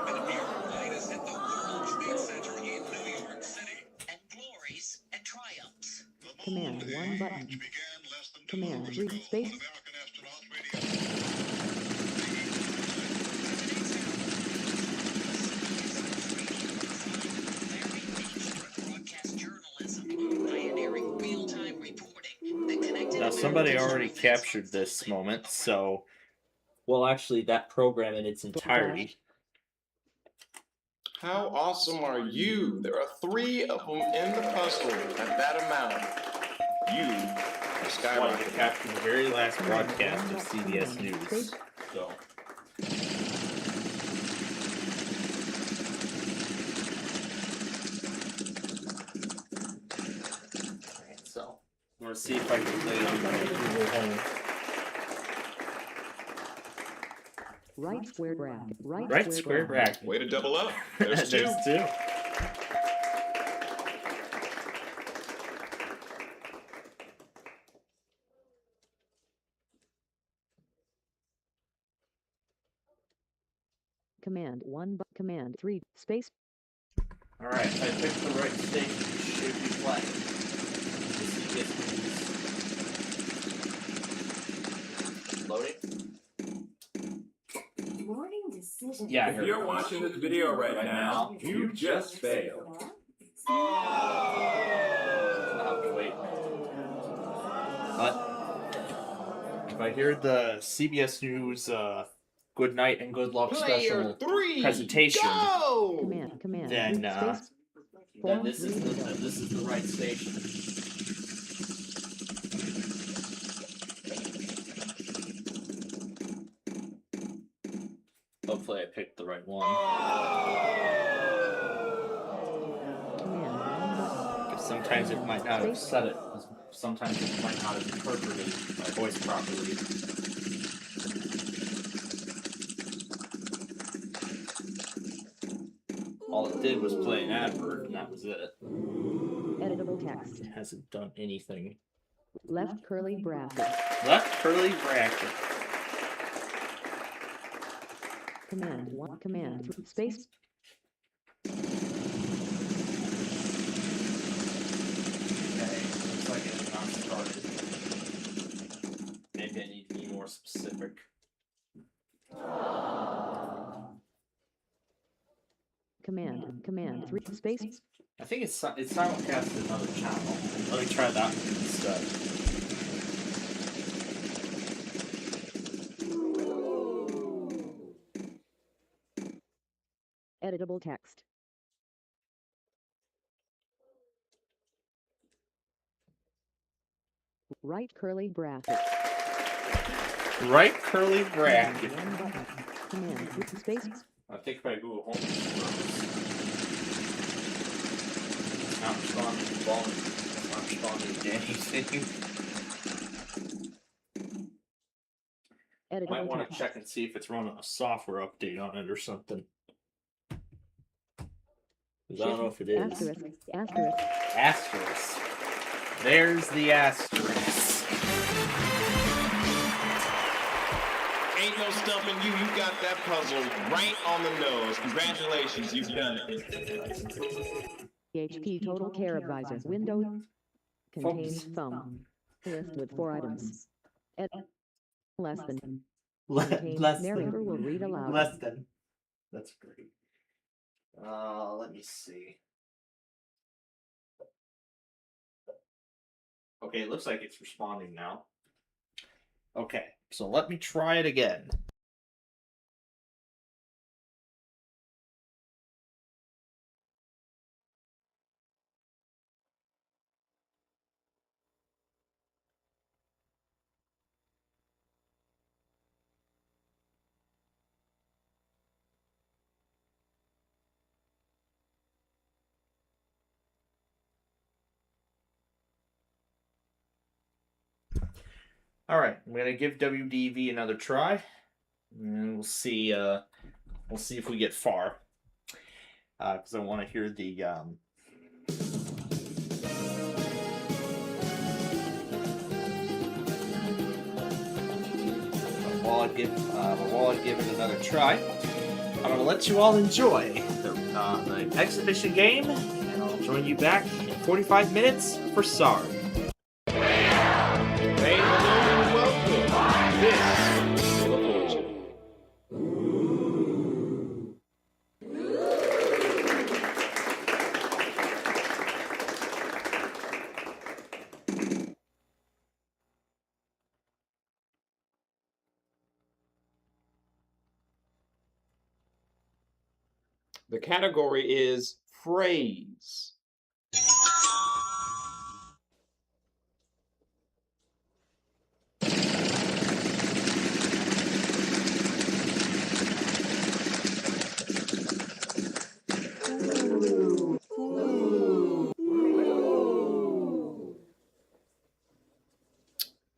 An airplane has hit the World Trade Center in New York City. And glories and triumphs. Command 1 button. Command 3 space. Broadcast journalism, pioneering real-time reporting that connected Now, somebody Americans already with captured this moment, so. Well, actually, that program in its entirety. How awesome are you? There are 3 of them in the puzzle at that amount. You are Wanted to skyrocketing. capture the very last broadcast of CBS News. So. Alright, so. I'm gonna see if I can play it on my Google Home. Right square bracket. Right square bracket. Way to double up. There's 2. There's 2. Command 1 command 3 space. Alright, if I picked the right station, it should be playing. The CBS News. Loading? Morning decision. Yeah, If you're watching this video right now, you just failed. I'll have to wait. But if I hear the CBS News good night and good luck Player special 3, presentation, go! Command then space. then this is the right station. Hopefully I picked the right one. Command 1 button. 'Cause sometimes it might not have said it. Sometimes it might not have interpreted my voice properly. All it did was play an advert, and that was it. Editable text. It hasn't done anything. Left curly bracket. Left curly bracket. Command 1 command 3 space. Okay, looks like it's not started. Maybe I need to be more specific. Command 3 space. I think it's simulcast to another channel. Let me try that one instead. Editable text. Right curly bracket. Right curly bracket. 1 button. Command 3 space. I think if I Google Home, it's not responding to volume. It's not responding to anything. Editable Might want to text. check and see if it's running a software update on it or something. 'Cause I don't know if it is. Asterisk. Asterisk. Asterisk. There's the asterisk. Ain't no stumping you. You got that puzzle right on the nose. Congratulations, you've done it. HP Total Care Advisor window contains thumb list with 4 items. Less than. Contains narrator will read aloud. Less than. That's great. Let me see. Okay, it looks like it's responding now. Okay, so let me try it again. All right, I'm gonna give WDV another try, and we'll see. We'll see if we get far, because I want to hear the. I while I give it another try, I'm going to let you all enjoy the exhibition game, and I'll join you back in 45 minutes for SARG. Hey, hello, and welcome. This is Wheel of Fortune. The category is phrase.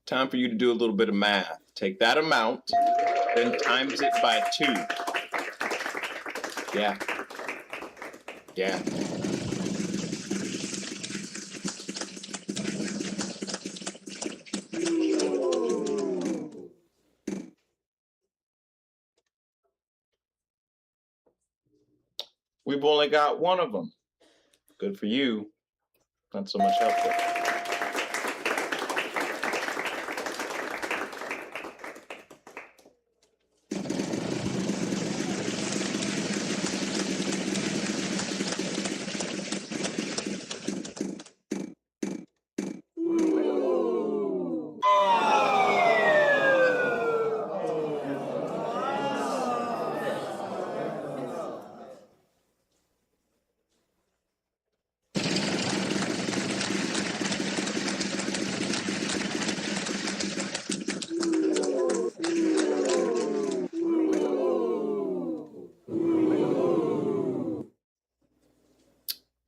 Time for you to do a little bit of math. Take that amount, then times it by 2. Yeah. Yeah. We've only got one of them. Good for you. Not so much helpful.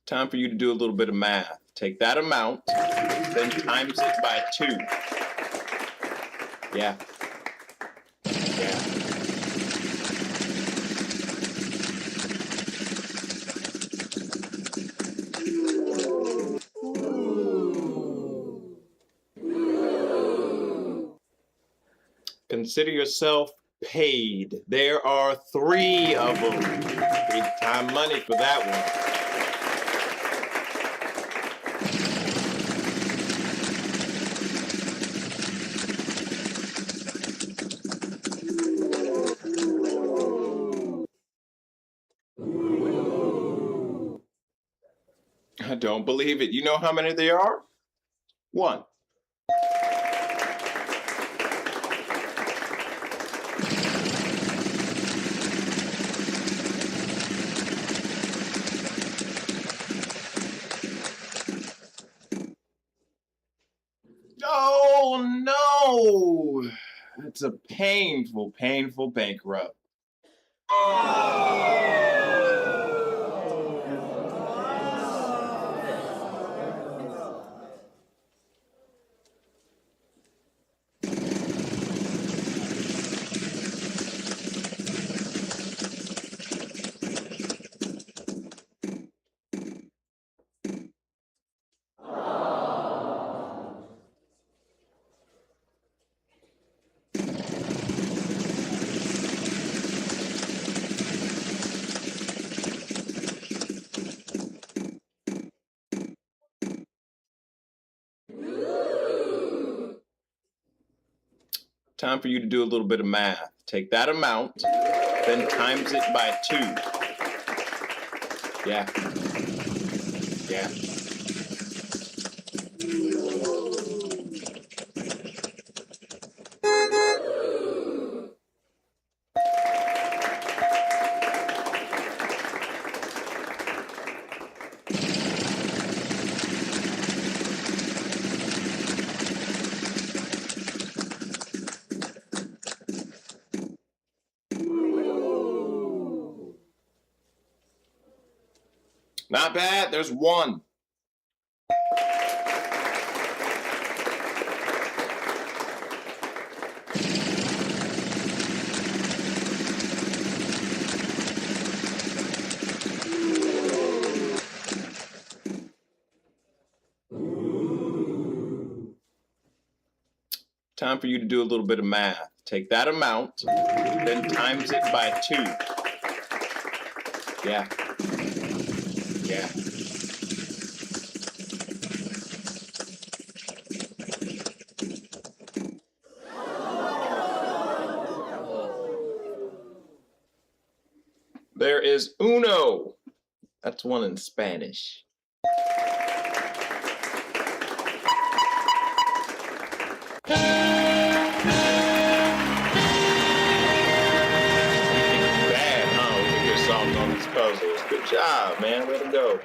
Time for you to do a little bit of math. Take that amount, then times it by 2. Yeah. Yeah. Consider yourself paid. There are 3 of them. Big time money for that one. I don't believe it. You know how many there are? 1. Oh no! That's a painful, painful bank rub. Time for you to do a little bit of math. Take that amount, then times it by 2. Yeah. Yeah. Not bad. There's 1. Time for you to do a little bit of math. Take that amount, then times it by 2. Yeah. Yeah. There is uno. That's one in Spanish. Bad, huh? We can get solved on these puzzles. Good job, man. Way to go.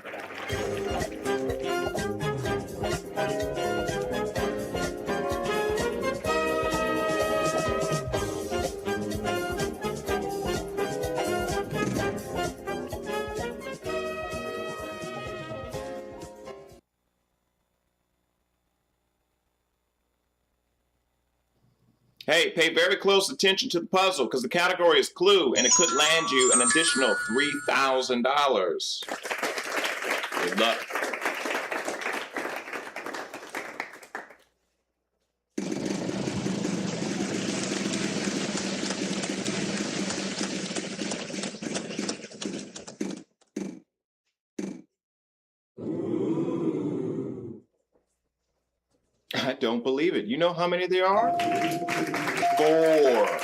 Hey, pay very close attention to the puzzle because the category is clue and it could land you an additional $3,000. Good luck. I don't believe it. You know how many there are? 4.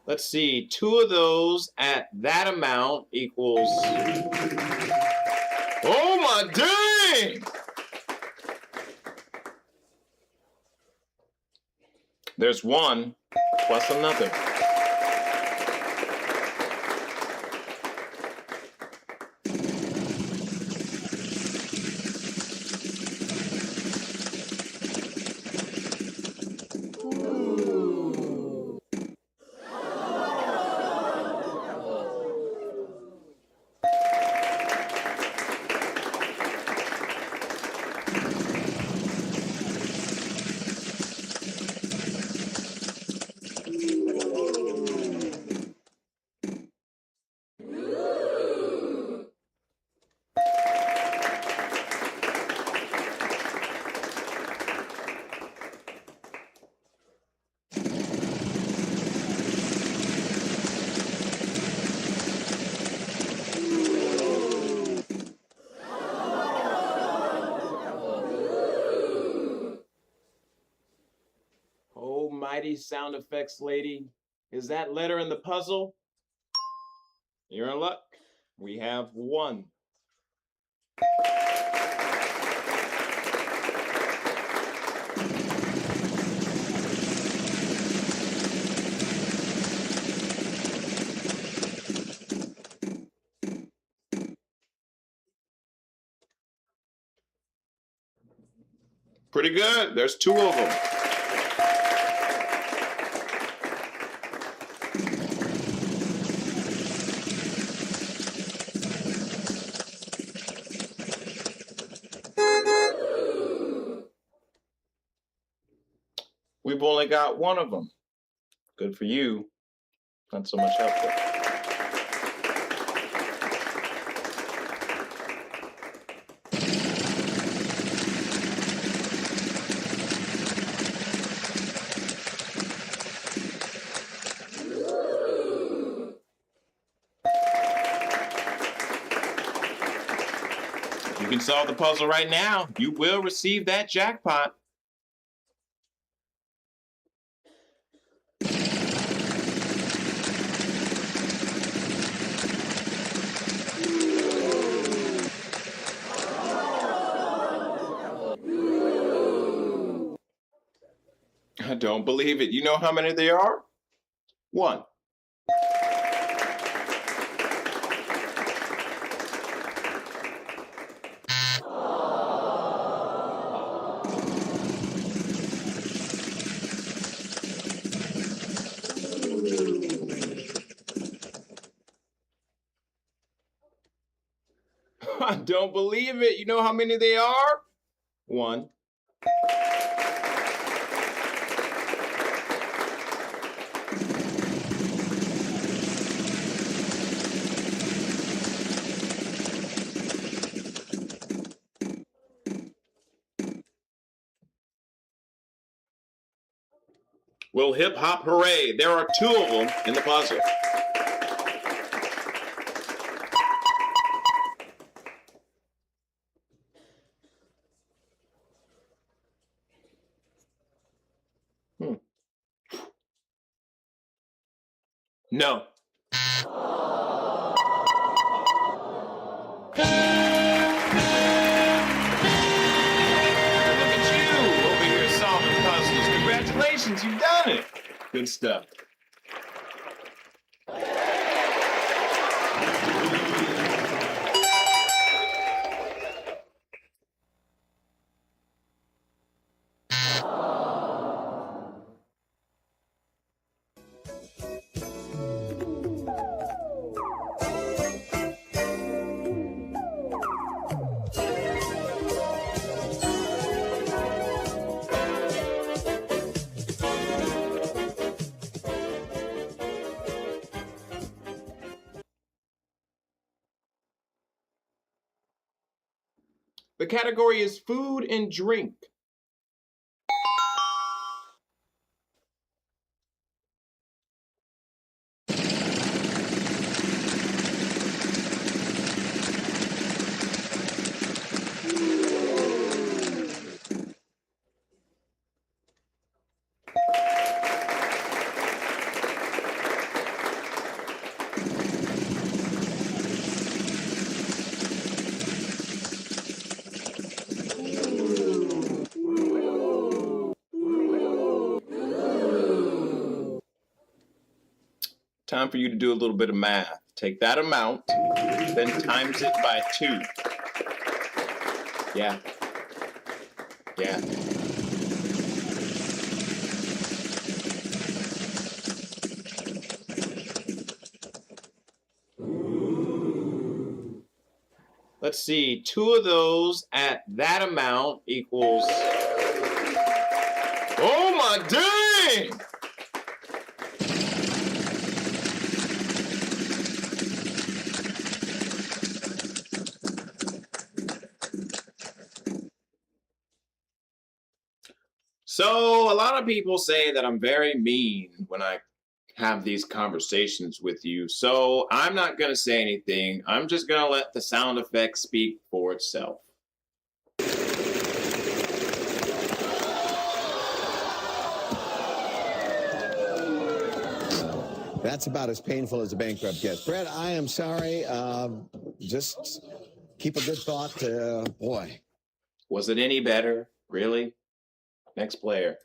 Let's see, 2 of those at that amount equals... Oh my dang! There's 1 plus another. Mighty sound effects lady, is that letter in the puzzle? You're in luck. We have 1. Pretty good. There's 2 of them. We've only got 1 of them. Good for you. Not so much helpful. If you can solve the puzzle right now, you will receive that jackpot. I don't believe it. You know how many there are? 1. I don't believe it. You know how many they are? 1. Well, hip hop hooray. There are 2 of them in the puzzle. No. Look at you over here solving puzzles. Congratulations, you've done it. Good stuff. The category is food and drink. Time for you to do a little bit of math. Take that amount, then times it by 2. Yeah. Yeah. Let's see, 2 of those at that amount equals... Oh my dang! So a lot of people say that I'm very mean when I have these conversations with you. So I'm not going to say anything. I'm just going to let the sound effect speak for itself. That's about as painful as a bankrupt gets. Brett, I am sorry. Just keep a good thought. Boy. Was it any better? Really? Next player.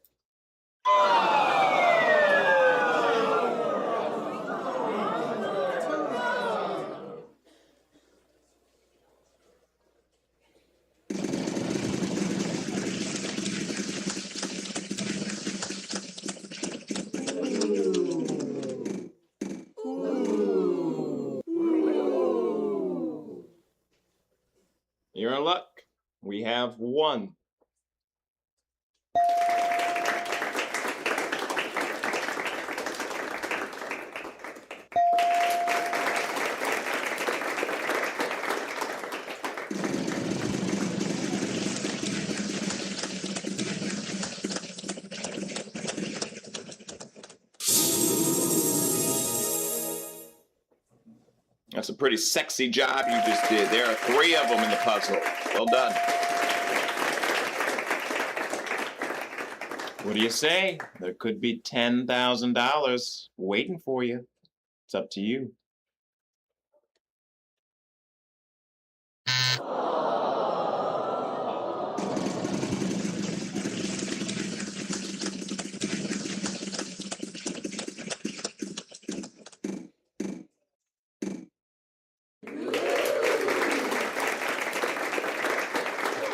You're in luck. We have 1. That's a pretty sexy job you just did. There are 3 of them in the puzzle. Well done. What do you say? There could be $10,000 waiting for you. It's up to you.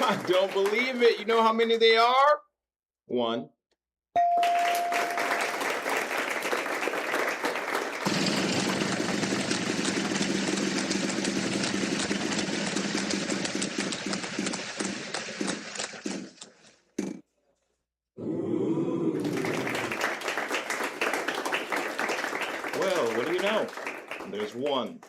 I don't believe it. You know how many they are? 1. Well, what do you know? There's one.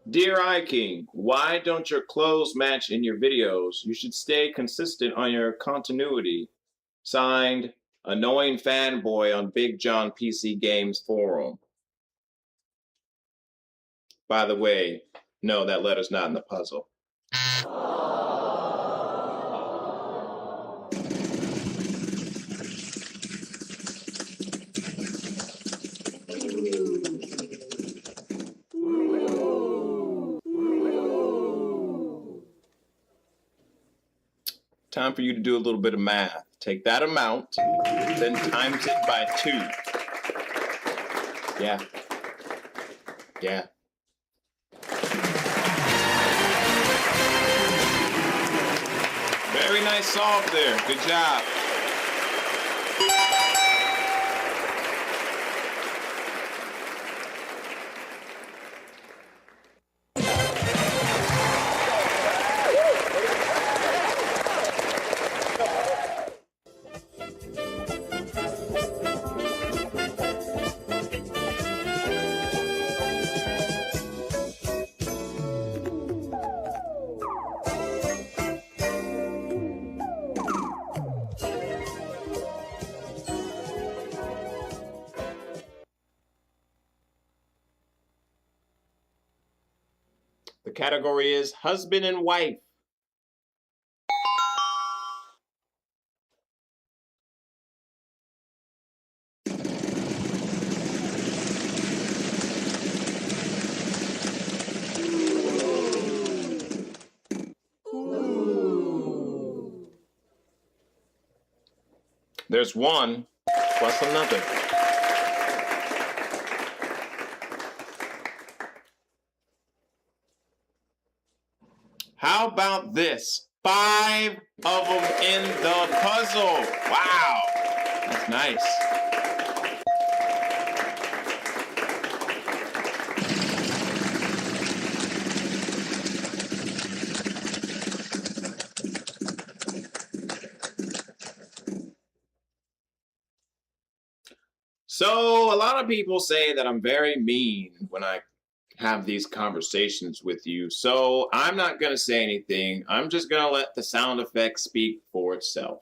Dear iKing, why don't your clothes match in your videos? You should stay consistent on your continuity. Signed, Annoying Fanboy on Big John PC Games Forum. By the way, no, that letter's not in the puzzle. Time for you to do a little bit of math. Take that amount, then times it by 2. Yeah. Yeah. Very nice solve there. Good job. The category is husband and wife. There's one plus another. How about this? 5 of them in the puzzle. Wow, that's nice. So a lot of people say that I'm very mean when I have these conversations with you. So I'm not going to say anything. I'm just going to let the sound effect speak for itself.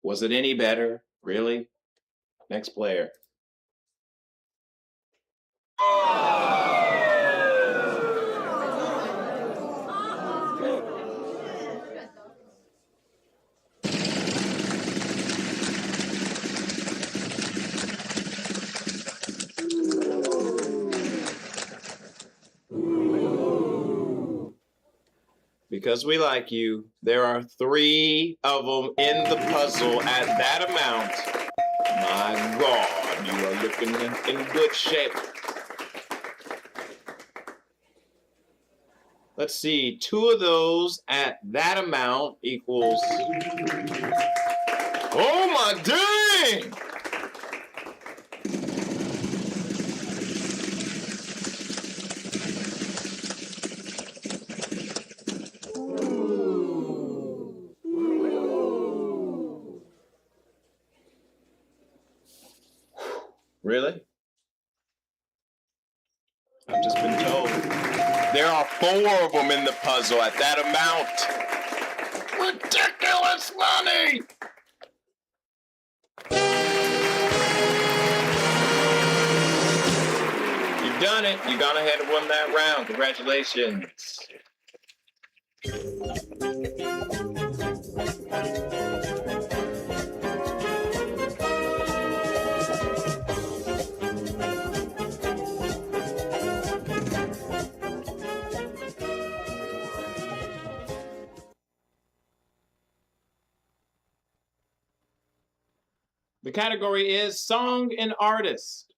Was it any better? Really? Next player. Because we like you, there are 3 of them in the puzzle at that amount. My God, you are looking in good shape. Let's see, 2 of those at that amount equals... Oh my dang! Really? I've just been told. There are 4 of them in the puzzle at that amount. Ridiculous money! You've done it. You gone ahead and won that round. Congratulations. The category is Song and Artist.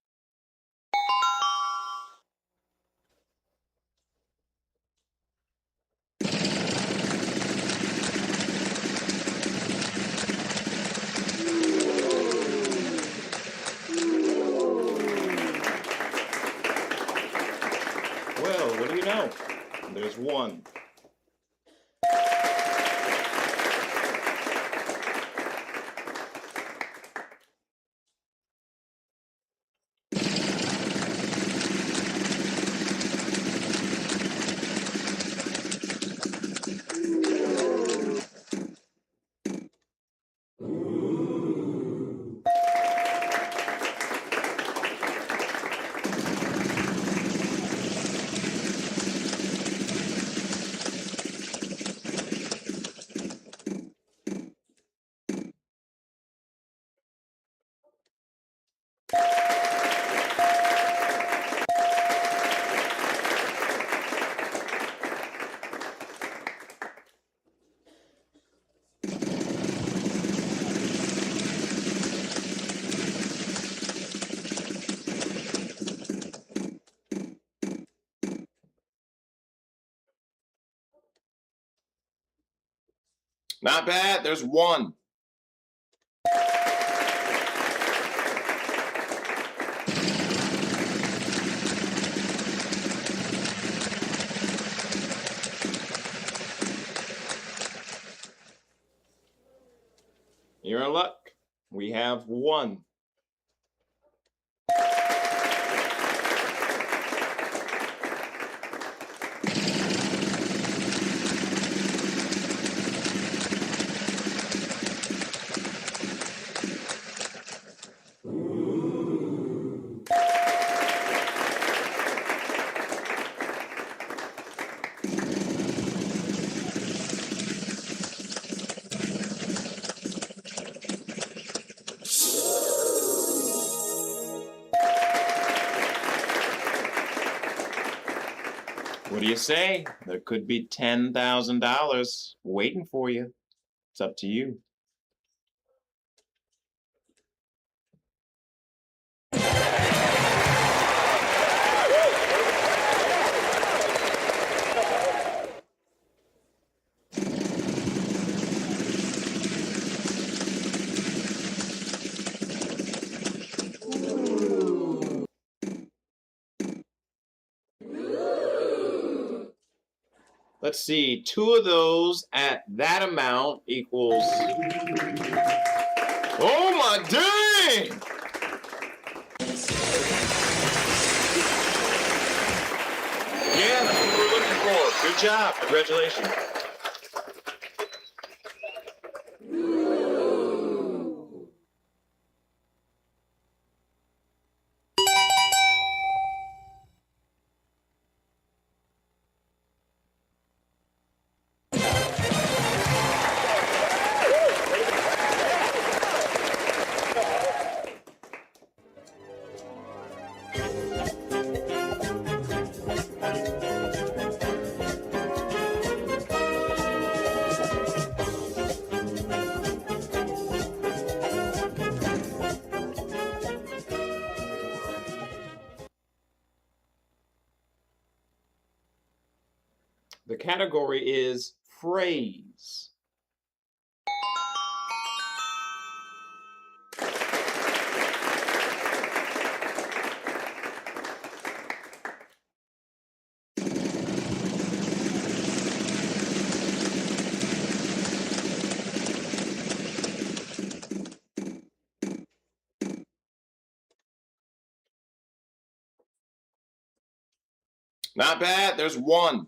Well, what do you know? There's one. Not bad. There's one. You're in luck. We have one. What do you say? There could be $10,000 waiting for you. It's up to you. Let's see, 2 of those at that amount equals... Oh my dang! Yeah, that's what we're looking for. Good job. Congratulations. The category is phrase. Not bad. There's one.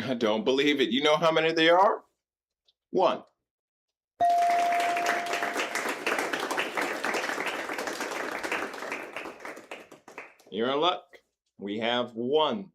I don't believe it. You know how many there are? One. You're in luck. We have 1.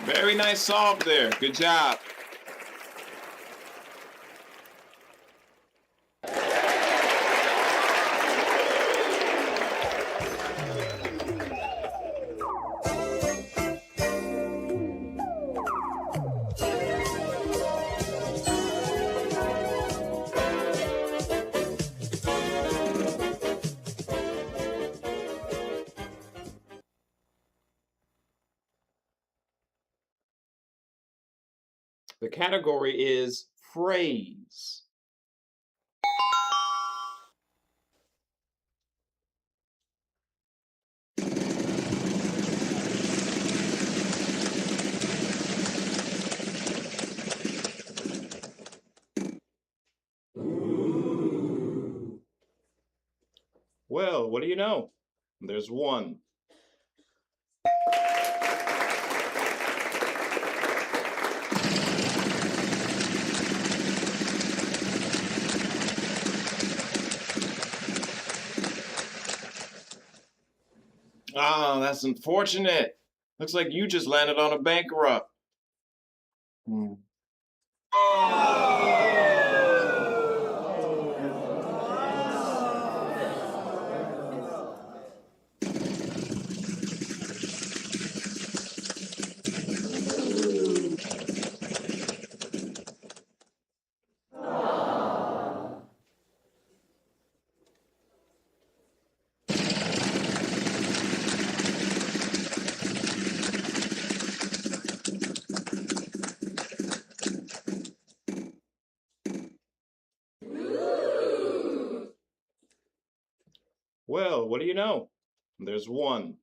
Very nice solve there. Good job. The category is phrase. Well, what do you know? There's 1. Oh, that's unfortunate. Looks like you just landed on a bankrupt. Well, what do you know? There's 1.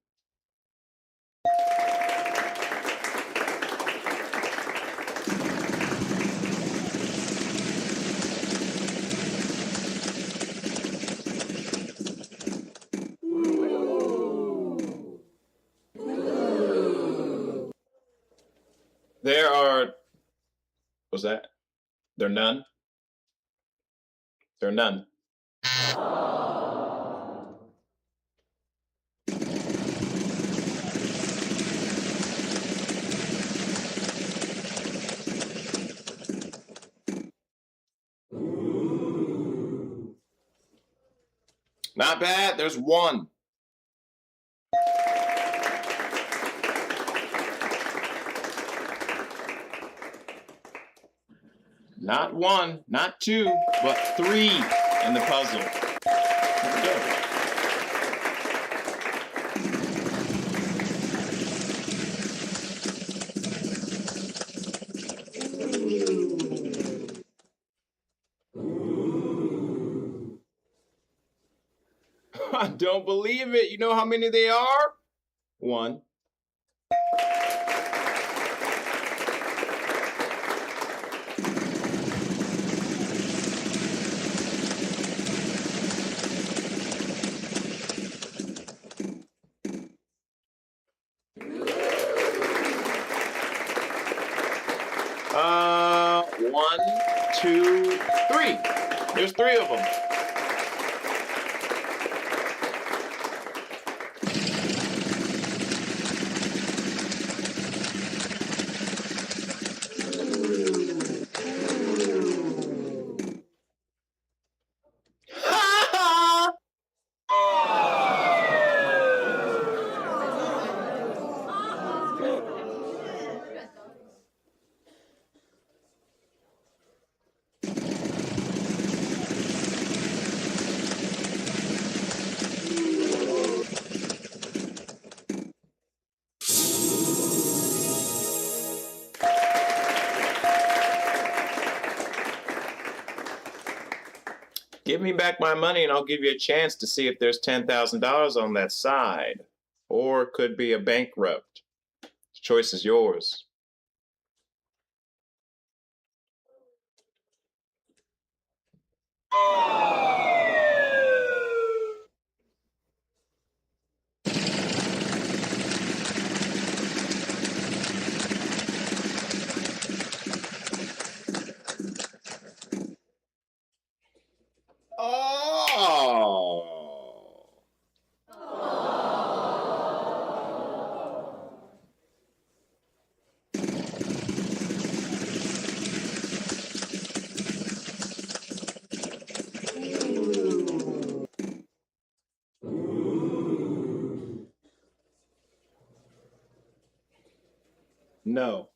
There are, what's that? There are none? There are none. Not bad. There's 1. Not 1, not 2, but 3 in the puzzle. There we go. I don't believe it. You know how many they are? 1. One, 2, 3. There's 3 of them. Give me back my money and I'll give you a chance to see if there's $10,000 on that side. Or it could be a bankrupt. The choice is yours. Oh. No.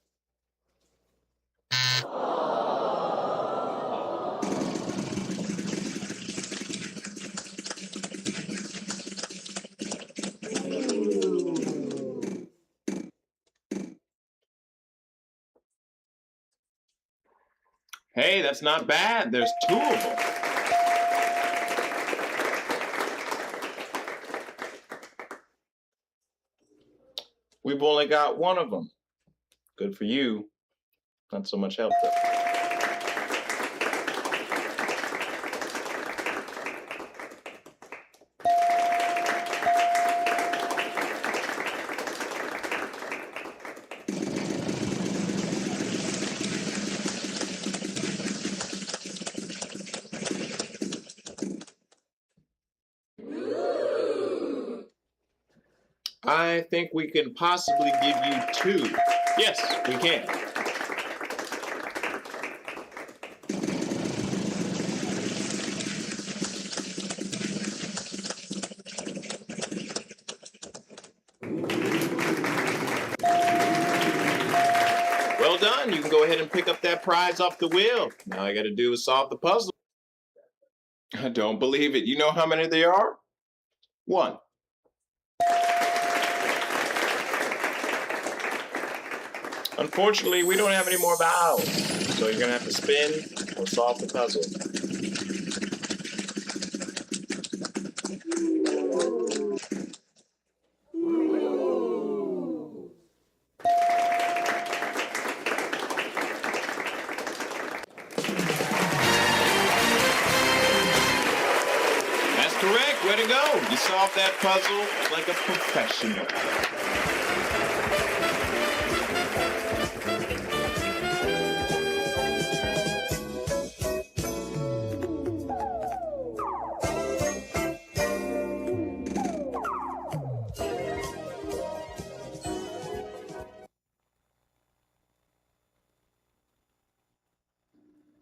Hey, that's not bad. There's 2 of them. We've only got 1 of them. Good for you. Not so much help though. I think we can possibly give you 2. Yes, we can. Well done. You can go ahead and pick up that prize off the wheel. Now all I got to do is solve the puzzle. I don't believe it. You know how many there are? 1. Unfortunately, we don't have any more vowels, so you're going to have to spin or solve the puzzle. That's correct. Way to go. You solved that puzzle like a professional.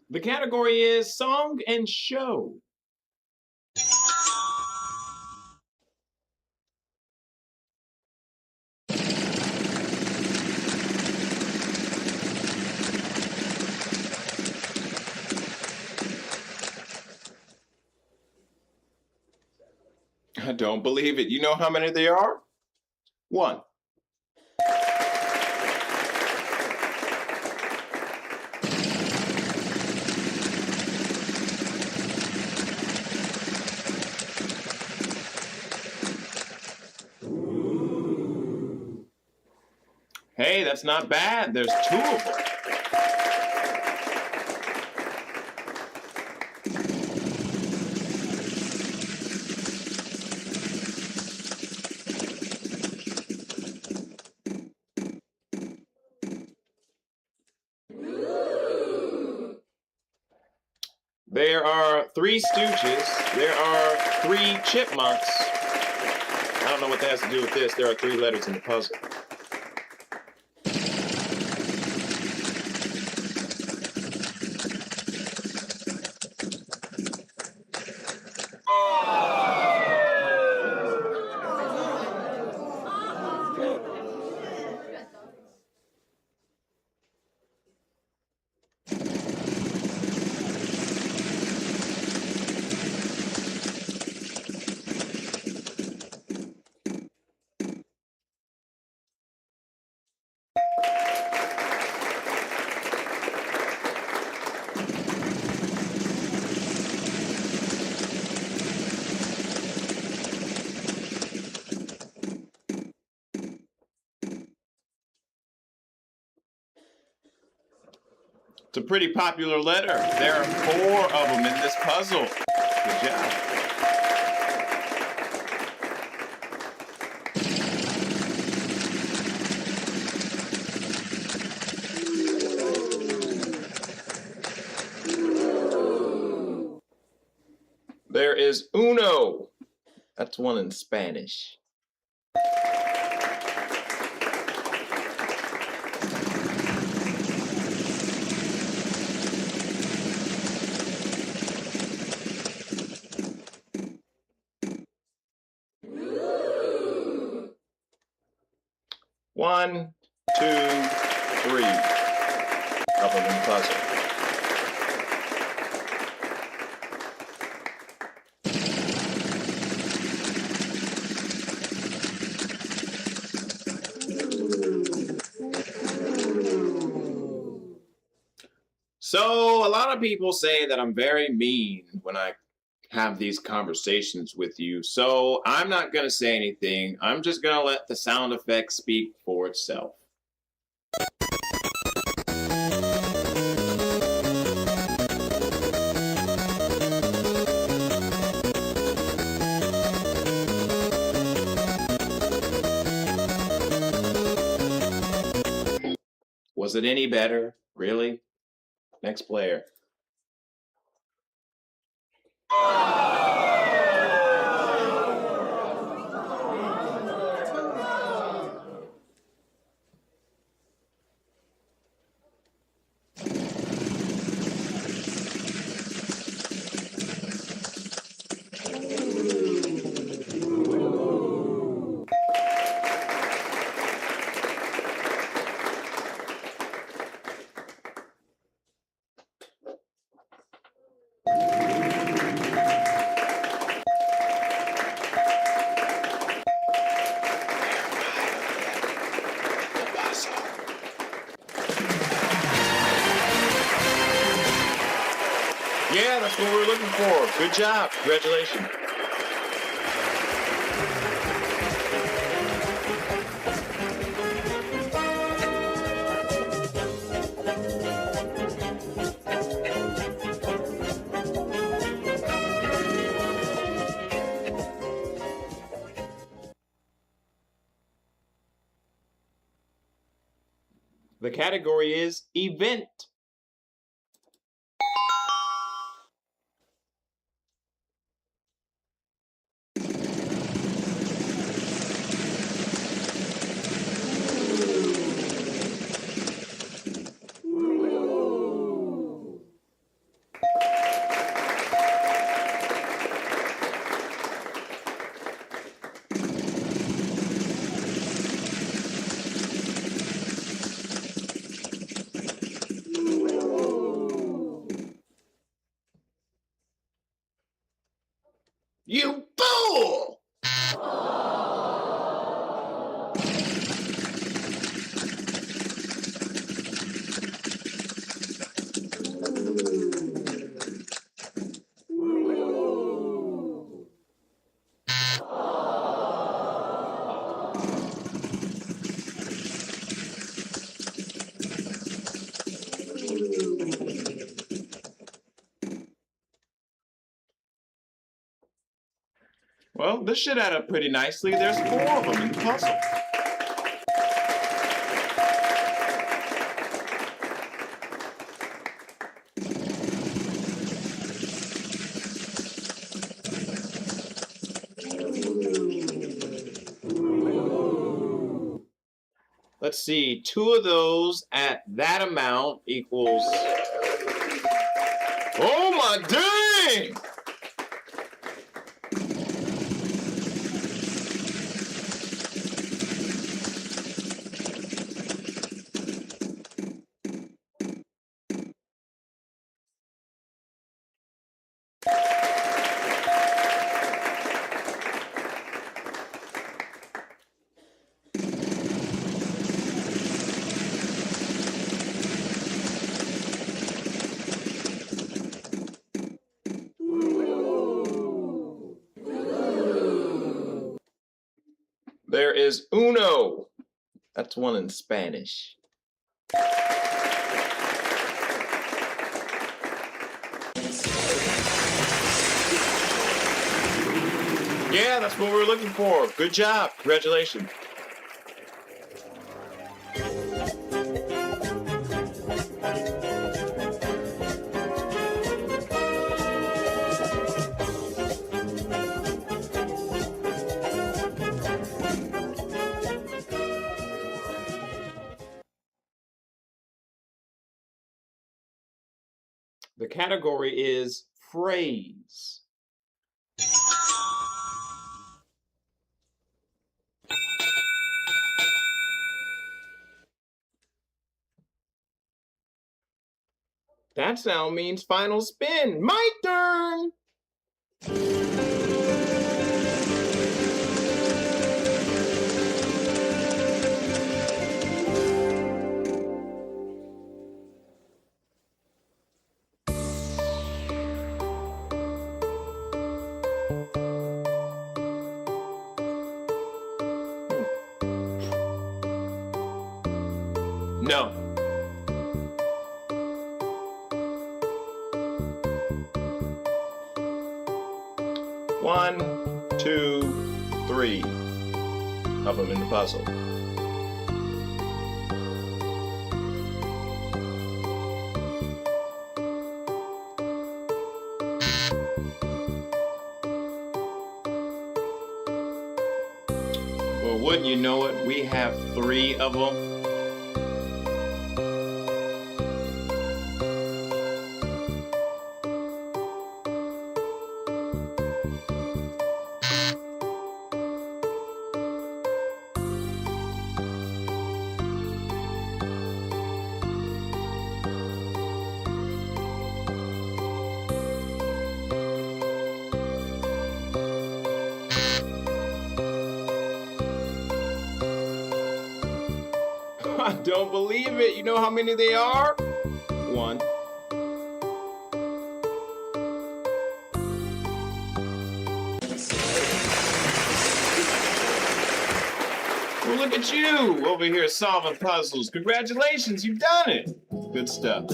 The category is Song and Show. I don't believe it. You know how many there are? 1. Hey, that's not bad. There's 2 of them. There are 3 Stooges. There are 3 Chipmunks. I don't know what that has to do with this. There are 3 letters in the puzzle. It's a pretty popular letter. There are 4 of them in this puzzle. Good job. There is uno. That's one in Spanish. One, 2, 3 of them in the puzzle. So, a lot of people say that I'm very mean when I have these conversations with you, so I'm not going to say anything. I'm just going to let the sound effect speak for itself. Was it any better? Really? Next player. Yeah, that's what we're looking for. Good job. Congratulations. The category is event. You fool! Well, this should add up pretty nicely. There's 4 of them in the puzzle. Let's see, 2 of those at that amount equals... Oh my dang! There is uno. That's one in Spanish. Yeah, that's what we were looking for. Good job. Congratulations. The category is phrase. That sound means final spin. My turn. No. One, two, three of them in the puzzle. Well, wouldn't you know it, we have three of them. I don't believe it. You know how many they are? One. Well, look at you over here solving puzzles. Congratulations, you've done it. Good stuff.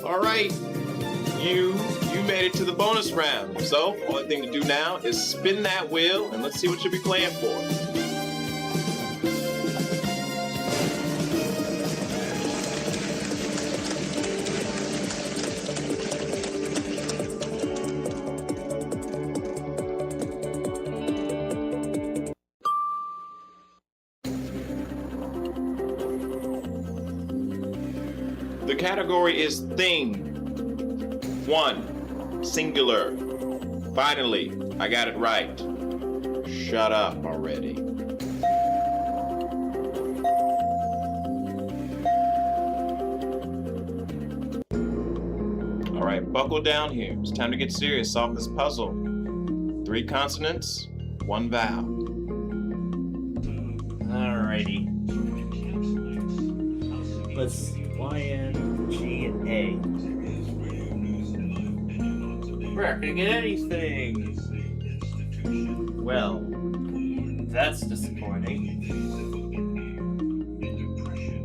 All right, you made it to the bonus round. So, only thing to do now is spin that wheel and let's see what you'll be playing for. The category is thing. One, singular. Finally, I got it right. Shut up already. All right, buckle down here. It's time to get serious. Solve this puzzle. 3 consonants, 1 vowel. Alrighty. Let's see. Y-N-G-A. Where can I get anything? Well, that's disappointing.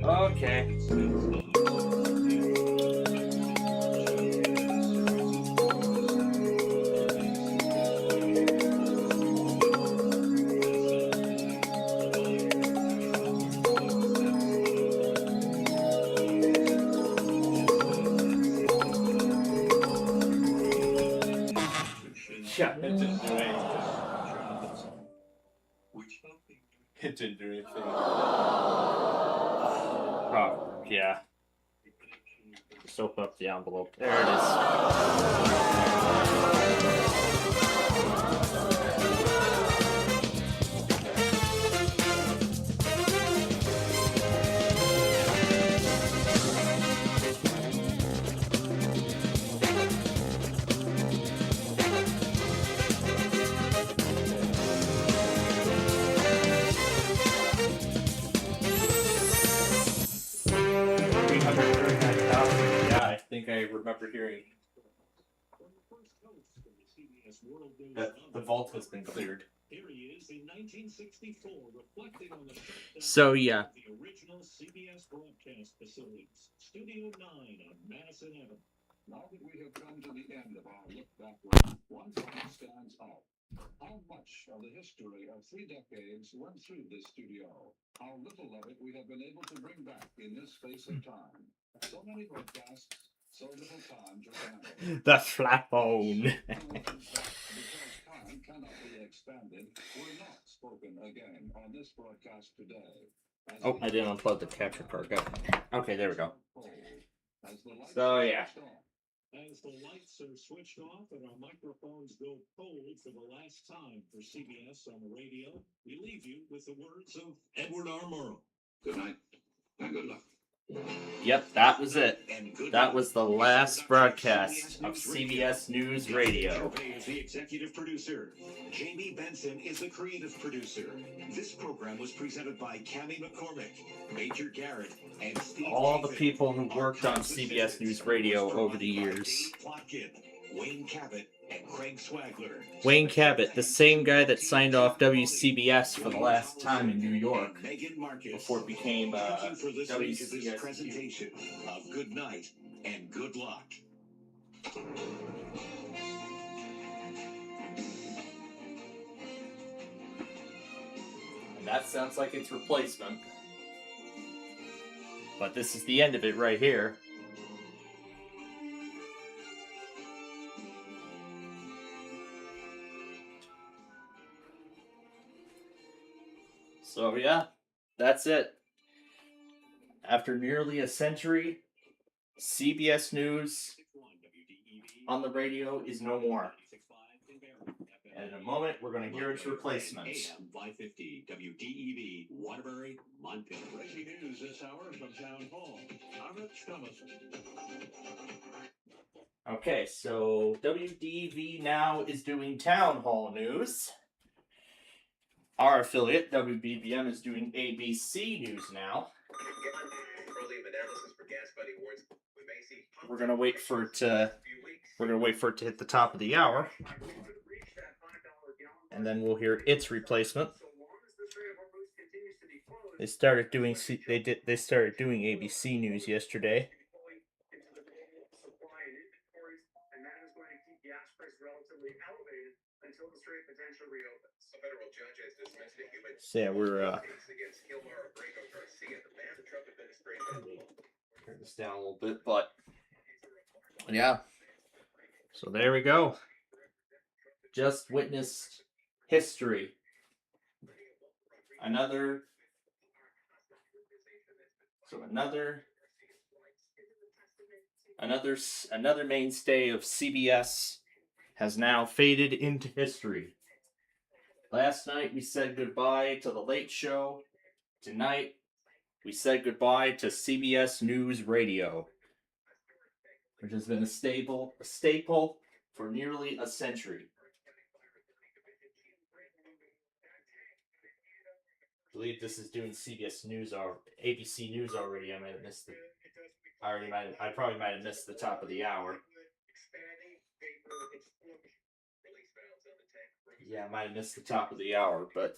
Okay. It didn't do anything. It didn't do anything. Oh, yeah. Just open up the envelope. There it is. remember hearing that the vault has been cleared. Here he is in 1964, reflecting on the shutdown So, yeah. of the original CBS broadcast facilities, Studio 9 on Madison Avenue. Now that we have come to the end of our look backward, one thing stands out. How much of the history of 3 decades went through this studio? How little of it we have been able to bring back in this space of time. So many broadcasts, so little time to handle. The flat phone. Because time cannot be expanded, we're not spoken again on this broadcast today. Oh, I didn't unplug the capture card. Go. Okay, there we go. So, yeah. As the lights are switched off and our microphones go cold for the last time for CBS on the radio, we leave you with the words of Edward R. Murrow. Good night and good luck. Yep, that was it. That was the last broadcast of CBS News Radio. Is the executive producer. Jamie Benson is the creative producer. This program was presented by Cammie McCormick, Major Garrett, and Steve All the David. people who worked on CBS News Radio over the years. Plotkin, Wayne Cabot, and Craig Swagler. Wayne Cabot, the same guy that signed off WCBS for the last time in New York Megan Marcus. before it became Thank you for listening to this WCBS. presentation of Good Night and Good Luck. And that sounds like its replacement. But this is the end of it right here. So yeah, that's it. After nearly a century, CBS News on the radio is no more. And in a moment, we're going to hear its replacement. AM 550 WDEV, Waterbury, Montana. Breaking news this hour from Town Hall. I'm Rich Thomas. Okay, so WDEV now is doing Town Hall News. Our affiliate, WBBM, is doing ABC News now. We're gonna wait for it to. We're gonna wait for it to hit the top of the hour, and then we'll hear its replacement. They started doing. They started doing ABC News yesterday. So yeah, we're turn this down a little bit, but yeah. So there we go. Just witnessed history. Another mainstay of CBS has now faded into history. Last night we said goodbye to The Late Show. Tonight we said goodbye to CBS News Radio, which has been a staple for nearly a century. I believe this is doing CBS News or ABC News already. I might have missed it. I probably might have missed the top of the hour. Yeah, I might have missed the top of the hour, but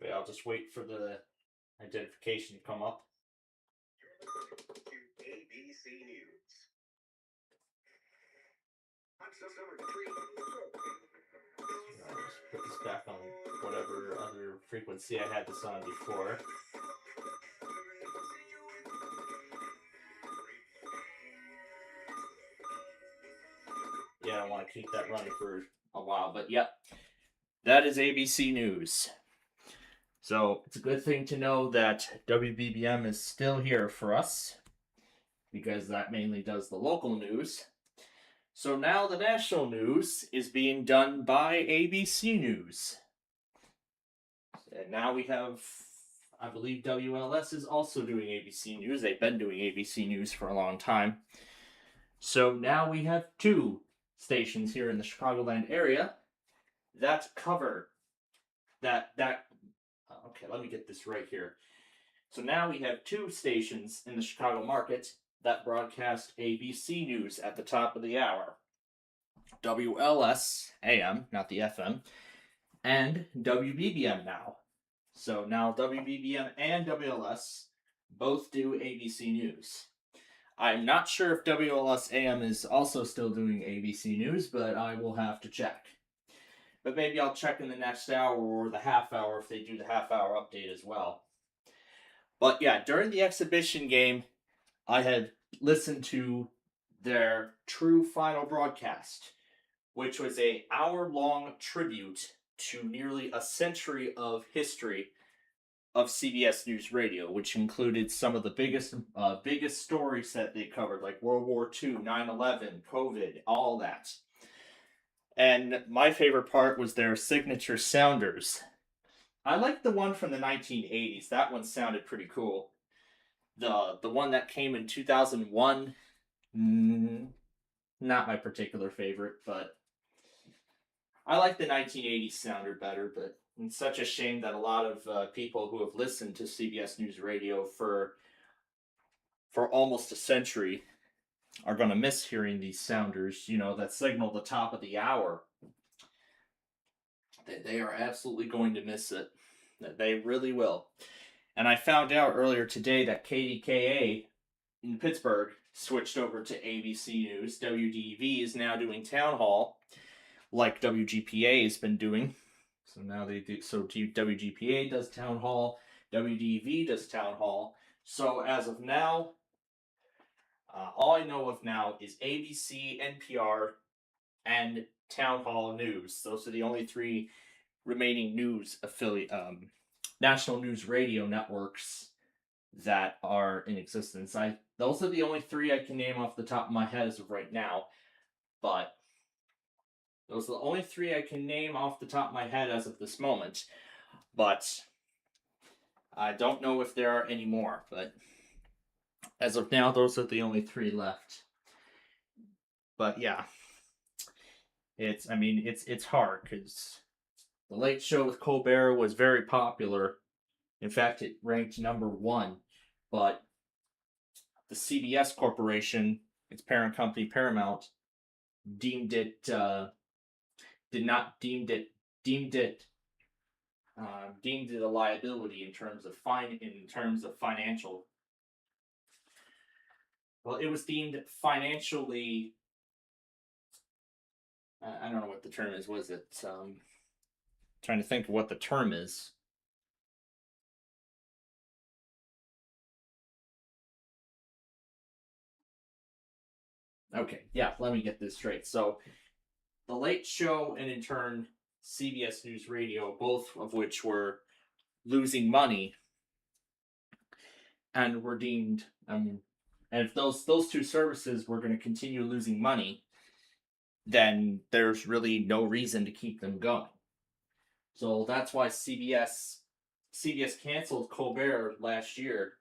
yeah, I'll just wait for the identification to come up. ABC News. I'll just put this back on whatever other frequency I had this on before. Yeah, I want to keep that running for a while, but yep. That is ABC News. So it's a good thing to know that WBBM is still here for us, because that mainly does the local news. So now the national news is being done by ABC News. And now we have, I believe WLS is also doing ABC News. They've been doing ABC News for a long time. So now we have two stations here in the Chicagoland area that cover that. Okay, let me get this right here. So now we have 2 stations in the Chicago market that broadcast ABC News at the top of the hour. WLS AM, not the FM, and WBBM now. So now WBBM and WLS both do ABC News. I'm not sure if WLS AM is also still doing ABC News, but I will have to check. But maybe I'll check in the next hour or the half hour if they do the half hour update as well. But yeah, during the exhibition game, I had listened to their true final broadcast, which was an hour-long tribute to nearly a century of history of CBS News Radio, which included some of the biggest stories that they covered, like World War II, 9/11, COVID, all that. And my favorite part was their signature sounders. I liked the one from the 1980s. That one sounded pretty cool. The one that came in 2001, not my particular favorite, but I like the 1980s sounder better. But it's such a shame that a lot of people who have listened to CBS News Radio for almost a century are going to miss hearing these sounders, that signal the top of the hour. They are absolutely going to miss it. They really will. And I found out earlier today that KDKA in Pittsburgh switched over to ABC News. WDEV is now doing Town Hall, like WGPA has been doing. So now they do. So WGPA does Town Hall, WDEV does Town Hall. So as of now, all I know of now is ABC, NPR, and Town Hall News. Those are the only 3 remaining news national news radio networks that are in existence. Those are the only 3 I can name off the top of my head as of right now. But those are the only 3 I can name off the top of my head as of this moment. But I don't know if there are any more. But as of now, those are the only 3 left. But yeah, it's hard because The Late Show with Colbert was very popular. In fact, it ranked number 1. But the CBS Corporation, its parent company Paramount, deemed it a liability in terms of financial. Well, it was deemed financially. I don't know what the term is. Was it? Trying to think of what the term is. Okay, yeah, let me get this straight. So, The Late Show and in turn CBS News Radio, both of which were losing money and were deemed, and if those 2 services were going to continue losing money, then there's really no reason to keep them going. So that's why CBS canceled Colbert last year.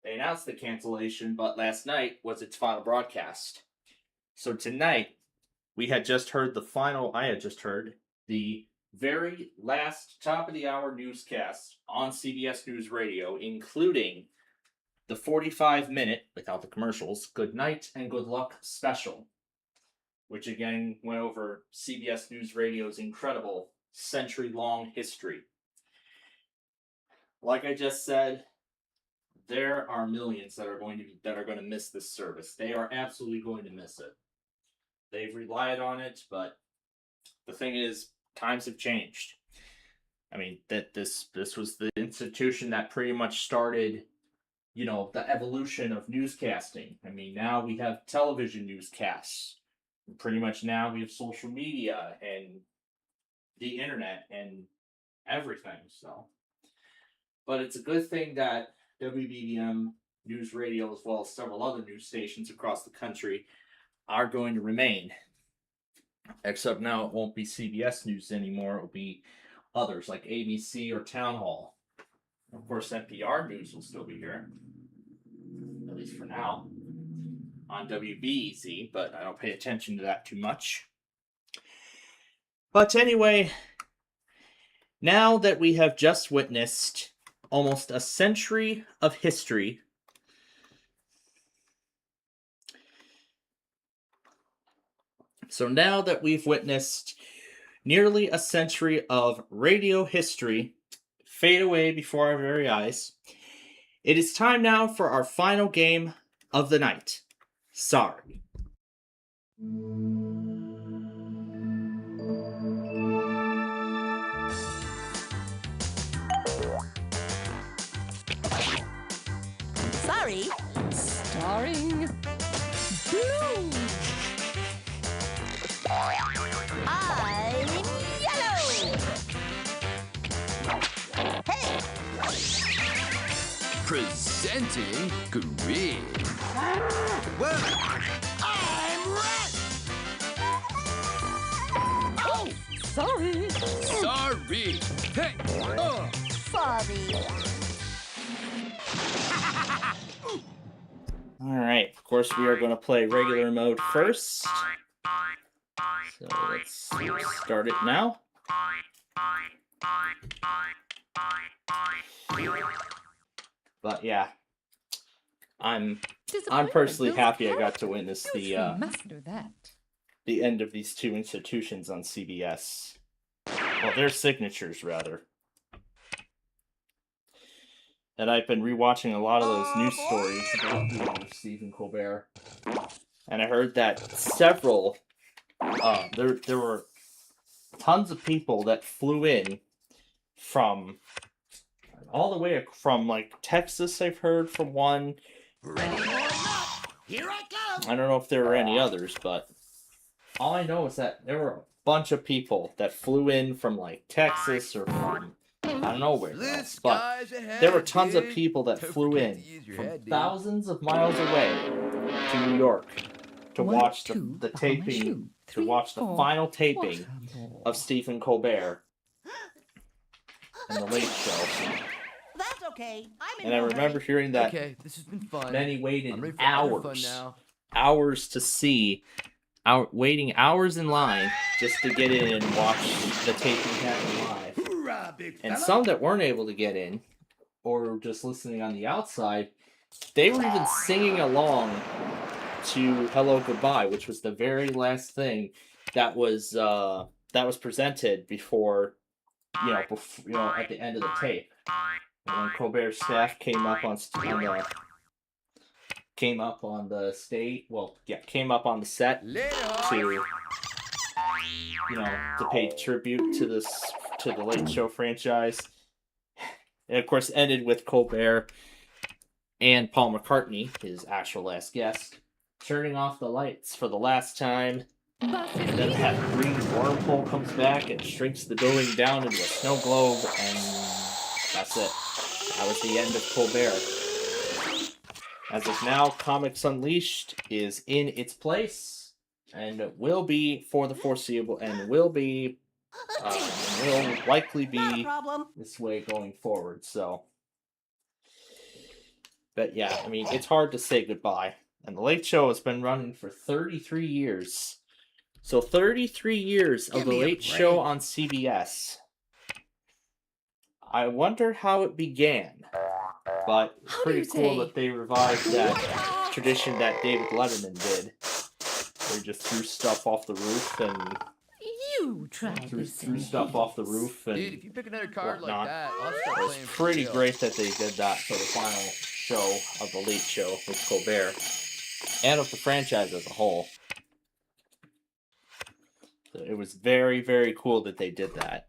They announced the cancellation, but last night was its final broadcast. So tonight, I had just heard the very last top of the hour newscast on CBS News Radio, including the 45-minute, without the commercials, Good Night and Good Luck special, which again went over CBS News Radio's incredible century-long history. Like I just said, there are millions that are going to miss this service. They are absolutely going to miss it. They've relied on it, but the thing is, times have changed. I mean, that this was the institution that pretty much started, the evolution of newscasting. I mean, now we have television newscasts. Pretty much now we have social media and the internet and everything. So, but it's a good thing that WBBM News Radio, as well as several other news stations across the country, are going to remain. Except now it won't be CBS News anymore. It will be others like ABC or Town Hall. Of course, NPR News will still be here, at least for now, on WBEZ, but I don't pay attention to that too much. But anyway, now that we have just witnessed almost a century of history, so now that we've witnessed nearly a century of radio history fade away before our very eyes, it is time now for our final game of the night. Sorry. Sorry. Starring Blue. I'm yellow. Hey. Presenting green. Well, I'm red. Oh, sorry. Sorry. Hey. Sorry. Alright, of course we are going to play regular mode first. So let's start it now. But yeah, I'm personally happy I got to witness the end of these two institutions on CBS. Well, their signatures rather. And I've been rewatching a lot of those news stories about Stephen Colbert, and I heard that several there were tons of people that flew in from all the way from like Texas. I've heard from one. Here I come. I don't know if there were any others, but all I know is that there were a bunch of people that flew in from like Texas or from I don't know where else, but there were tons of people that flew in from thousands of miles away to New York to watch the taping, to watch the final taping of Stephen Colbert and The Late Show. That's okay. And I remember hearing that this has been fun. many waited I'm ready for hours, fun now. hours to see, waiting hours in line just to get in and watch the taping happen live. And some that weren't able to get in, or just listening on the outside, they were even singing along to "Hello Goodbye," which was the very last thing that was presented before, at the end of the tape. And when Colbert's staff came up on the set to pay tribute to the Late Show franchise. And of course ended with Colbert and Paul McCartney, his actual last guest, turning off the lights for the last time. And then that green wormhole comes back and shrinks the building down into a snow globe, and that's it. That was the end of Colbert. As of now, Comics Unleashed is in its place, and will be for the foreseeable, and will likely be this way going forward. So, but yeah, I mean, it's hard to say goodbye. And The Late Show has been running for 33 years. So 33 years of The Late Show on CBS. I wonder how it began, but it's pretty cool that they revived that tradition that David Letterman did, where he just threw stuff off the roof and threw stuff off the roof and Dude, if you pick another card whatnot. like that, I'll start It was playing for pretty real. great that they did that for the final show of The Late Show with Colbert, and of the franchise as a whole. So it was very, very cool that they did that.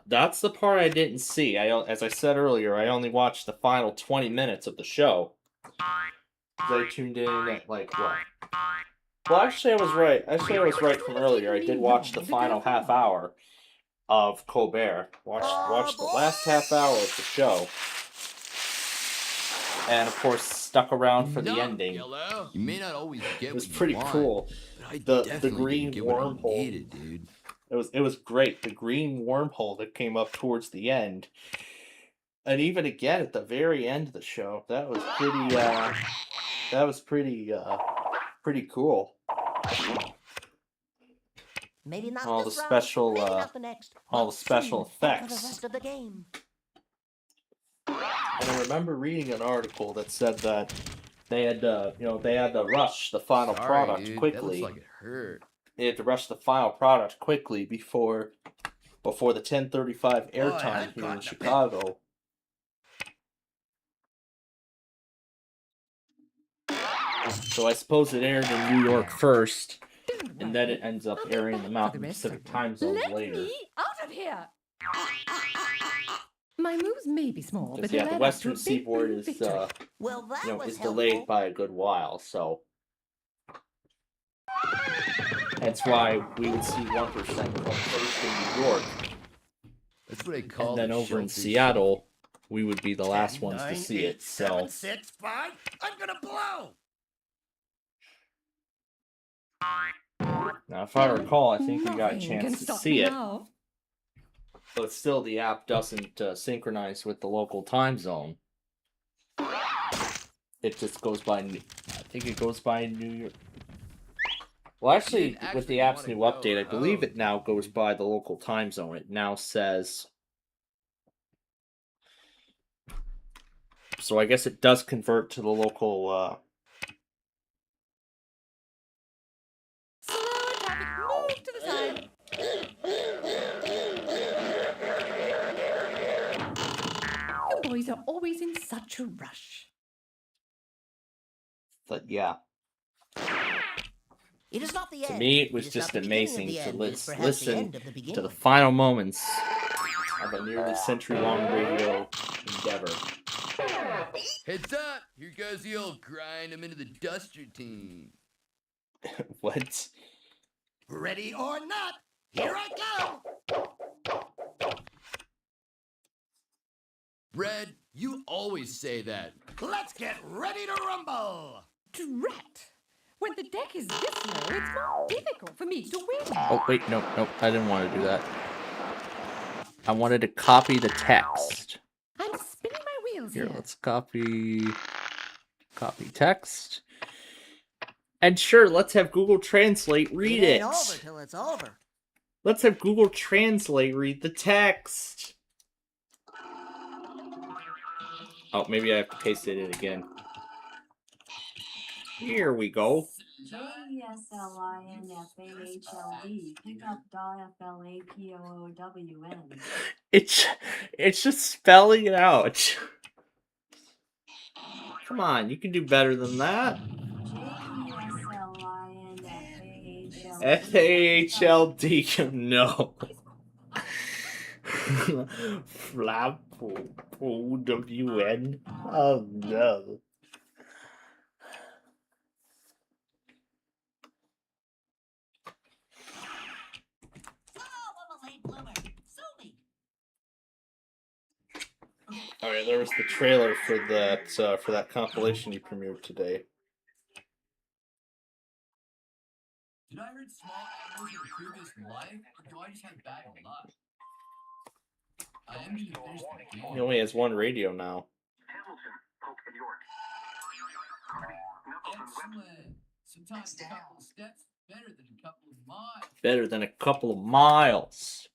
That's the part I didn't see. As I said earlier, I only watched the final 20 minutes of the show. I tuned in at like what? Well, actually, I was right. Actually, I was right from earlier. I did watch the final half hour of Colbert. Watched the last half hour of the show, and of course, stuck around for the ending. Yellow. You may not always get It was what you pretty want, cool. but I The definitely green didn't get what I wormhole. needed, dude. It was great. The green wormhole that came up towards the end, and even again at the very end of the show, that was pretty cool. Maybe not all this the round, special, maybe not the next, all but the special soon, for the effects. rest of the game. And I remember reading an article that said that they had to, they had to rush the final Sorry, product dude. quickly. That looks like it hurt. They had to rush the final product quickly before the 10:35 airtime here in Chicago. So I suppose it aired in New York first, and then it ends up airing in the Mountain Pacific time zones later. Out of here! My moves may be small, but Because they the add up to Western a big Seaboard win is victory. Well, that was is delayed helpful. by a good while, so that's why we would see 1% come first in New York. That's what I call And then the over in shellfish. Seattle, we would be the last ones to see it. So 6, 5. I'm gonna blow. now, if I recall, I think we got a Nothing can chance to stop see me it, now. but still, the app doesn't synchronize with the local time zone. It just goes by. I think it goes by New York. Well, actually, with the app's new update, I believe it now goes by the local time zone. It now says. So I guess it does convert to the local. Move to the side. You boys are always in such a rush. But yeah, It is not the to end. me, it was is not just the beginning of amazing the to end. It is perhaps the listen end of the to the beginning. final moments of a nearly century-long radio endeavor. Heads up! Here goes the old grind him into the duster team. What? Ready or not, here I go. Red, you always say that. Let's get ready to rumble. Drat! When the deck is this low, it's more difficult for me to win. Oh, wait, no, I didn't want to do that. I wanted to copy the text. I'm spinning my wheels Here, here. let's copy text. And sure, let's have Google Translate read It ain't it. over till it's over. Let's have Google Translate read the text. Oh, maybe I have to paste it in again. Here we go. JESLINFAHLD pickup DFLAPOOWN. It's just spelling it out. Come on, you can do better than that. FAHLD, no. Flap OWN. Oh no. Alright, there was the trailer for that compilation you premiered today. Did I hurt small animals in a previous life, or do I just have bad luck? I am getting thirsty. He only has one radio now. Excellent. Sometimes a couple of steps better than a couple of miles. Better than a couple of miles.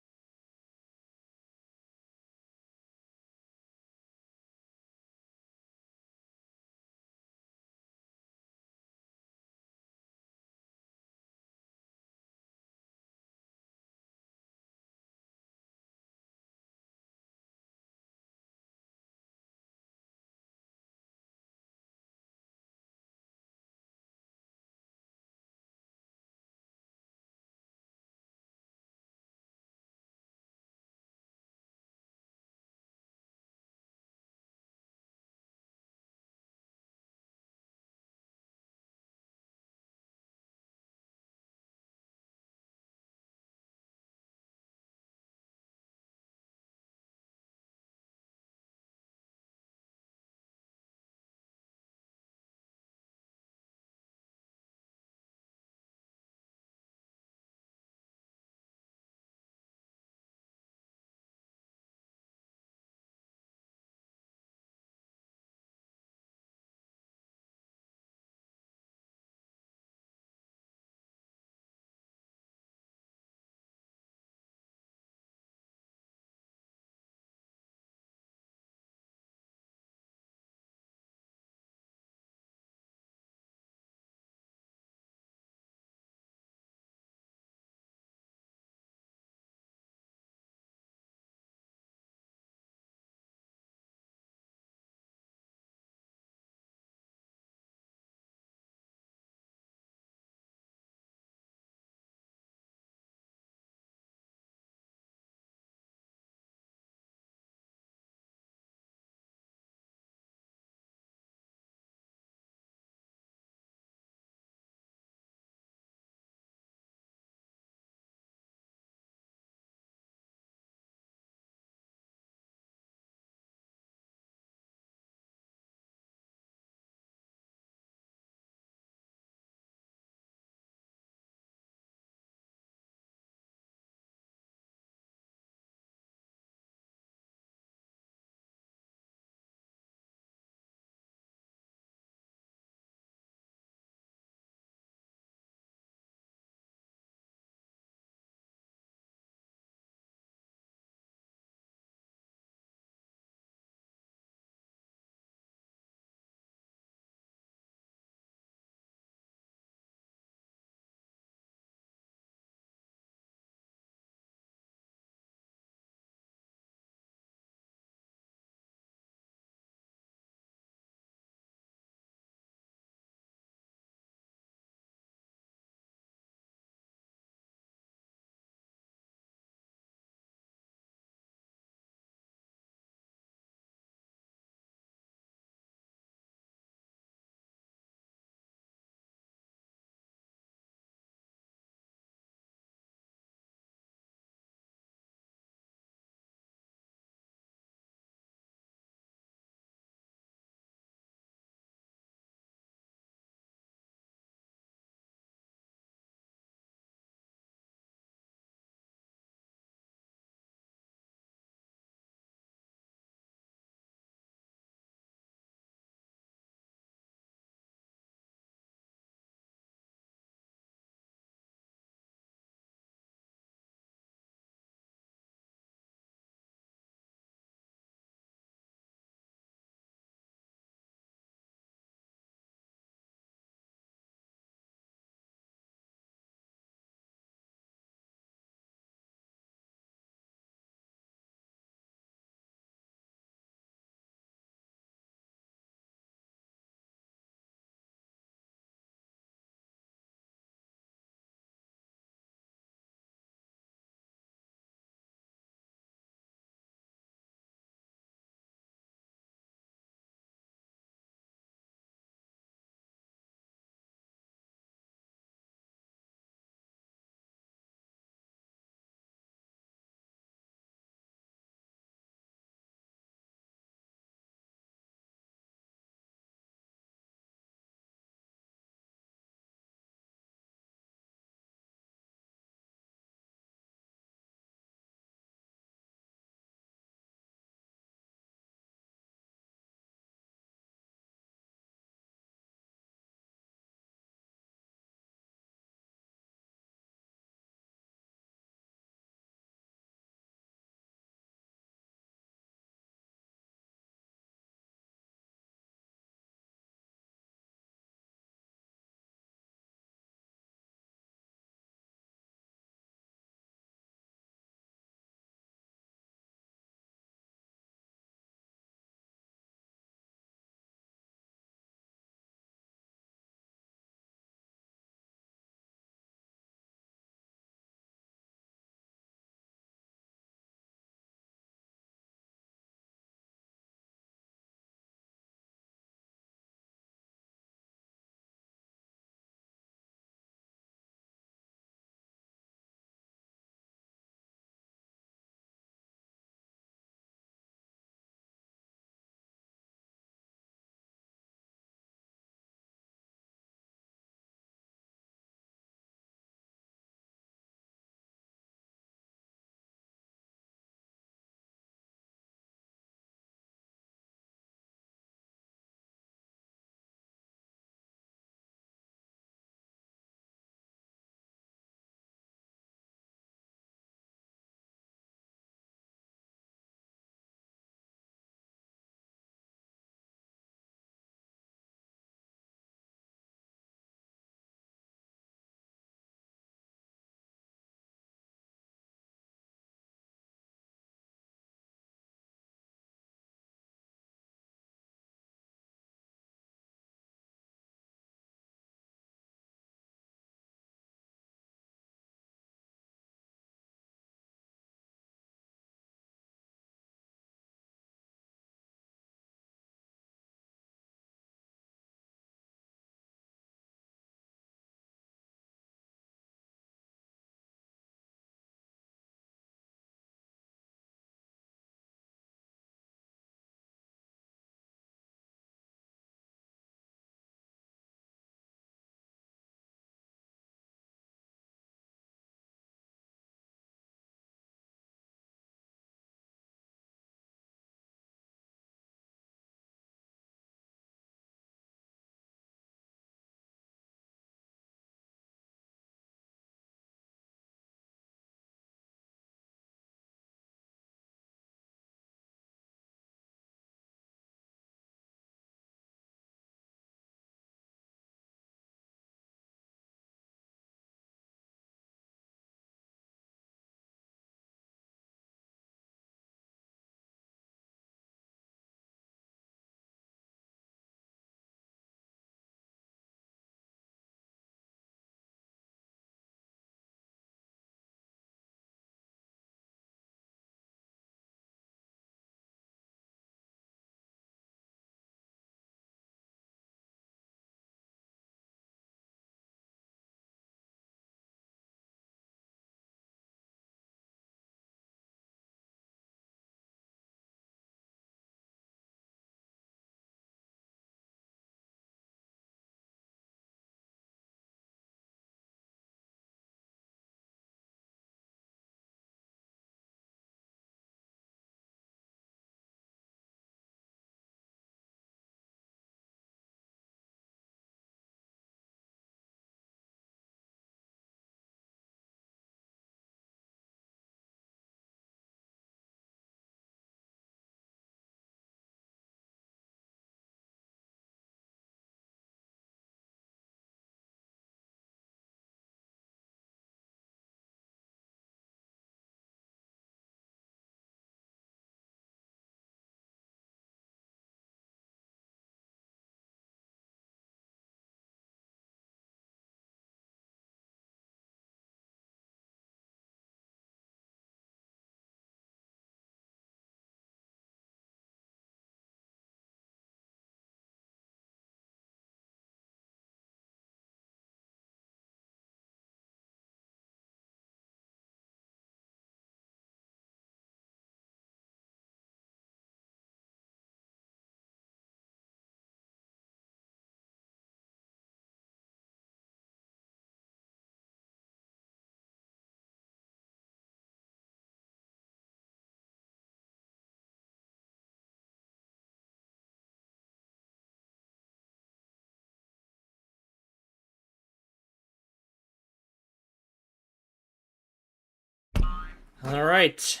Alright.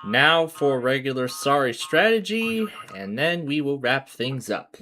Now for regular sorry strategy, and then we will wrap things up.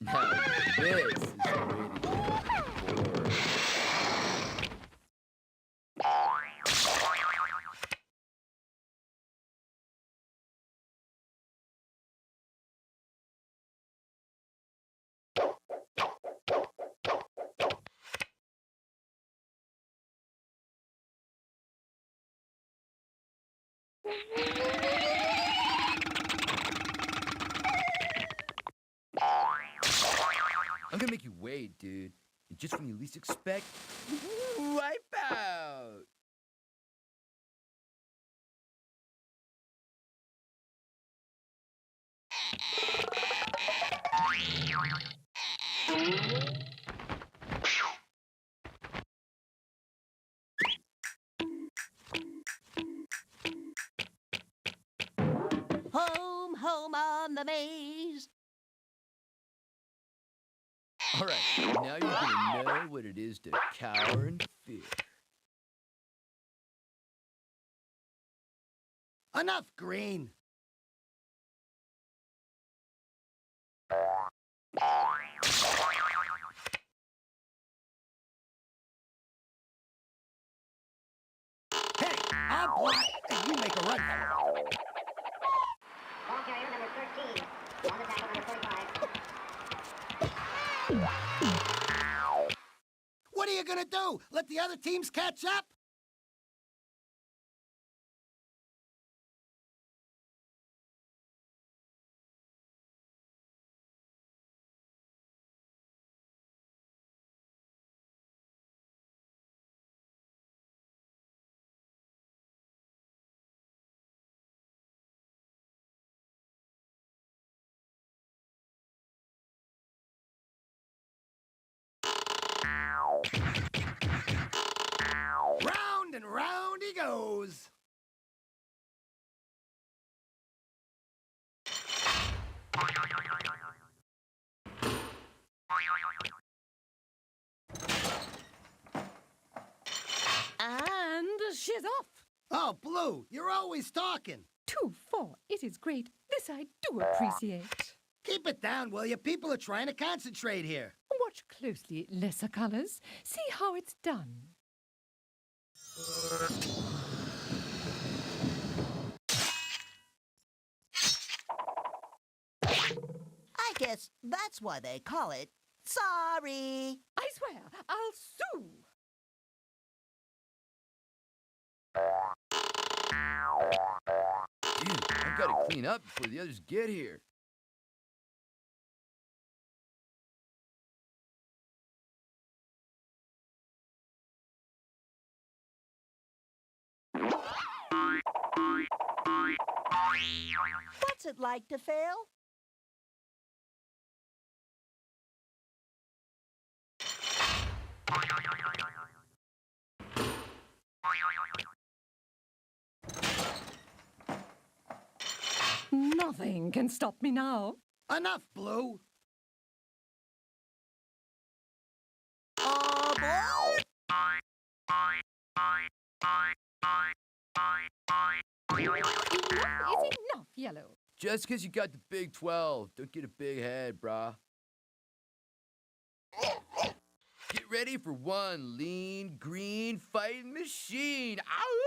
Now this is radio. I'm gonna make you wait, dude. And just when you least expect, wipe out. Home, home on the maze. All right, now you're gonna know what it is to cower in fear. Enough green. Hey, I'll block and you make a run for it. Ball carrier number 13. On the tackle number 45. What are you gonna do? Let the other teams catch up? Round and round he goes. And she's off. Oh, Blue, you're always talking. 2-4. It is great. This I do appreciate. Keep it down, will you? People are trying to concentrate here. Watch closely, lesser colors. See how it's done. I guess that's why they call it sorry. I swear, I'll sue. Dude, I've got to clean up before the others get here. What's it like to fail? Nothing can stop me now. Enough, Blue. Enough is enough, Yellow. Just because you got the Big 12, don't get a big head, brah. Get ready for one lean, green fighting machine. Ow!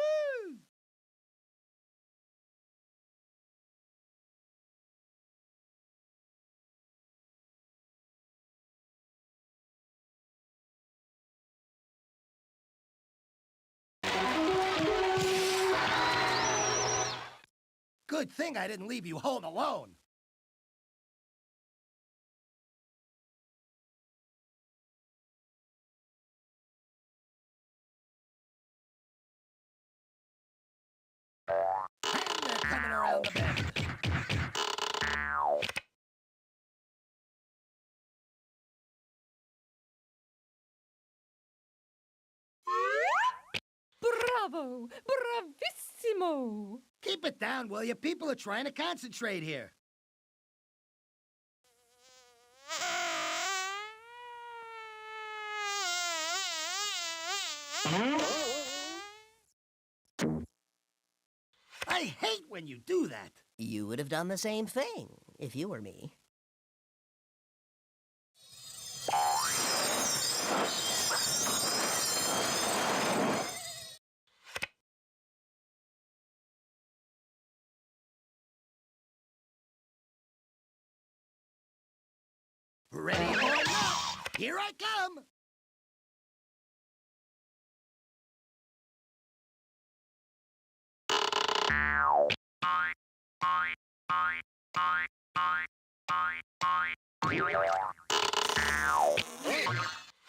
Good thing I didn't leave you home alone. And they're coming around the bend. Bravo! Bravissimo! Keep it down, will you? People are trying to concentrate here. I hate when you do that. You would have done the same thing if you were me. Ready or not, here I come!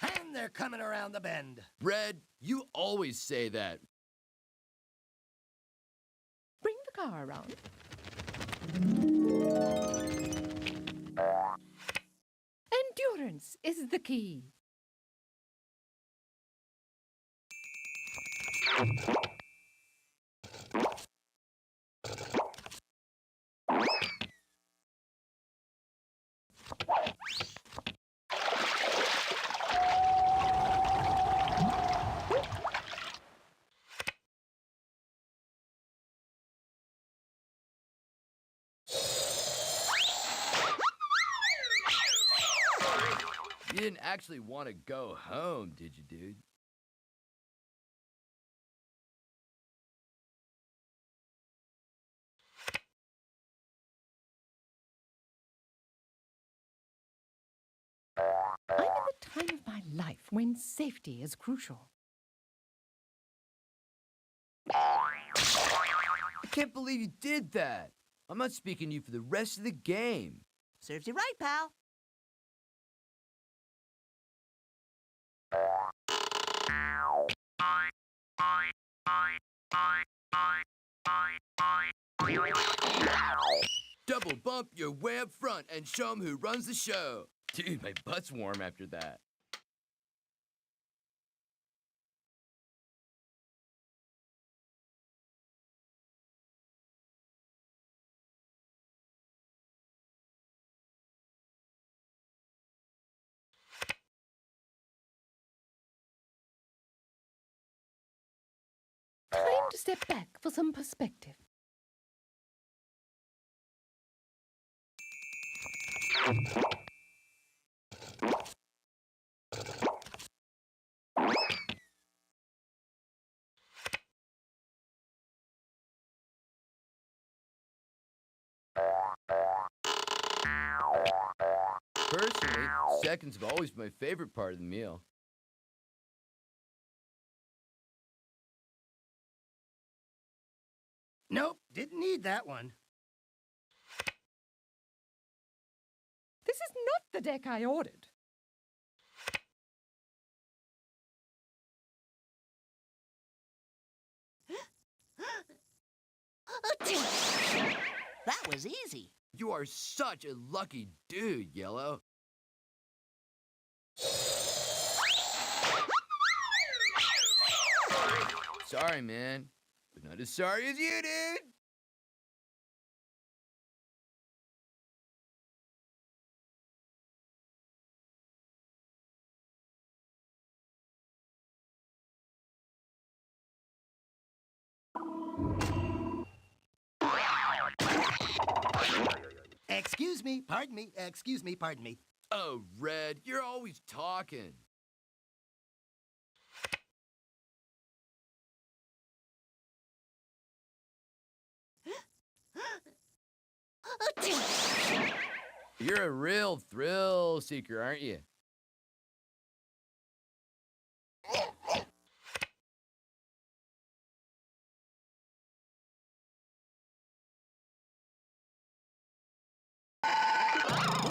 And they're coming around the bend. Red, you always say that. Bring the car around. Endurance is the key. You didn't actually want to go home, did you, dude? I'm in the time of my life when safety is crucial. I can't believe you did that. I'm not speaking to you for the rest of the game. Serves you right, pal. Double bump your way up front and show 'em who runs the show. Dude, my butt's warm after that. Time to step back for some perspective. Personally, seconds have always been my favorite part of the meal. Nope, didn't need that one. This is not the deck I ordered. That was easy. You are such a lucky dude, Yellow. Sorry, man, but not as sorry as you, dude. Excuse me, pardon me, excuse me, pardon me. Oh, Red, you're always talking. You're a real thrill seeker, aren't you?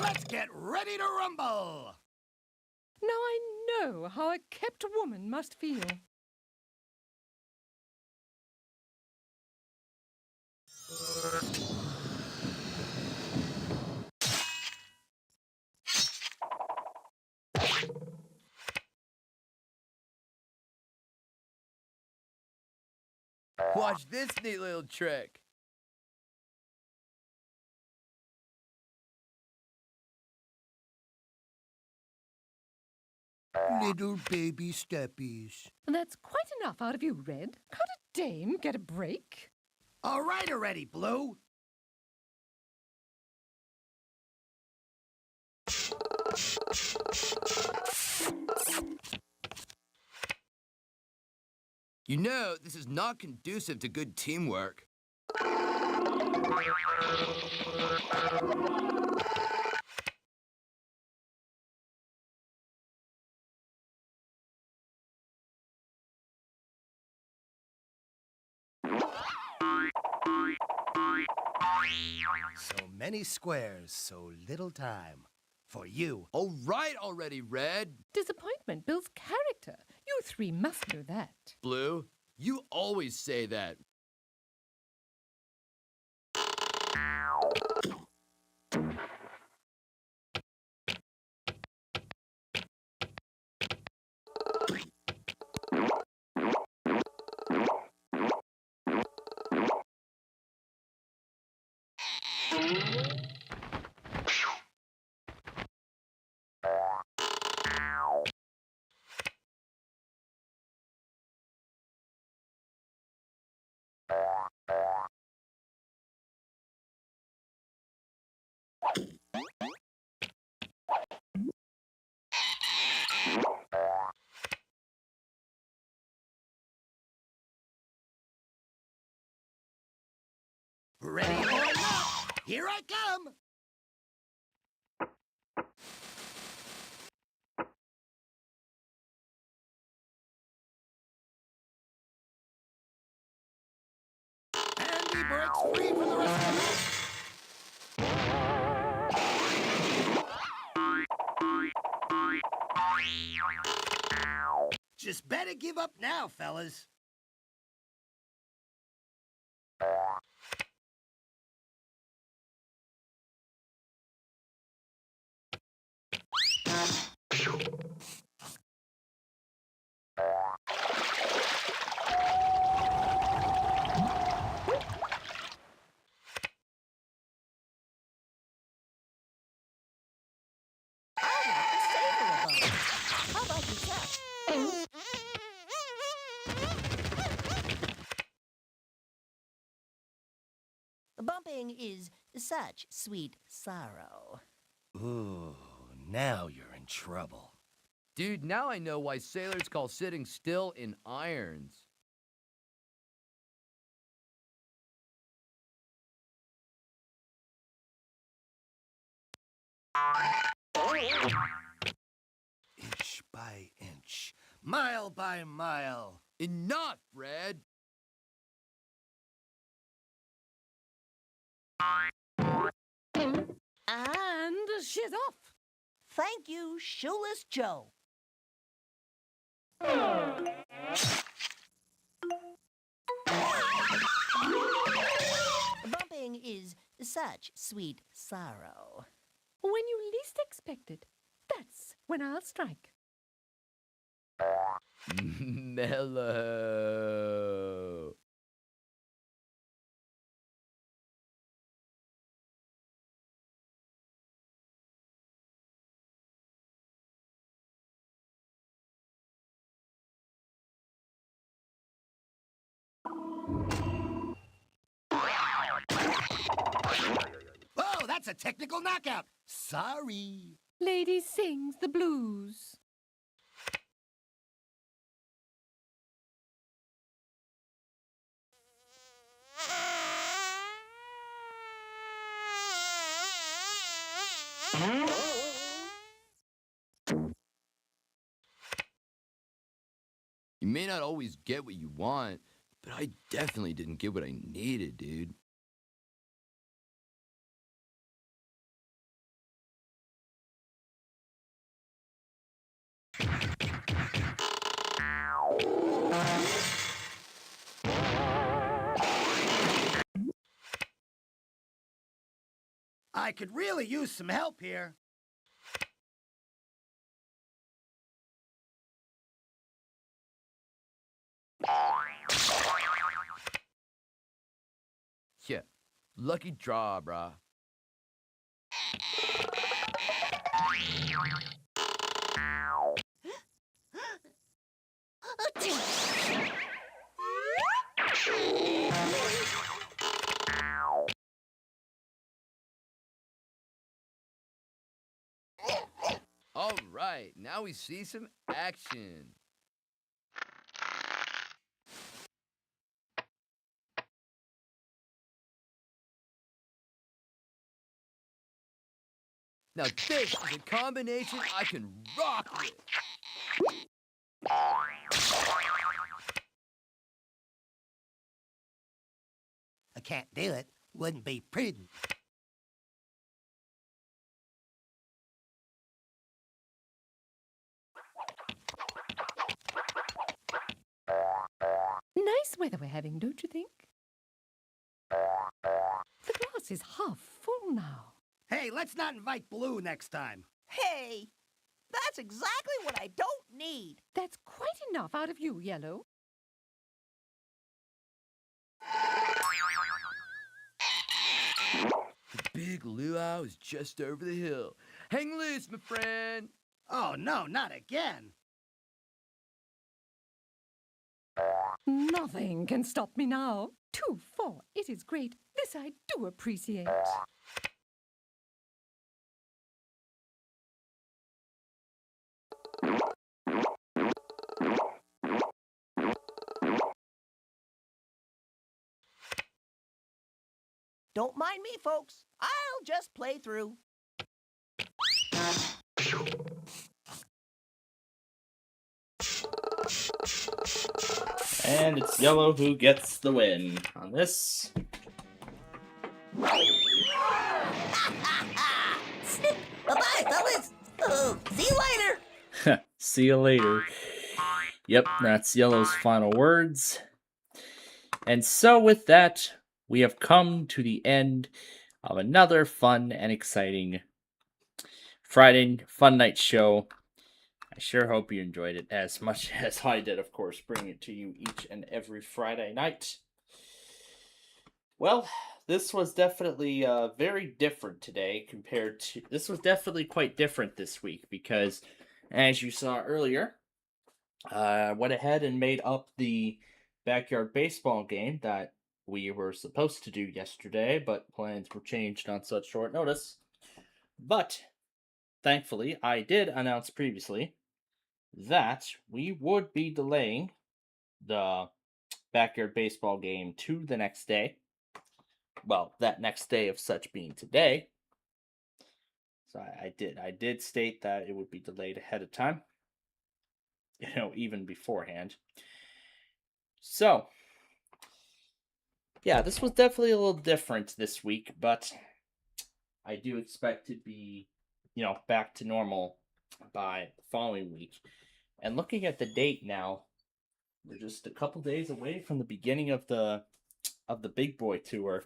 Let's get ready to rumble! Now I know how a kept woman must feel. Watch this neat little trick. Little baby steppies. That's quite enough out of you, Red. Can't a dame get a break? All right already, Blue. You know, this is not conducive to good teamwork. So many squares, so little time. For you. All right already, Red. Disappointment builds character. You three must know that. Blue, you always say that. Ready or not, here I come! And he breaks free for the rest of the match. Just better give up now, fellas. How about yourself? Bumping is such sweet sorrow. Ooh, now you're in trouble. Dude, now I know why sailors call sitting still in irons. Inch by inch, mile by mile. Enough, Red! And she's off. Thank you, Shoeless Joe. Bumping is such sweet sorrow. When you least expect it, that's when I'll strike. Mellow. Oh, that's a technical knockout. Sorry. Lady sings the blues. You may not always get what you want, but I definitely didn't get what I needed, dude. I could really use some help here. Yeah, lucky draw, brah. All right, now we see some action. Now this is a combination I can rock with. A can't do it. Wouldn't be prudent. Nice weather we're having, don't you think? The glass is half full now. Hey, let's not invite Blue next time. Hey, that's exactly what I don't need. That's quite enough out of you, Yellow. The big luau is just over the hill. Hang loose, my friend. Oh, no, not again. Nothing can stop me now. 2-4. It is great. This I do appreciate. Don't mind me, folks. I'll just play through. And it's Yellow who gets the win on this. Bye-bye, fellas. See you later. See you later. Yep, that's Yellow's final words. And so with that, we have come to the end of another fun and exciting Friday Fun Night show. I sure hope you enjoyed it as much as I did, of course, bringing it to you each and every Friday night. Well, this was definitely very different today compared to... This was definitely quite different this week because, as you saw earlier, I went ahead and made up the backyard baseball game that we were supposed to do yesterday, but plans were changed on such short notice. But, thankfully, I did announce previously that we would be delaying the backyard baseball game to the next day. Well, that next day of such being today. So I did state that it would be delayed ahead of time. You know, even beforehand. So, yeah, this was definitely a little different this week, but I do expect to be, you know, back to normal by the following week. And looking at the date now, we're just a couple days away from the beginning of the Big Boy Tour.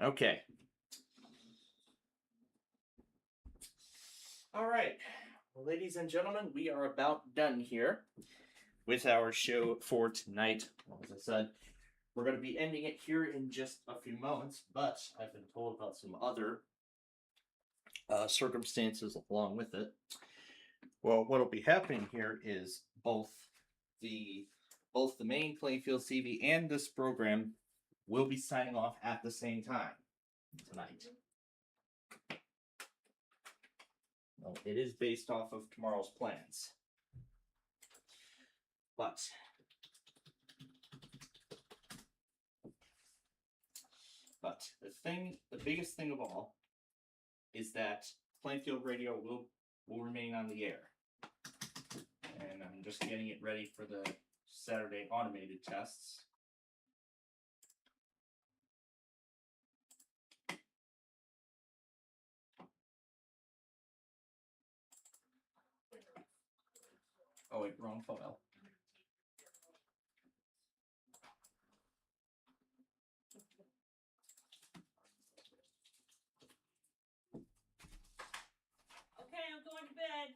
Okay. All right. Ladies and gentlemen, we are about done here with our show for tonight. As I said, we're going to be ending it here in just a few moments, but I've been told about some other circumstances along with it. Well, what will be happening here is both the main Playfield TV and this program will be signing off at the same time tonight. Well, it is based off of tomorrow's plans. But the biggest thing of all is that Plainfield Radio will remain on the air. And I'm just getting it ready for the Saturday automated tests. Oh wait, wrong file. Okay, I'm going to bed.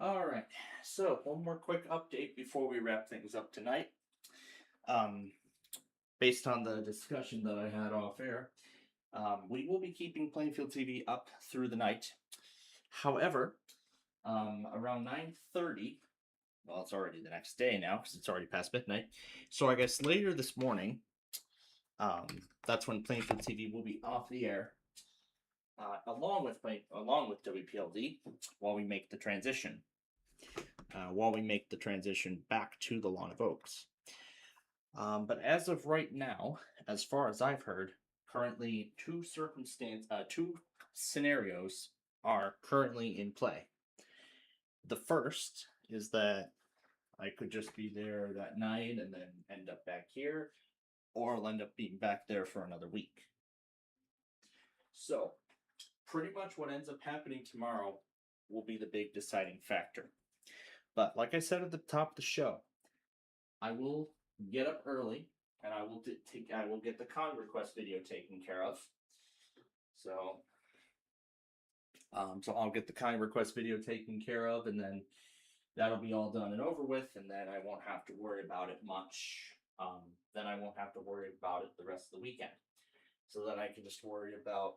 All right. So one more quick update before we wrap things up tonight. Based on the discussion that I had off air, we will be keeping Plainfield TV up through the night. However, around 9:30, well, it's already the next day now because it's already past midnight. So I guess later this morning, that's when Plainfield TV will be off the air, along with WPLD, while we make the transition. Back to the Lawn of Oaks. But as of right now, as far as I've heard, currently two scenarios are currently in play. The first is that I could just be there that night and then end up back here, or I'll end up being back there for another week. So, pretty much what ends up happening tomorrow will be the big deciding factor. But like I said at the top of the show, I will get up early and I will get the con request video taken care of. So I'll get the con request video taken care of, and then that'll be all done and over with, and then I won't have to worry about it much. Then I won't have to worry about it the rest of the weekend. So then I can just worry about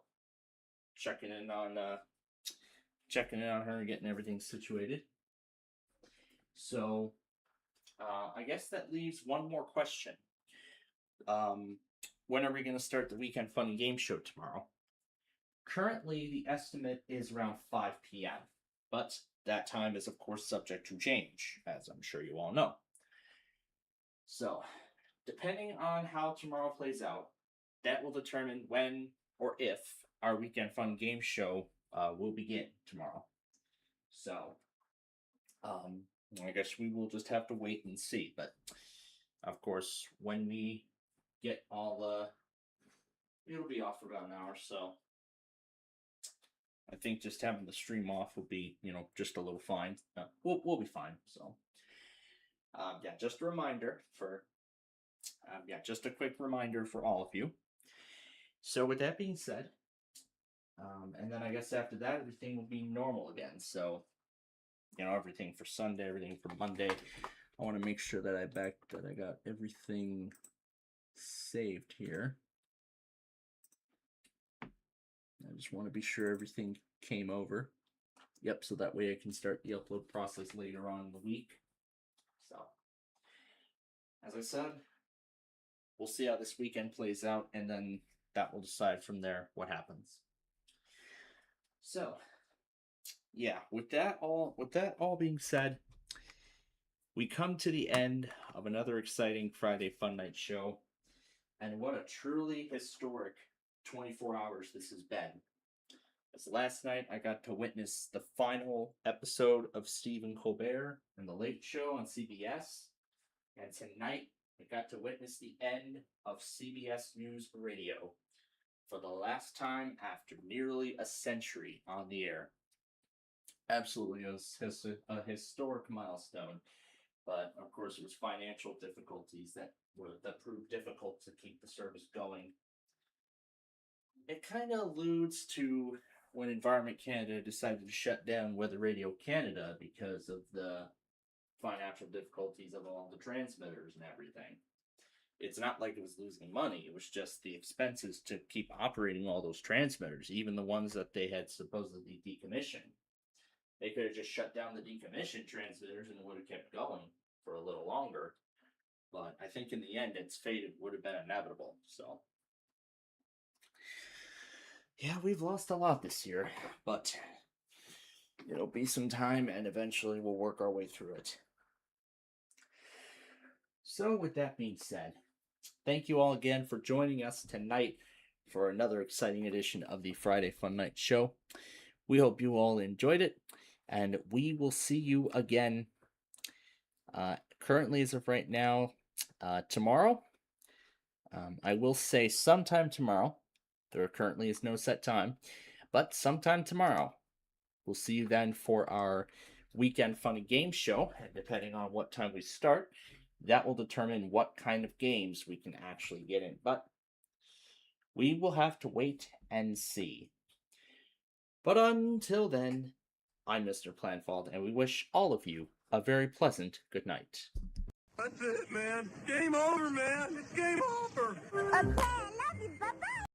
checking in on her and getting everything situated. So I guess that leaves one more question. When are we going to start the Weekend Fun and Game Show tomorrow? Currently, the estimate is around 5 p.m., but that time is, of course, subject to change, as I'm sure you all know. So, depending on how tomorrow plays out, that will determine when or if our Weekend Fun Game Show will begin tomorrow. So, I guess we will just have to wait and see. But, of course, when we get all it'll be off for about an hour, so I think just having the stream off will be, just a little fine. We'll be fine. So, just a reminder for, just a quick reminder for all of you. So, with that being said, and then I guess after that, everything will be normal again. So, everything for Sunday, everything for Monday. I want to make sure that I got everything saved here. I just want to be sure everything came over. Yep, so that way I can start the upload process later on in the week. So, as I said, we'll see how this weekend plays out, and then that will decide from there what happens. So, yeah, with that all being said, we come to the end of another exciting Friday Fun Night show, and what a truly historic 24 hours this has been. As last night I got to witness the final episode of Stephen Colbert and The Late Show on CBS, and tonight I got to witness the end of CBS News Radio for the last time after nearly a century on the air. Absolutely a historic milestone, but of course it was financial difficulties that proved difficult to keep the service going. It kind of alludes to when Environment Canada decided to shut down Weather Radio Canada because of the financial difficulties of all the transmitters and everything. It's not like it was losing money, it was just the expenses to keep operating all those transmitters, even the ones that they had supposedly decommissioned. They could have just shut down the decommissioned transmitters and it would have kept going for a little longer. But I think in the end, its fate would have been inevitable. So, yeah, we've lost a lot this year, but it'll be some time and eventually we'll work our way through it. So, with that being said, thank you all again for joining us tonight for another exciting edition of the Friday Fun Night Show. We hope you all enjoyed it, and we will see you again currently as of right now tomorrow. I will say sometime tomorrow. There currently is no set time, but sometime tomorrow. We'll see you then for our Weekend Fun and Game Show, and depending on what time we start, that will determine what kind of games we can actually get in. But we will have to wait and see. But until then, I'm Mr. Planfald, and we wish all of you a very pleasant good night. That's it, man. Game over, man. It's game over. Okay, I love you. Bye-bye.